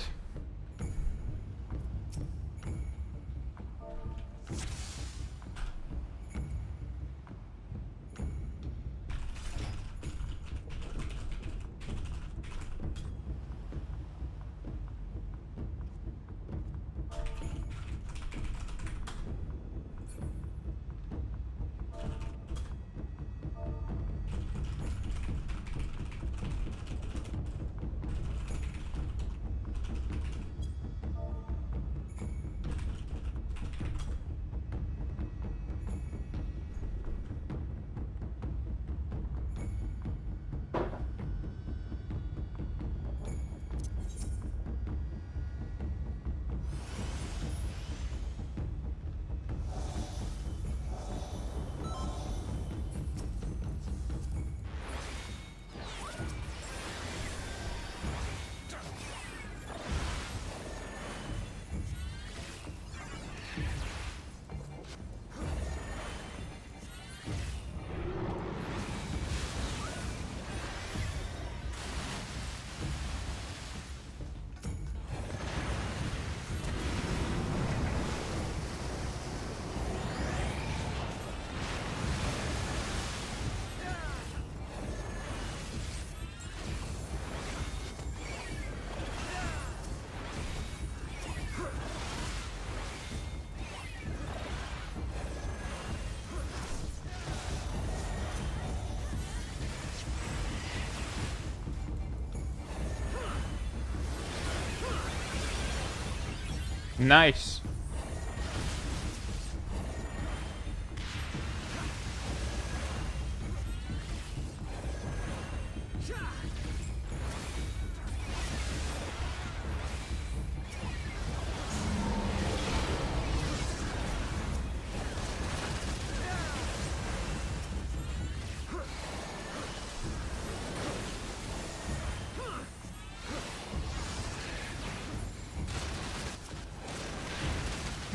Nice.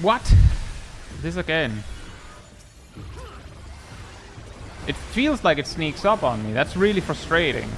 What? This again. It feels like it sneaks up on me. That's really frustrating.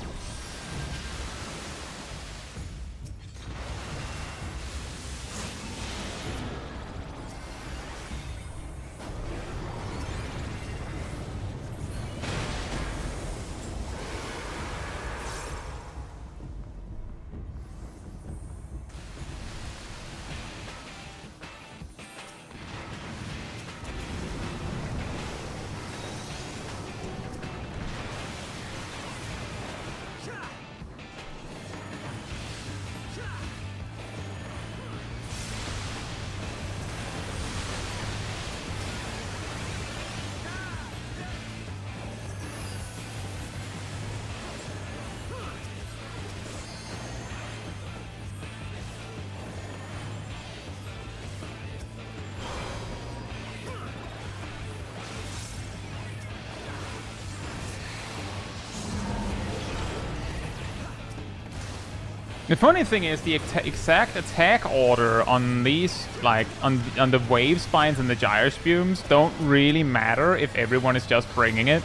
The funny thing is the exact attack order on these, like, on the wave spines and the gyre spumes don't really matter if everyone is just bringing it.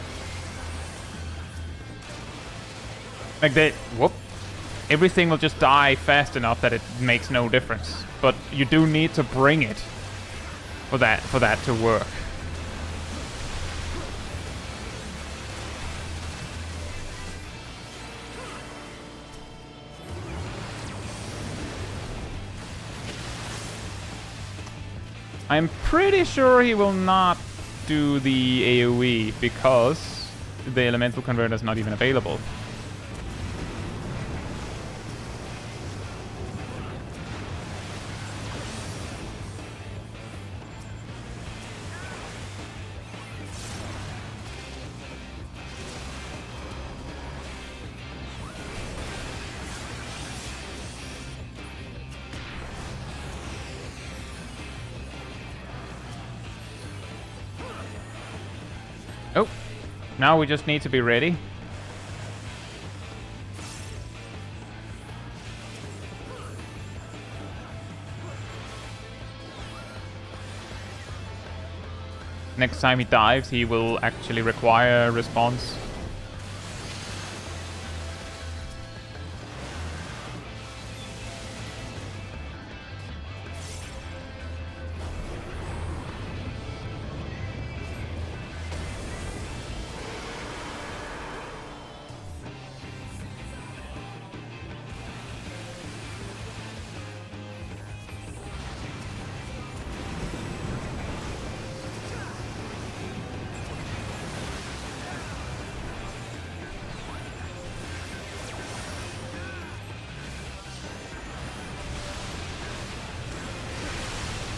Like, everything will just die fast enough that it makes no difference. But you do need to bring it for that to work. I'm pretty sure he will not do the AoE because the elemental converter is not even available. Now we just need to be ready. Next time he dives, he will actually require a response.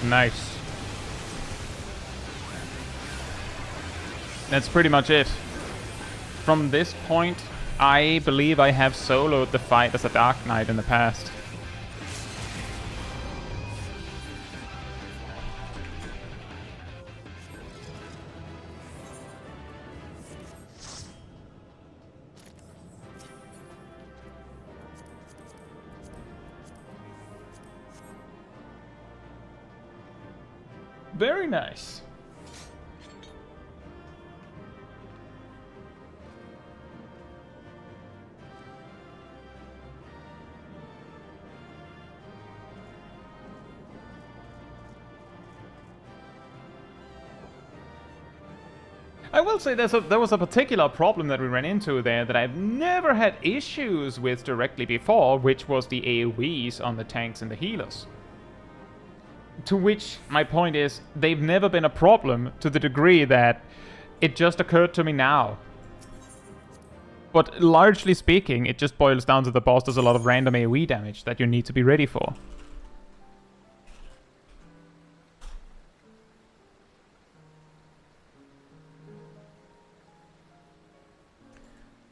Nice. That's pretty much it. From this point, I believe I have soloed the fight as a Dark Knight in the past. Very nice. I will say there was a particular problem that we ran into there that I've never had issues with directly before, which was the AoEs on the tanks and the healers. To which my point is, they've never been a problem to the degree that it just occurred to me now. But largely speaking, it just boils down to the boss does a lot of random AoE damage that you need to be ready for.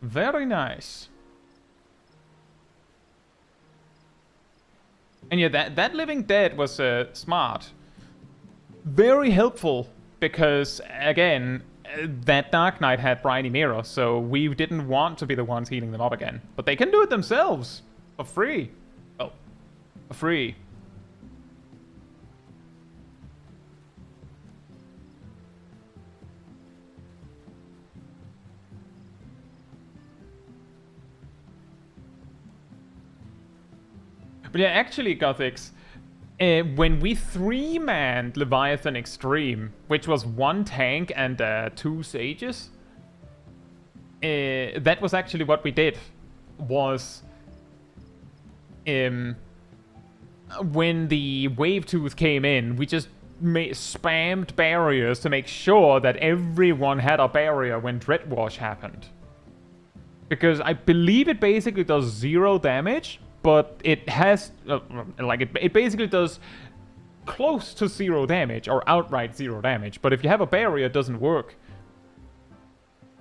Very nice. And yeah, that Living Dead was smart. Very helpful, because, again, that Dark Knight had Briny Mirror, so we didn't want to be the ones healing them up again. But they can do it themselves, for free. Oh, for free. But yeah, actually, Gothics, when we 3-manned Leviathan Extreme, which was 1 tank and 2 sages, that was actually what we did. Was when the Wave Tooth came in, we just spammed barriers to make sure that everyone had a barrier when Dreadwash happened. Because I believe it basically does 0 damage, but it has, it basically does close to 0 damage, or outright 0 damage. But if you have a barrier, it doesn't work.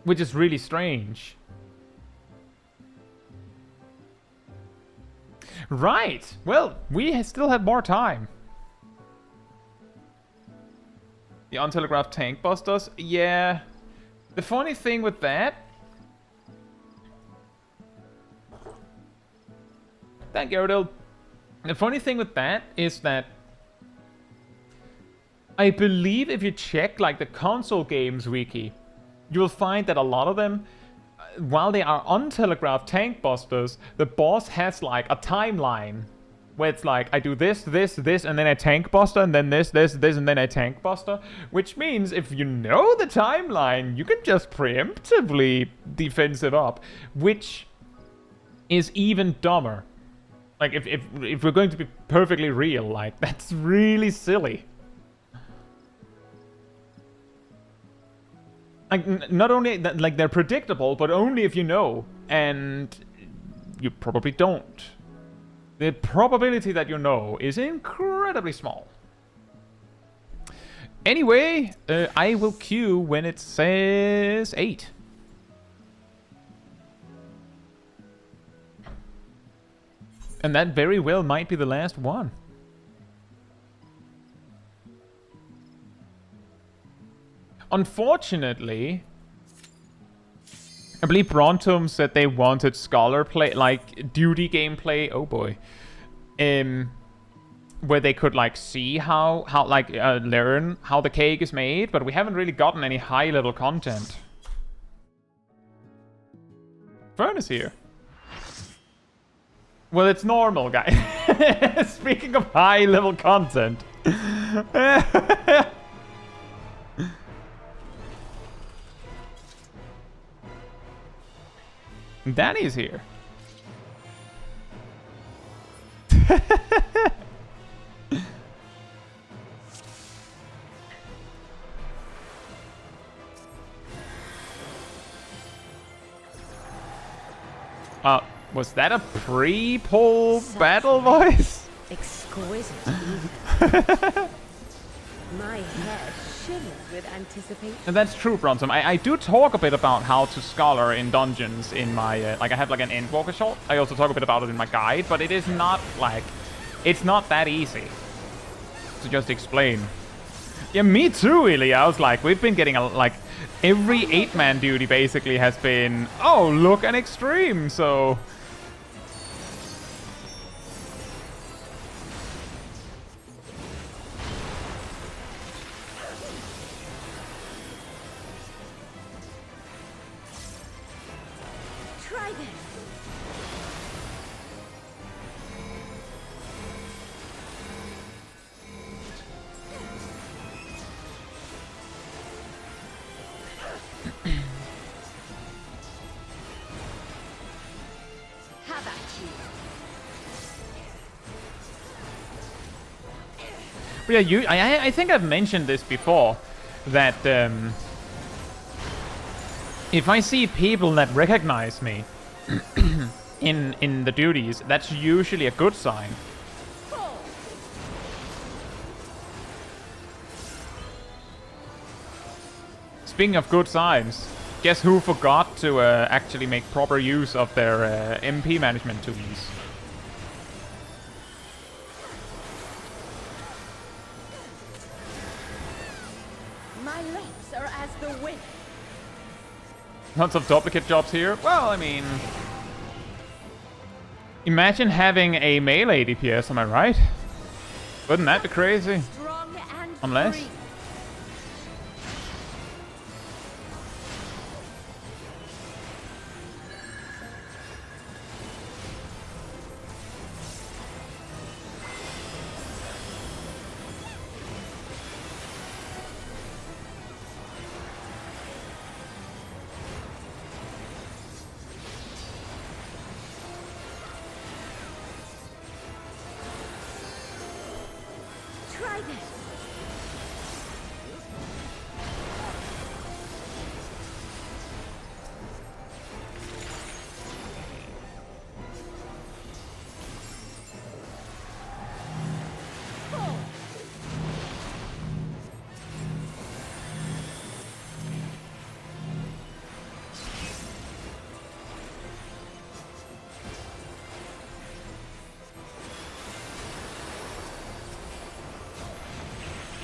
Which is really strange. Right! Well, we still have more time. The untelegraphed tank busters? Yeah. The funny thing with that... Thank you, Erdil. The funny thing with that is that I believe if you check like the console games wiki, you'll find that a lot of them, while they are untelegraphed tank busters, the boss has like a timeline where it's like, I do this, this, this, and then I tank buster, and then this, this, this, and then I tank buster. Which means if you know the timeline, you can just preemptively defensive up, which is even dumber. Like, if we're going to be perfectly real, like, that's really silly. Like, not only that, like, they're predictable, but only if you know. And you probably don't. The probability that you know is incredibly small. Anyway, I will queue when it says 8. And that very well might be the last one. Unfortunately, I believe Brontum said they wanted scholar play, like duty gameplay. Oh boy, where they could like see how like learn how the cake is made, but we haven't really gotten any high level content. Fern is here. Well, it's normal, guys. Speaking of high level content. Danny's here. Was that a pre-poll battle voice? Exquisite. My head shivers with anticipation. And that's true, Bronson. I do talk a bit about how to scholar in dungeons in my, like I have like an Endwalker shot. I also talk a bit about it in my guide, but it is not like, it's not that easy to just explain. Yeah, me too, Ilya. I was like, we've been getting like, every 8-man duty basically has been, oh, look, an extreme, so... Yeah, I think I've mentioned this before, that if I see people that recognize me in the duties, that's usually a good sign. Speaking of good signs, guess who forgot to actually make proper use of their MP management tools? Lots of duplicate jobs here. Well, I mean... Imagine having a melee DPS, am I right? Wouldn't that be crazy? Unless...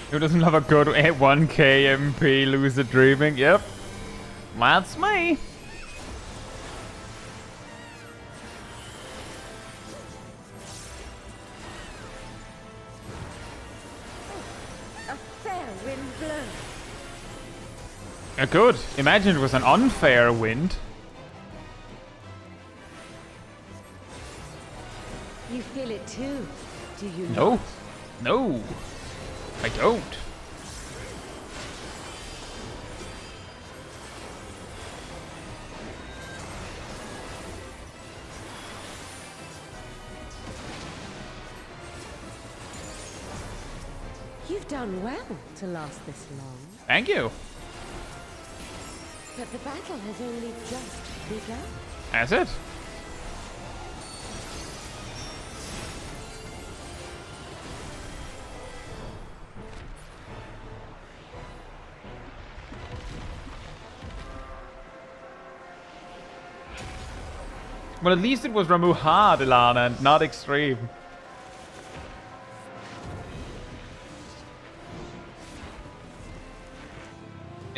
Who doesn't have a good 1k MP lucid dreaming? Yep. That's me. A fair wind blows. Good. Imagine it was an unfair wind. You feel it too, do you? No. No. I don't. You've done well to last this long. Thank you. But the battle has only just begun. Has it? Well, at least it was Ramuh hard, Ilana, and not extreme.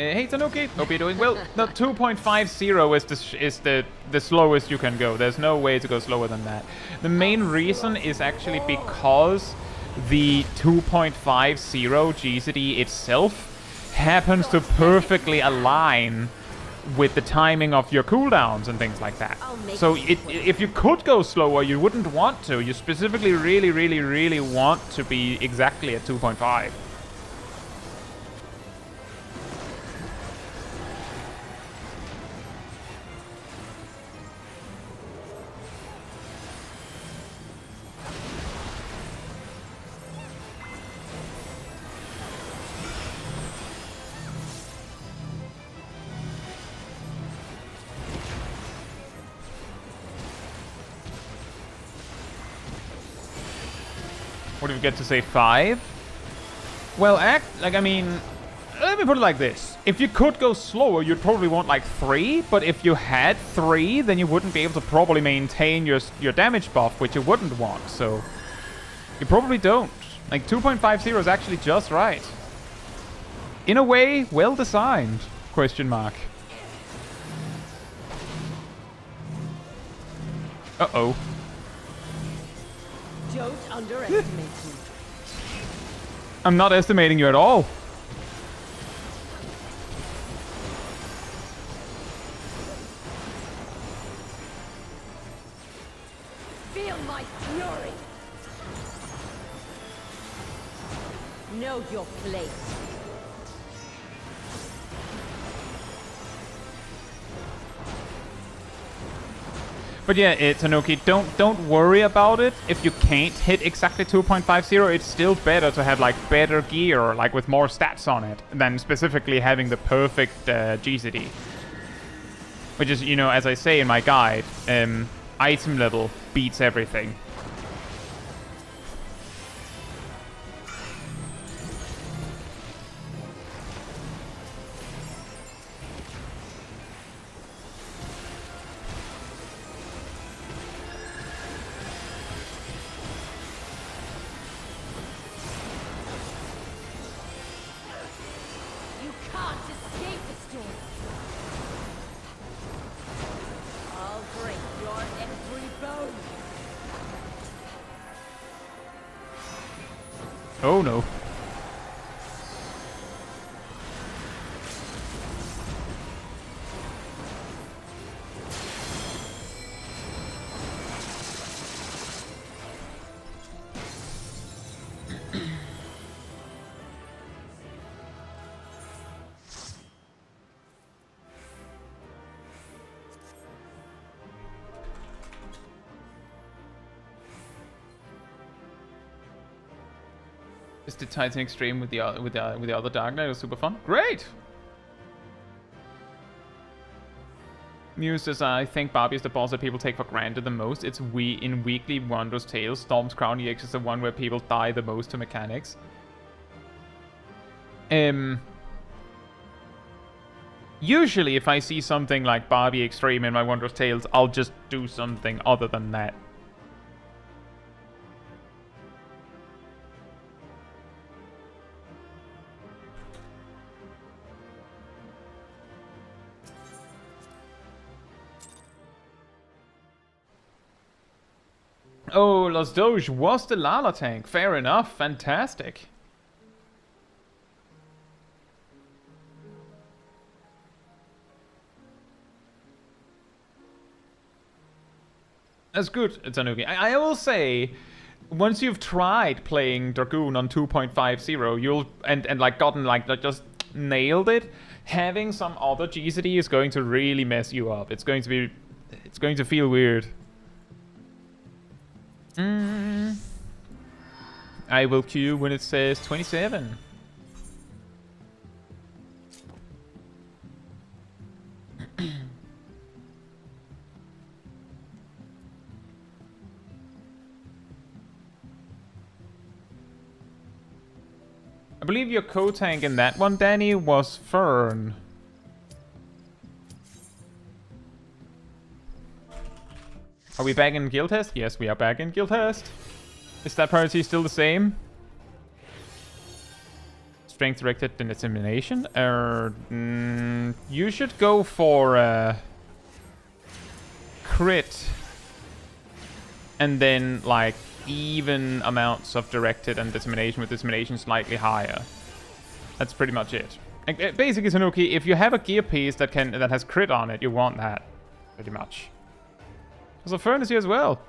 Hey Tanuki, hope you're doing well. No, 2.50 is the slowest you can go. There's no way to go slower than that. The main reason is actually because the 2.50 GCD itself happens to perfectly align with the timing of your cooldowns and things like that. So if you could go slower, you wouldn't want to. You specifically really want to be exactly at 2.5. What do we get to say, 5? Well, I mean, let me put it like this. If you could go slower, you'd probably want like 3, but if you had 3, then you wouldn't be able to probably maintain your damage buff, which you wouldn't want, so you probably don't. Like 2.50 is actually just right. In a way, well designed, question mark. Uh-oh. Don't underestimate me. I'm not estimating you at all. Feel my fury. Know your place. But yeah, Tanuki, don't worry about it. If you can't hit exactly 2.50, it's still better to have like better gear, like with more stats on it, than specifically having the perfect GCD. Which is, you know, as I say in my guide, item level beats everything. Oh no. Just did Titan Extreme with the other Dark Knight. It was super fun. Great. Muse says, I think Barbie is the boss that people take for granted the most. It's in Weekly Wondrous Tales. Storm's Crown EX is the one where people die the most to mechanics. Usually, if I see something like Barbie Extreme in my Wondrous Tales, I'll just do something other than that. Oh, Los Doge was the Lala tank. Fair enough. Fantastic. That's good, Tanuki. I will say, once you've tried playing Dragoon on 2.50, you'll and like gotten like just nailed it, having some other GCD is going to really mess you up. It's going to feel weird. I will queue when it says 27. I believe your co-tank in that one, Danny, was Fern. Are we back in guild test? Yes, we are back in guild test. Is that priority still the same? strength directed than determination. You should go for crit. And then, like, even amounts of directed and determination, with determination slightly higher. That's pretty much it. Basically, Tanuki, if you have a gear piece that has crit on it, you want that. Pretty much. There's a furnace here as well.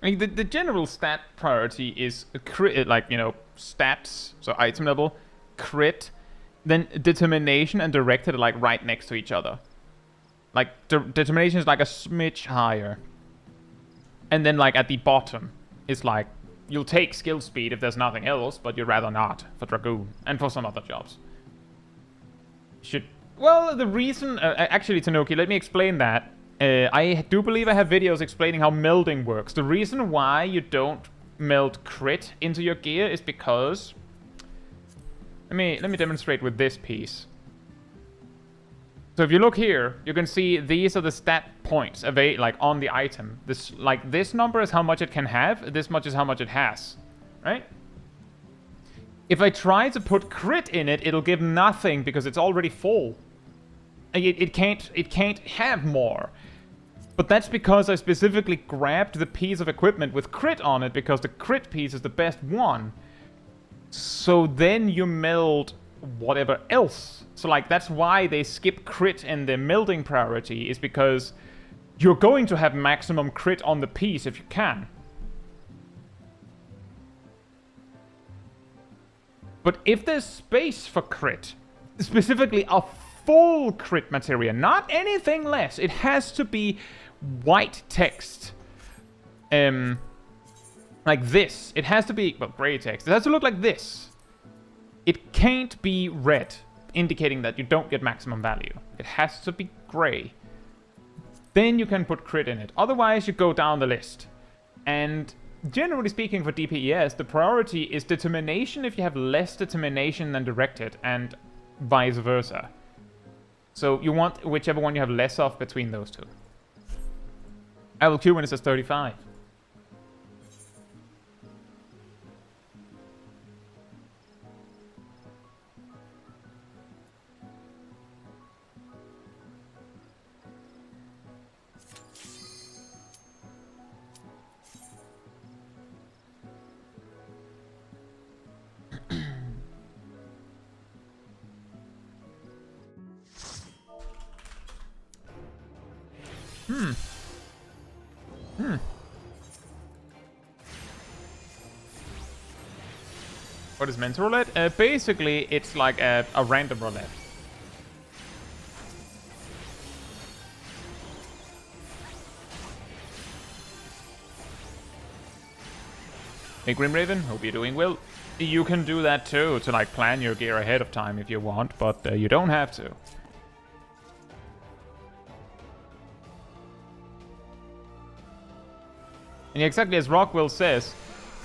I mean, the general stat priority is crit, like, you know, stats, so item level, crit, then determination and directed are like right next to each other. Like, determination is like a smidge higher. And then, like, at the bottom is like, you'll take skill speed if there's nothing else, but you'd rather not for Dragoon and for some other jobs. Well, the reason, actually, Tanuki, let me explain that. I do believe I have videos explaining how melding works. The reason why you don't meld crit into your gear is because... Let me demonstrate with this piece. So if you look here, you can see these are the stat points like on the item. This number is how much it can have, this much is how much it has. Right? If I try to put crit in it, it'll give nothing because it's already full. It can't have more. But that's because I specifically grabbed the piece of equipment with crit on it, because the crit piece is the best one. So then you meld whatever else. So, like, that's why they skip crit in the melding priority, is because you're going to have maximum crit on the piece if you can. But if there's space for crit, specifically a full crit materia, not anything less. It has to be white text. Like this. It has to be, well, gray text. It has to look like this. It can't be red, indicating that you don't get maximum value. It has to be gray. Then you can put crit in it. Otherwise, you go down the list. And generally speaking for DPES, the priority is determination if you have less determination than directed, and vice versa. So you want whichever one you have less of between those two. I will queue when it says 35. What is mental roulette? Basically, it's like a random roulette. Hey Grim Raven, hope you're doing well. You can do that too, to like plan your gear ahead of time if you want, but you don't have to. And exactly as Rockwell says,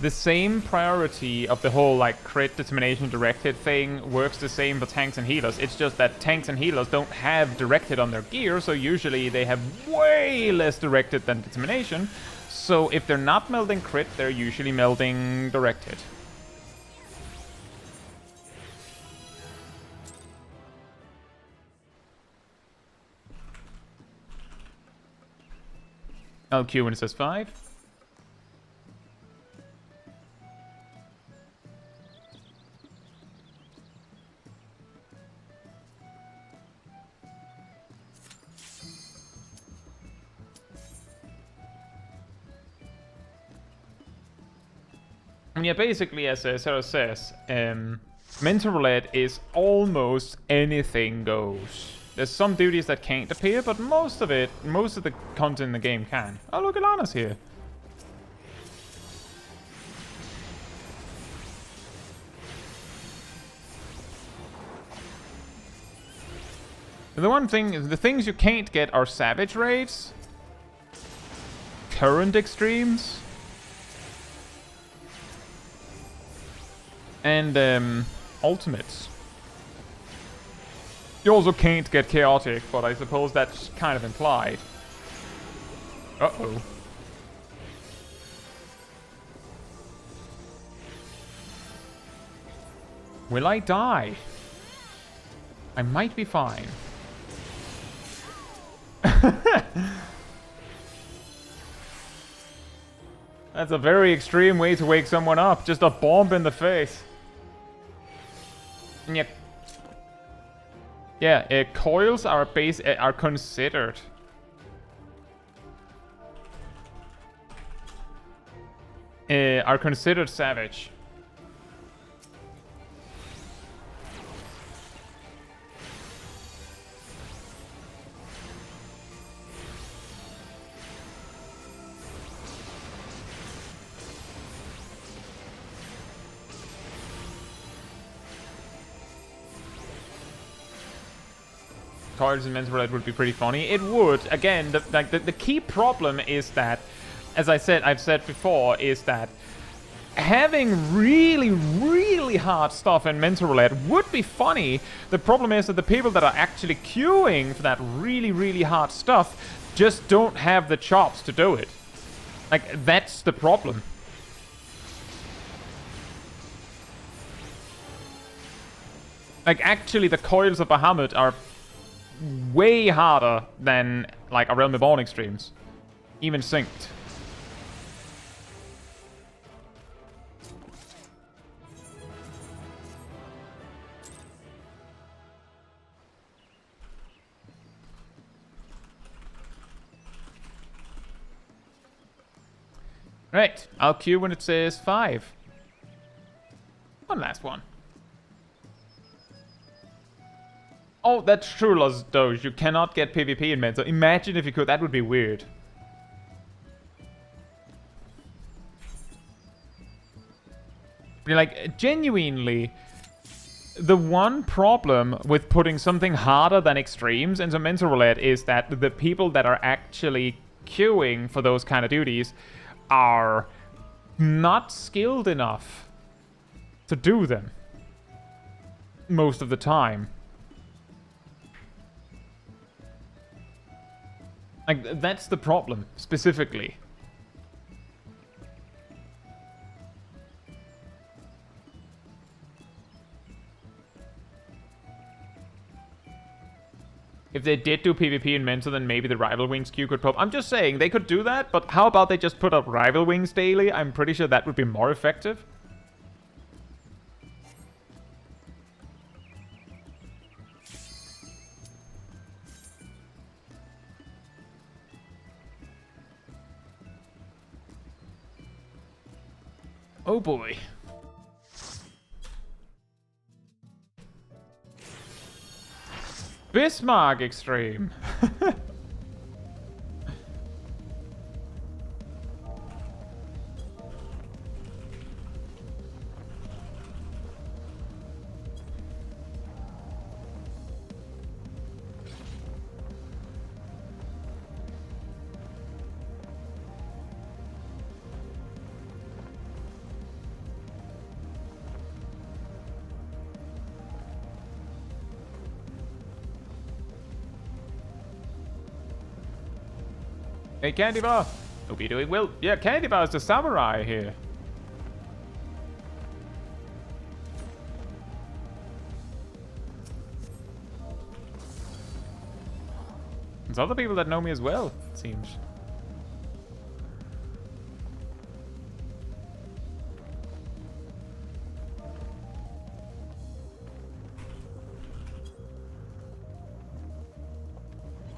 the same priority of the whole like crit determination directed thing works the same for tanks and healers. It's just that tanks and healers don't have directed on their gear, so usually they have way less directed than determination. So if they're not melding crit, they're usually melding directed. I'll queue when it says 5. And yeah, basically, as Sarah says, mental roulette is almost anything goes. There's some duties that can't appear, but most of the content in the game can. Oh, look, Alana's here. The things you can't get are Savage Raids, Current Extremes, and Ultimates. You also can't get Chaotic, but I suppose that's kind of implied. Uh-oh. Will I die? I might be fine. That's a very extreme way to wake someone up. Just a bomb in the face. And yeah, coils are considered. Are considered savage. Coils and mental roulette would be pretty funny. It would. Again, the key problem is that, as I've said before, is that having really, really hard stuff in mental roulette would be funny. The problem is that the people that are actually queuing for that really, really hard stuff just don't have the chops to do it. Like, that's the problem. Like, actually, the coils of Bahamut are way harder than, like, Realm Reborn extremes. Even synced. Right, I'll queue when it says 5. One last one. Oh, that's true, Los Doge. You cannot get PvP in Mental. Imagine if you could. That would be weird. Like, genuinely, the one problem with putting something harder than extremes into Mental Roulette is that the people that are actually queuing for those kind of duties are not skilled enough to do them most of the time. Like, that's the problem, specifically. If they did do PvP in Mental, then maybe the Rival Wings queue could pop. I'm just saying, they could do that, but how about they just put up Rival Wings daily? I'm pretty sure that would be more effective. Oh boy. Bismarck Extreme. Hey, Candy Bar. Hope you're doing well. Yeah, Candy Bar is the samurai here. There's other people that know me as well, it seems.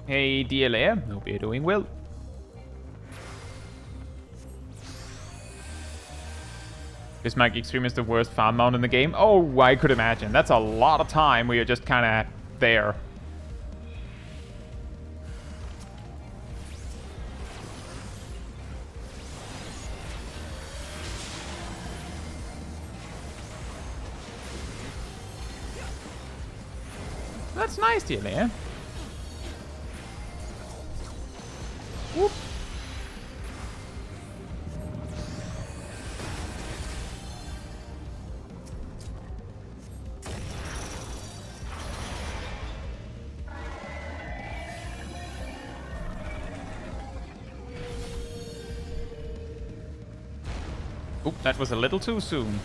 Hey, DLA. Hope you're doing well. Bismarck Extreme is the worst farm mount in the game. Oh, I could imagine. That's a lot of time where you're just kind of there. That's nice, dear man. Whoop. Oop, that was a little too soon.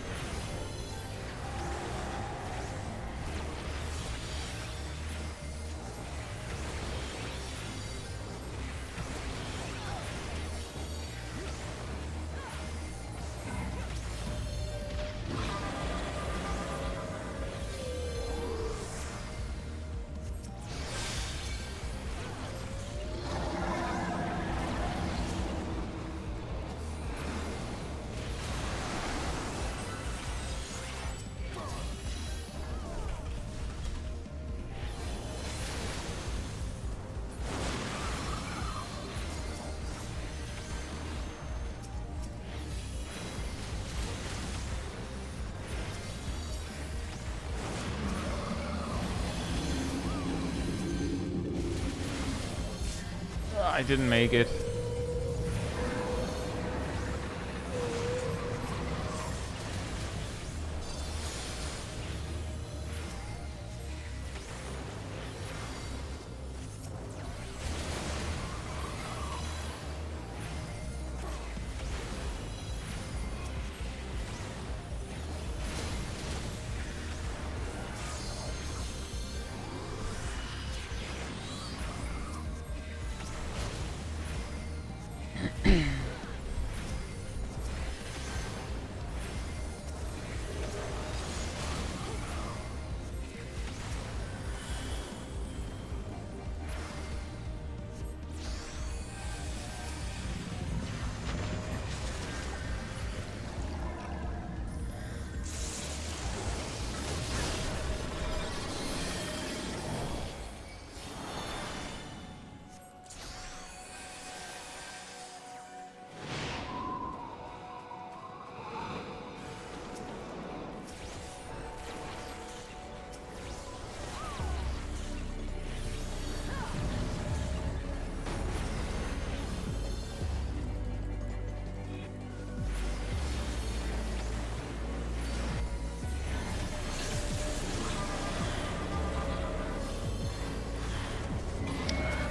I didn't make it.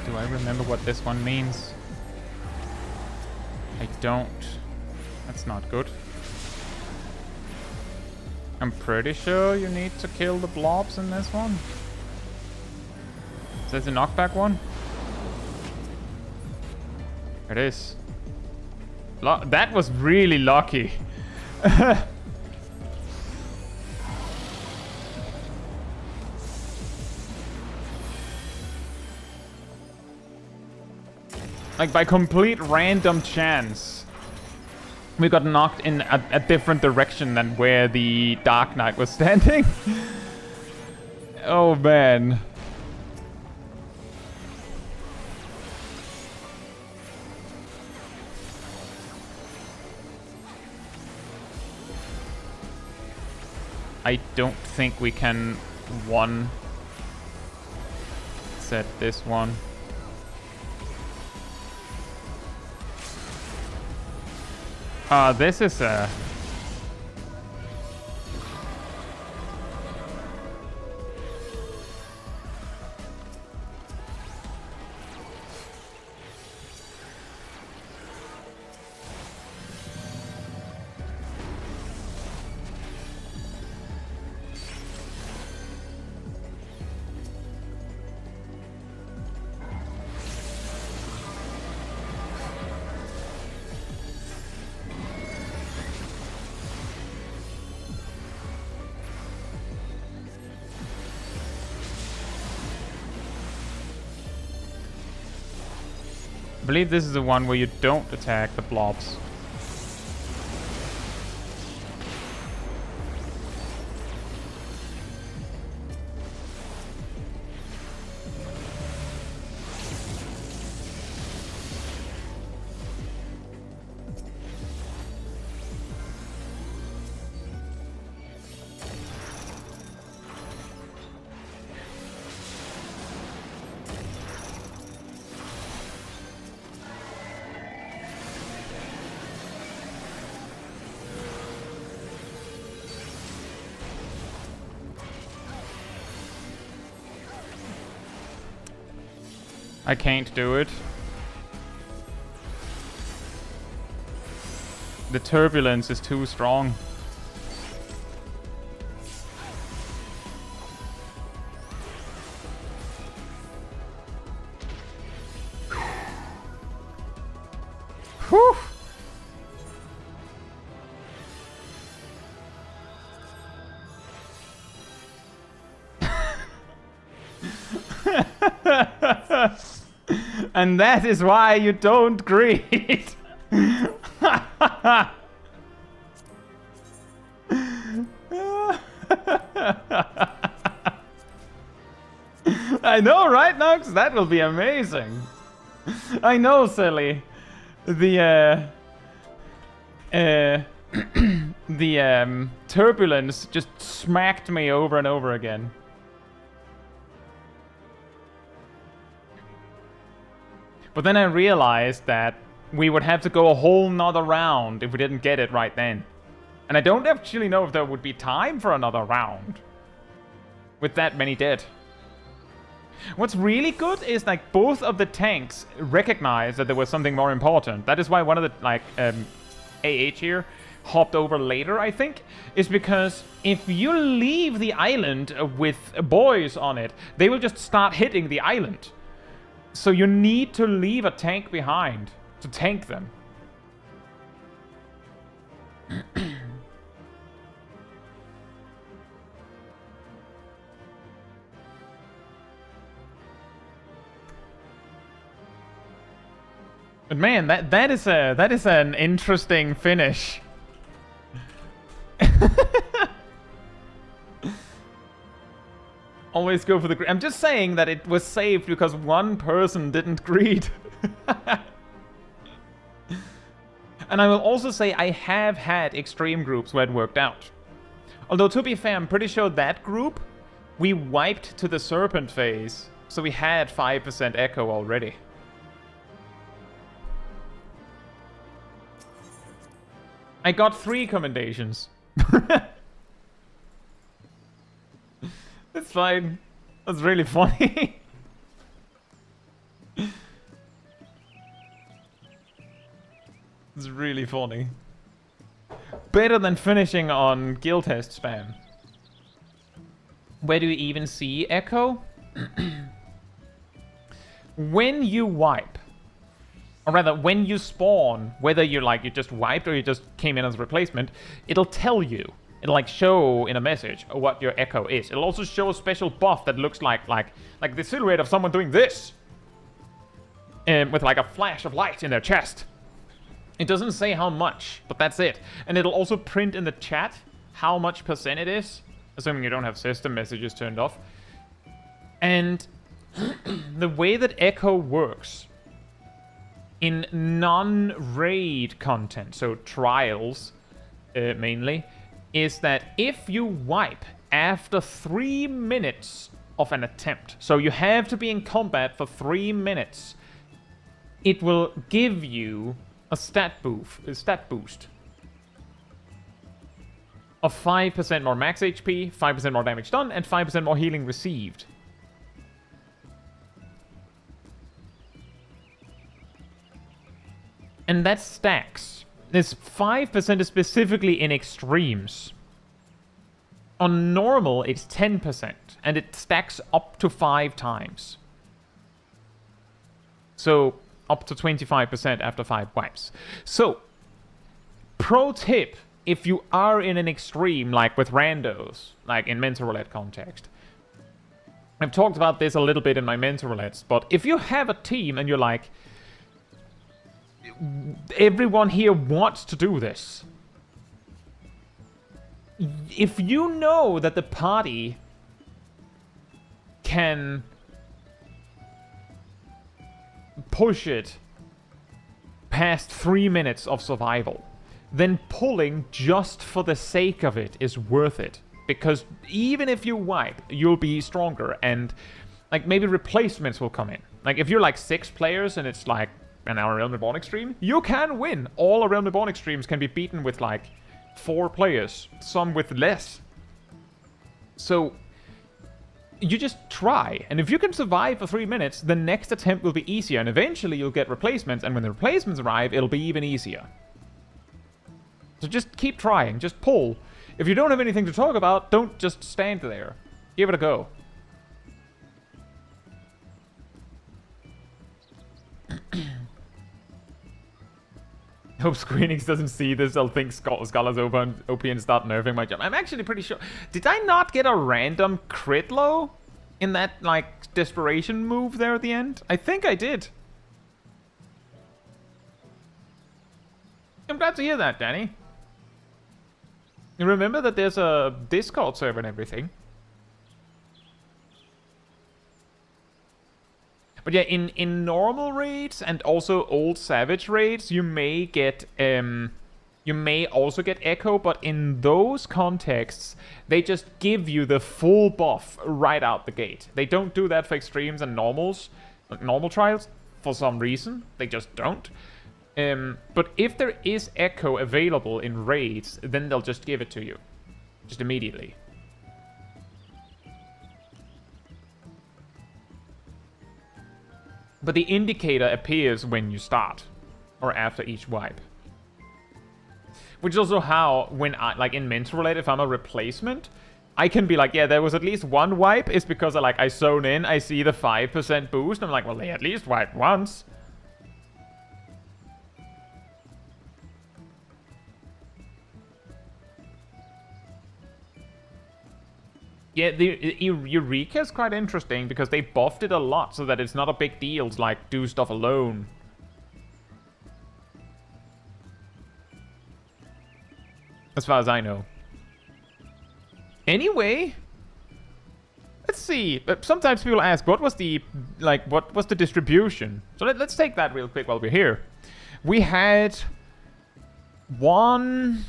Do I remember what this one means? I don't. That's not good. I'm pretty sure you need to kill the blobs in this one. Is that the knockback one? It is. That was really lucky. Like, by complete random chance, we got knocked in a different direction than where the Dark Knight was standing. Oh, man. I don't think we can set this one. This is a... I believe this is the one where you don't attack the blobs. I can't do it. The turbulence is too strong. Whew. And that is why you don't greed. I know, right, Nux? That will be amazing. I know, silly. The turbulence just smacked me over and over again. But then I realized that we would have to go a whole nother round if we didn't get it right then. And I don't actually know if there would be time for another round with that many dead. What's really good is like both of the tanks recognized that there was something more important. That is why one of the like AH here hopped over later, I think, is because if you leave the island with boys on it, they will just start hitting the island. So you need to leave a tank behind to tank them. But man, that is an interesting finish. Always go for the greed. I'm just saying that it was saved because one person didn't greed. And I will also say I have had extreme groups where it worked out. Although to be fair, I'm pretty sure that group, we wiped to the serpent phase. So we had 5% echo already. I got 3 commendations. It's fine. That's really funny. It's really funny. Better than finishing on guild test spam. Where do you even see echo? When you wipe, or rather when you spawn, whether you're like you just wiped or you just came in as a replacement, it'll tell you. It'll like show in a message what your echo is. It'll also show a special buff that looks like the silhouette of someone doing this, with like a flash of light in their chest. It doesn't say how much, but that's it. And it'll also print in the chat how much percent it is, assuming you don't have system messages turned off. And the way that echo works in non-raid content, so trials mainly, is that if you wipe after 3 minutes of an attempt, so you have to be in combat for 3 minutes, it will give you a stat boost of 5% more max HP, 5% more damage done, and 5% more healing received. And that stacks. This 5% is specifically in extremes. On normal, it's 10%, and it stacks up to 5 times. So, up to 25% after 5 wipes. So, pro tip, if you are in an extreme, like with randos, like in mental roulette context. I've talked about this a little bit in my mental roulettes, but if you have a team and you're like, everyone here wants to do this. If you know that the party can push it past 3 minutes of survival, then pulling just for the sake of it is worth it. Because even if you wipe, you'll be stronger, and like maybe replacements will come in. Like if you're like 6 players and it's like an hour Realm Reborn extreme, you can win. All Realm Reborn extremes can be beaten with like 4 players, some with less. So you just try. And if you can survive for 3 minutes, the next attempt will be easier. And eventually you'll get replacements. And when the replacements arrive, it'll be even easier. So just keep trying. Just pull. If you don't have anything to talk about, don't just stand there. Give it a go. Hope Squeenix doesn't see this. I'll think Scholar's OP and start nerfing my job. I'm actually pretty sure. Did I not get a random crit low in that, like, desperation move there at the end? I think I did. I'm glad to hear that, Danny. You remember that there's a Discord server and everything. But yeah, in normal raids and also old Savage raids, you may get you may also get echo, but in those contexts, they just give you the full buff right out the gate. They don't do that for extremes and normals, like normal trials, for some reason. They just don't. But if there is echo available in raids, then they'll just give it to you, just immediately. But the indicator appears when you start, or after each wipe. Which is also how, when I, like in Mental Roulette, if I'm a replacement, I can be like, yeah, there was at least one wipe. It's because I zone in, I see the 5% boost, and I'm like, well, they at least wiped once. Yeah, the Eureka is quite interesting because they buffed it a lot so that it's not a big deal to, like, do stuff alone. As far as I know. Anyway, let's see. Sometimes people ask, what was the distribution? So let's take that real quick while we're here. We had 1,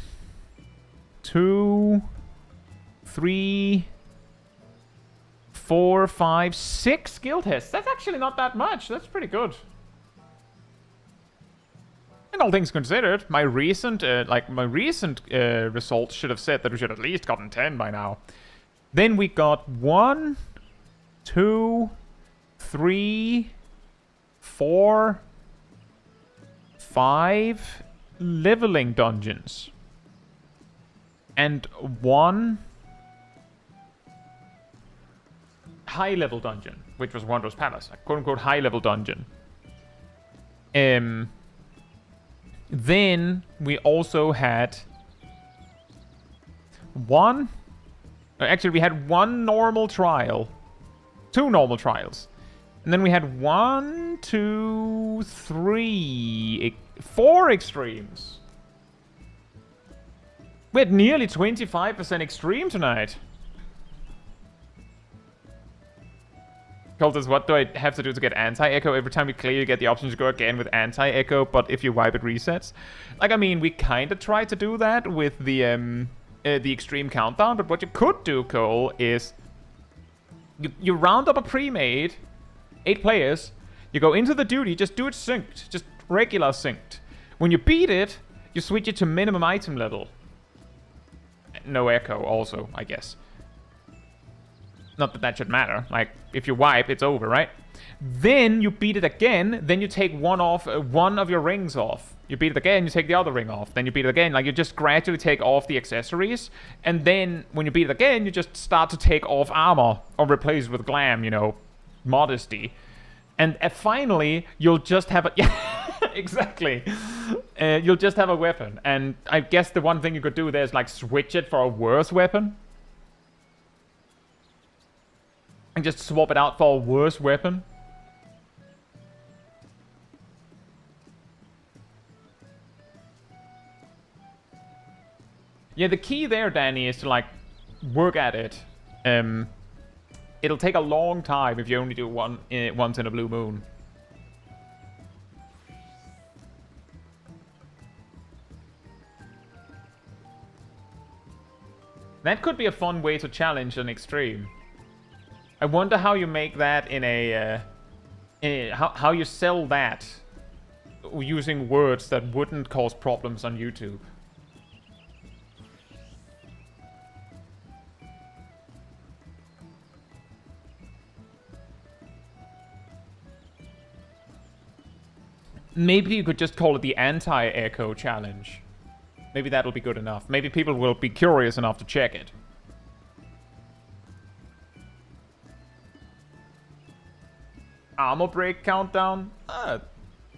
2, 3, 4, 5, 6 guild tests. That's actually not that much. That's pretty good. And all things considered, my recent results should have said that we should have at least gotten 10 by now. Then we got 1, 2, 3, 4, 5 leveling dungeons. And 1 high-level dungeon, which was Wanderer's Palace, a quote-unquote high-level dungeon. Then we also had we had 1 normal trial, 2 normal trials, and then we had 1, 2, 3, 4 extremes. We had nearly 25% extreme tonight. Cultist, what do I have to do to get anti-echo? Every time you clear, you get the option to go again with anti-echo, but if you wipe, it resets. Like, I mean, we kind of tried to do that with the extreme countdown, but what you could do, Cole, is you round up a pre-made, 8 players, you go into the duty, just do it synced, just regular synced. When you beat it, you switch it to minimum item level. No echo also, I guess. Not that that should matter. Like, if you wipe, it's over, right? Then you beat it again. Then you take one of your rings off. You beat it again, you take the other ring off. Then you beat it again. Like, you just gradually take off the accessories. And then, when you beat it again, you just start to take off armor. Or replace it with glam, you know, modesty. And finally, you'll just have a... Yeah, exactly. You'll just have a weapon. And I guess the one thing you could do there is, like, switch it for a worse weapon. And just swap it out for a worse weapon. Yeah, the key there, Danny, is to, like, work at it. It'll take a long time if you only do one once in a blue moon. That could be a fun way to challenge an extreme. I wonder how you make that in a... how you sell that using words that wouldn't cause problems on YouTube. Maybe you could just call it the anti-echo challenge. Maybe that'll be good enough. Maybe people will be curious enough to check it. Armor break countdown?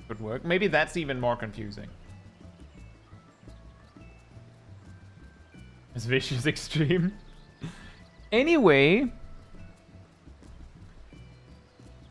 Good work. Maybe that's even more confusing. It's vicious extreme. Anyway,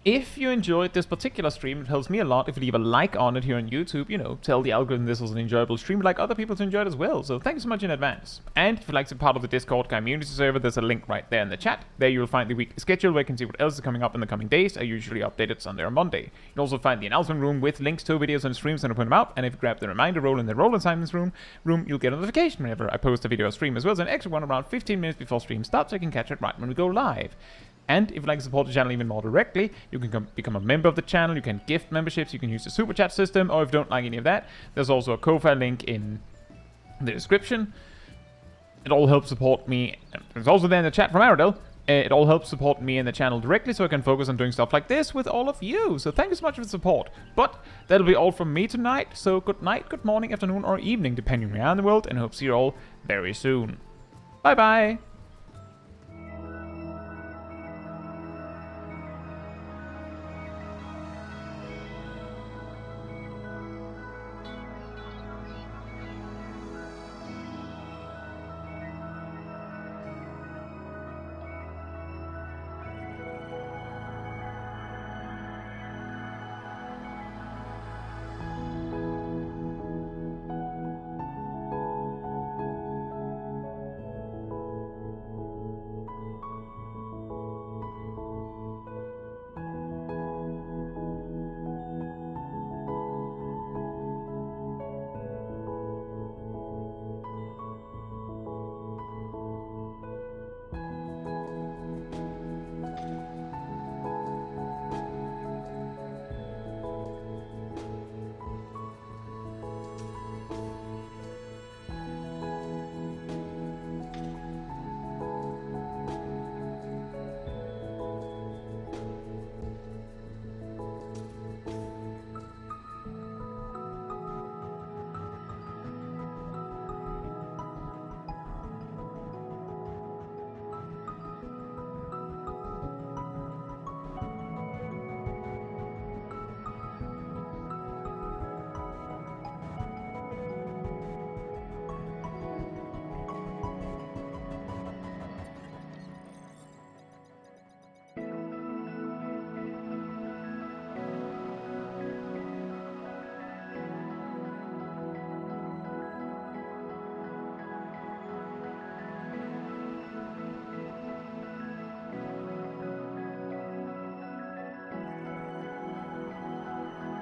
if you enjoyed this particular stream, it helps me a lot if you leave a like on it here on YouTube. You know, tell the algorithm this was an enjoyable stream, like other people to enjoy it as well. So thank you so much in advance. And if you'd like to be part of the Discord community server, there's a link right there in the chat. There you'll find the weekly schedule where you can see what else is coming up in the coming days. I usually update it Sunday or Monday. You'll also find the announcement room with links to videos and streams when I put them out. And if you grab the reminder role in the role assignments room, you'll get a notification whenever I post a video or stream, as well as an extra one around 15 minutes before stream starts, so you can catch it right when we go live. And if you'd like to support the channel even more directly, you can become a member of the channel, you can gift memberships, you can use the super chat system, or if you don't like any of that, there's also a Ko-Fi link in the description. It all helps support me. It's also there in the chat from Aradel. It all helps support me and the channel directly, so I can focus on doing stuff like this with all of you. So thank you so much for the support. But that'll be all from me tonight. So good night, good morning, afternoon, or evening, depending on where you are in the world, and I hope to see you all very soon. Bye-bye!